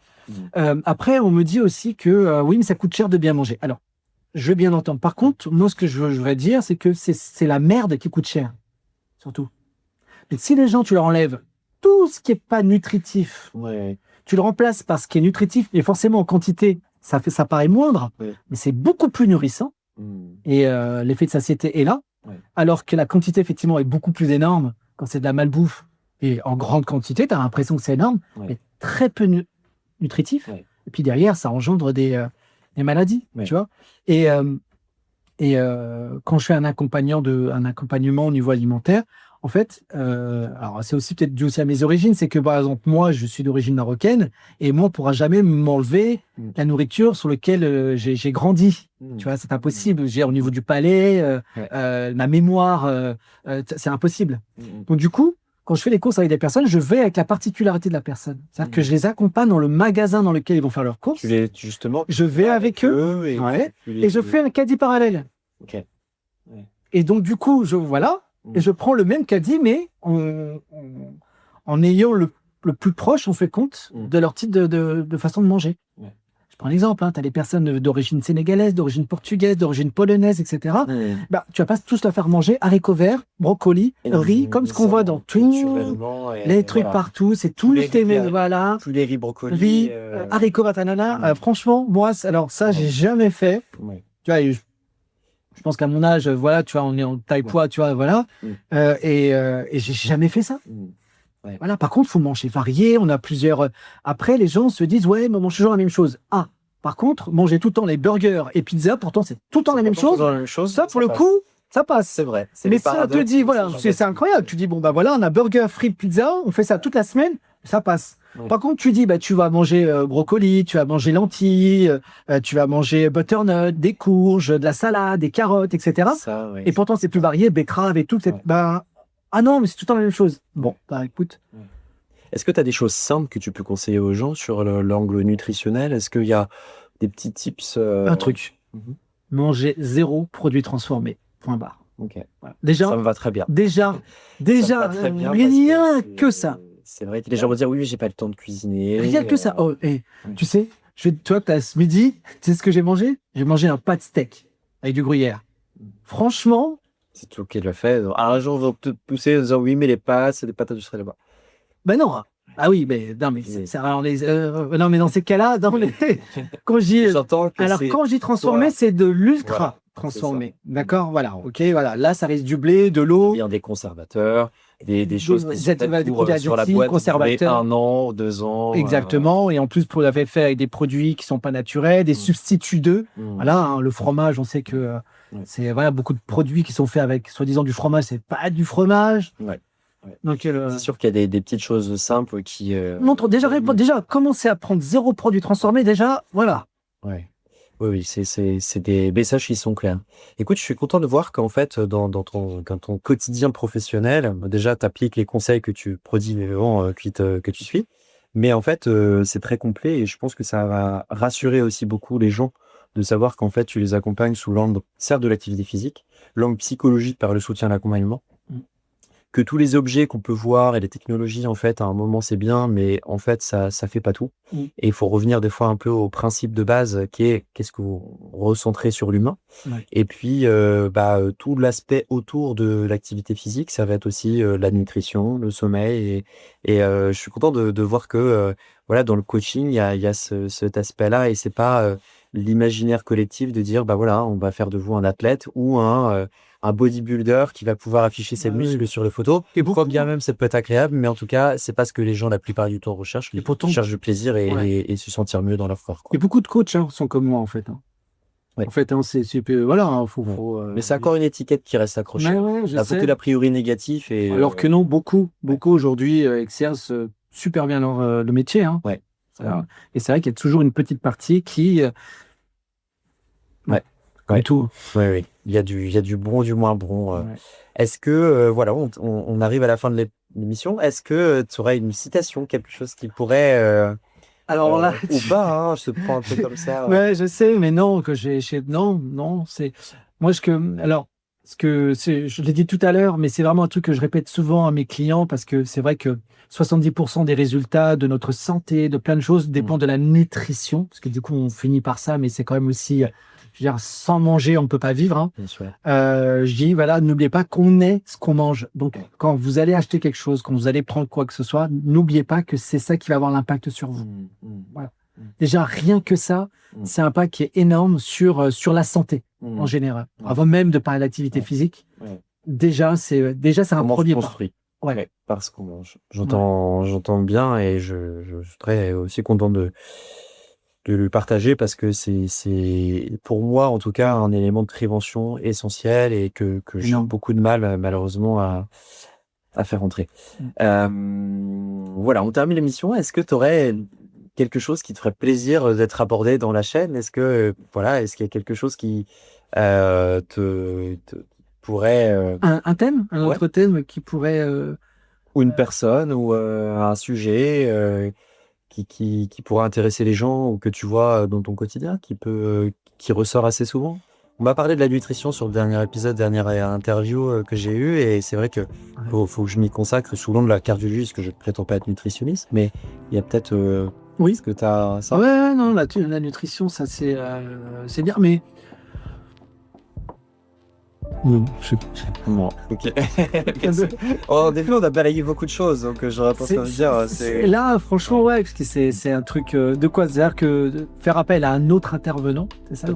Après, on me dit aussi que oui, mais ça coûte cher de bien manger. Alors. Je veux bien l'entendre. Par contre, moi, ce que je voudrais dire, c'est que c'est la merde qui coûte cher. Surtout. Mais si les gens, tu leur enlèves tout ce qui n'est pas nutritif, tu le remplaces par ce qui est nutritif, et forcément, en quantité, ça paraît moindre, mais c'est beaucoup plus nourrissant. Et l'effet de satiété est là. Alors que la quantité, effectivement, est beaucoup plus énorme quand c'est de la malbouffe. Et en grande quantité, tu as l'impression que c'est énorme, mais très peu nutritif. Et puis derrière, ça engendre des maladies, tu vois. Et quand je fais un accompagnement au niveau alimentaire, en fait, alors c'est aussi peut-être dû aussi à mes origines, c'est que par exemple moi, je suis d'origine marocaine et moi, on pourra jamais m'enlever la nourriture sur laquelle j'ai grandi. Tu vois, c'est impossible. Au niveau du palais, ma mémoire, c'est impossible. Donc du coup, quand je fais les courses avec des personnes, je vais avec la particularité de la personne. C'est-à-dire que je les accompagne dans le magasin dans lequel ils vont faire leurs courses. Je vais avec eux et je fais un caddie parallèle. Et donc, du coup, et je prends le même caddie, mais en ayant le plus proche, on fait compte de leur type de façon de manger. Je prends l'exemple, tu as les personnes d'origine sénégalaise, d'origine portugaise, d'origine polonaise, etc. Tu vas pas tous leur faire manger haricots verts, brocolis, riz, comme ce qu'on voit dans tous les trucs partout. C'est tous les voilà. Tous les riz, brocolis. Haricots batanana. Franchement, moi, alors ça, j'ai jamais fait. Tu vois, je pense qu'à mon âge, voilà, tu vois, on est en taille poids, tu vois, voilà. Et j'ai jamais fait ça. Voilà, par contre, il faut manger varié, on a plusieurs. Après, les gens se disent, ouais, mais on mange toujours la même chose. Ah, par contre, manger tout le temps les burgers et pizzas, pourtant, c'est tout le temps la même chose. Ça, pour le coup, ça passe. C'est vrai. Mais ça te dit, voilà, c'est incroyable. Tu dis, bon, bah voilà, on a burger, frites, pizza, on fait ça toute la semaine. ça passe. Ouais. Par contre, tu dis, tu vas manger brocoli, tu vas manger lentilles, tu vas manger butternut, des courges, de la salade, des carottes, etc. Ça, ouais. Et pourtant, c'est plus varié, betterave et tout. Ouais. Ah non, mais c'est tout le temps la même chose. Bon, écoute. Est-ce que tu as des choses simples que tu peux conseiller aux gens sur l'angle nutritionnel? Est-ce qu'il y a des petits tips Un truc. Manger 0 produits transformés. Point barre. Ok. Voilà. Déjà, ça me va très bien. Déjà, Ça me va très bien rien parce que ça. C'est vrai que les gens vont dire oui, j'ai pas le temps de cuisiner. Rien que ça. Oh, tu sais, toi, ce midi, tu sais ce que j'ai mangé? J'ai mangé un pas de steak avec du gruyère. Franchement. C'est toi qui l'as fait. Un jour, on va te pousser en disant oui, mais les pâtes, c'est des pâtes industrielles là-bas. Ben non. Ah oui, mais non, mais non, mais dans ces cas-là, quand j'ai transformé, c'est de l'ultra transformé. D'accord, voilà. Ok, voilà. Là, ça risque du blé, de l'eau. Il y a des conservateurs, des choses qui sont faites sur la boîte, conservateurs. 1 an, 2 ans. Exactement. Et en plus, pour l'avoir fait avec des produits qui sont pas naturels, des substituts d'eux. Voilà, le fromage, on sait que c'est beaucoup de produits qui sont faits avec soi-disant du fromage, c'est pas du fromage. Ouais. Donc, c'est sûr qu'il y a des petites choses simples qui. Montre déjà commencer à prendre 0 produit transformé, déjà, voilà. Ouais. Oui, c'est des messages qui sont clairs. Écoute, je suis content de voir qu'en fait, dans ton quotidien professionnel, déjà, tu appliques les conseils que tu prodigues que tu suis. Mais en fait, c'est très complet et je pense que ça va rassurer aussi beaucoup les gens de savoir qu'en fait, tu les accompagnes sous l'angle, certes, de l'activité physique, l'angle psychologique par le soutien à l'accompagnement. Que tous les objets qu'on peut voir et les technologies, en fait, à un moment, c'est bien, mais en fait, ça fait pas tout. Et il faut revenir des fois un peu au principe de base qui est qu'est-ce que vous recentrez sur l'humain. Et puis, tout l'aspect autour de l'activité physique, ça va être aussi la nutrition, le sommeil. Et je suis content de voir que dans le coaching, il y a cet aspect-là et c'est pas l'imaginaire collectif de dire, on va faire de vous un athlète ou un bodybuilder qui va pouvoir afficher ses muscles sur les photos. Et pourquoi bien même ça peut être agréable, mais en tout cas, c'est pas ce que les gens la plupart du temps recherchent. Ils cherchent du plaisir et se sentir mieux dans leur corps. Et beaucoup de coachs sont comme moi en fait. Ouais. En fait, mais c'est encore une étiquette qui reste accrochée. Il faut que l'a priori négatif. Alors que non, beaucoup aujourd'hui exercent super bien le métier. Hein. Ouais. Et c'est vrai qu'il y a toujours une petite partie qui. Comme tout. Oui. Il y a du bon, du moins bon. Est-ce que, on arrive à la fin de l'émission. Est-ce que tu aurais une citation, quelque chose qui pourrait. Alors là. Ou pas, je te prends un peu comme ça. Ouais, je sais, mais non, non, c'est. Moi, je l'ai dit tout à l'heure, mais c'est vraiment un truc que je répète souvent à mes clients parce que c'est vrai que 70% des résultats de notre santé, de plein de choses, dépendent de la nutrition. Parce que du coup, on finit par ça, mais c'est quand même aussi. Je veux dire, sans manger, on ne peut pas vivre. Hein. Bien sûr. Je dis, n'oubliez pas qu'on est ce qu'on mange. Donc, quand vous allez acheter quelque chose, quand vous allez prendre quoi que ce soit, n'oubliez pas que c'est ça qui va avoir l'impact sur vous. Voilà. Déjà, rien que ça, c'est un impact qui est énorme sur la santé en général. Avant même de parler d'activité physique, déjà, c'est un produit construit. Parce qu'on mange. J'entends bien et je suis très aussi content de le partager parce que c'est pour moi en tout cas un élément de prévention essentiel et que j'ai beaucoup de mal malheureusement à faire entrer. On termine l'émission. Est-ce que tu aurais quelque chose qui te ferait plaisir d'être abordé dans la chaîne? Est-ce qu'il y a quelque chose qui te pourrait un thème, un autre thème qui pourrait ou une personne ou un sujet qui pourrait intéresser les gens ou que tu vois dans ton quotidien, qui ressort assez souvent? On m'a parlé de la nutrition sur le dernier épisode, dernière interview que j'ai eue, et c'est vrai que faut que je m'y consacre sous l'angle de la cardiologie, parce que je ne prétends pas être nutritionniste, mais il y a peut-être... est-ce que tu as ça? Ouais, non, la nutrition, ça c'est bien, mais... Bon, ok. En effet, on a balayé beaucoup de choses, donc j'aurais pas envie de dire. Là, franchement, parce que c'est un truc de quoi? C'est-à-dire que de faire appel à un autre intervenant, c'est ça?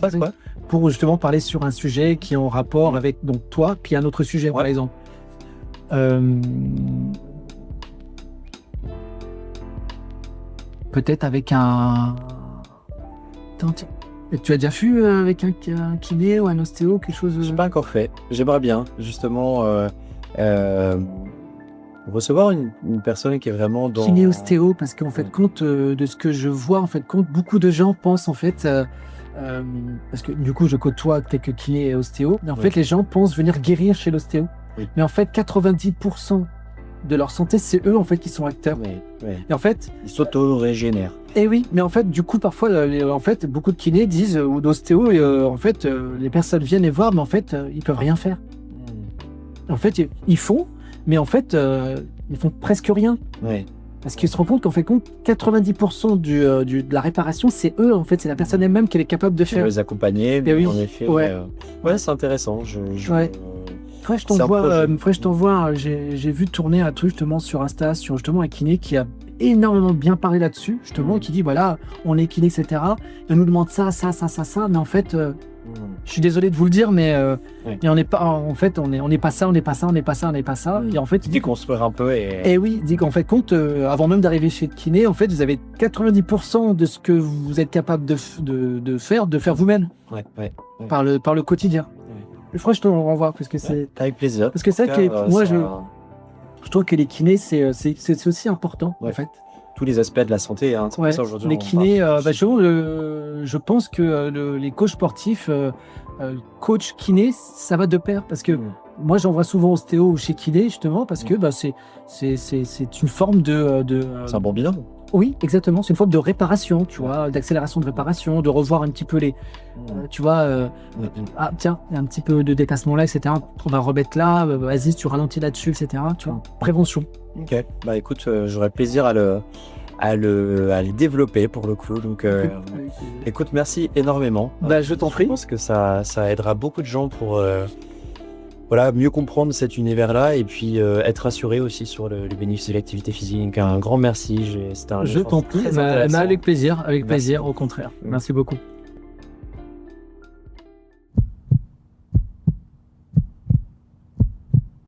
Pour justement parler sur un sujet qui est en rapport avec toi, puis un autre sujet, par exemple. Peut-être avec un. Tu as déjà vu avec un kiné ou un ostéo, quelque chose? Je n'ai pas encore fait. J'aimerais bien, justement, Recevoir une personne qui est vraiment dans... Kiné ostéo, parce qu'en fait, compte de ce que je vois, en fait, compte beaucoup de gens pensent, en fait, parce que du coup, je côtoie quelques kinés et ostéo, et en fait, les gens pensent venir guérir chez l'ostéo. Oui. Mais en fait, 90% de leur santé, c'est eux, en fait, qui sont acteurs. Et en fait... Ils s'auto-régénèrent. Et oui, mais en fait, du coup, parfois, en fait, beaucoup de kinés disent, ou d'ostéo, en fait, les personnes viennent les voir, mais en fait, ils peuvent rien faire. En fait, ils font, mais en fait, ils font presque rien. Parce qu'ils se rendent compte qu'en fait, 90% de la réparation, c'est eux, en fait, c'est la personne elle-même qu'elle est capable de faire. Les accompagner, oui. En effet. C'est intéressant. Après, je t'envoie, j'ai vu tourner un truc justement sur Insta, sur justement un kiné qui a énormément bien parlé là-dessus, justement, qui dit voilà, on est kiné, etc. Et on nous demande ça, mais en fait, je suis désolé de vous le dire, mais on n'est pas, en fait, on n'est pas ça. Et en fait, il dit construire un peu et oui, il dit qu'en fait, avant même d'arriver chez le kiné, en fait, vous avez 90% de ce que vous êtes capable de faire vous-même. Par le quotidien. Franchement, je te le renvoie parce que c'est avec plaisir. Parce que c'est vrai que moi, je trouve que les kinés, c'est aussi important en fait. Tous les aspects de la santé, hein. C'est pour ça aujourd'hui. Les kinés, je pense que les coachs sportifs, coach kiné, ça va de pair parce que moi, j'en vois souvent ostéo ou chez kiné justement parce que c'est une forme de c'est un bon binôme. Oui, exactement. C'est une forme de réparation, tu vois, d'accélération de réparation, de revoir un petit peu les, tu vois, ah tiens, il y a un petit peu de déplacement là, etc. On va remettre là, vas-y, tu ralentis là-dessus, etc. Tu vois, prévention. Ok. Bah écoute, j'aurais plaisir à les développer pour le coup. Donc, écoute, merci énormément. Bah, je t'en prie. Je pense que ça aidera beaucoup de gens pour mieux comprendre cet univers-là et puis être rassuré aussi sur le bénéfice de l'activité physique. Un grand merci. Je t'en prie. Avec plaisir, au contraire. Merci beaucoup.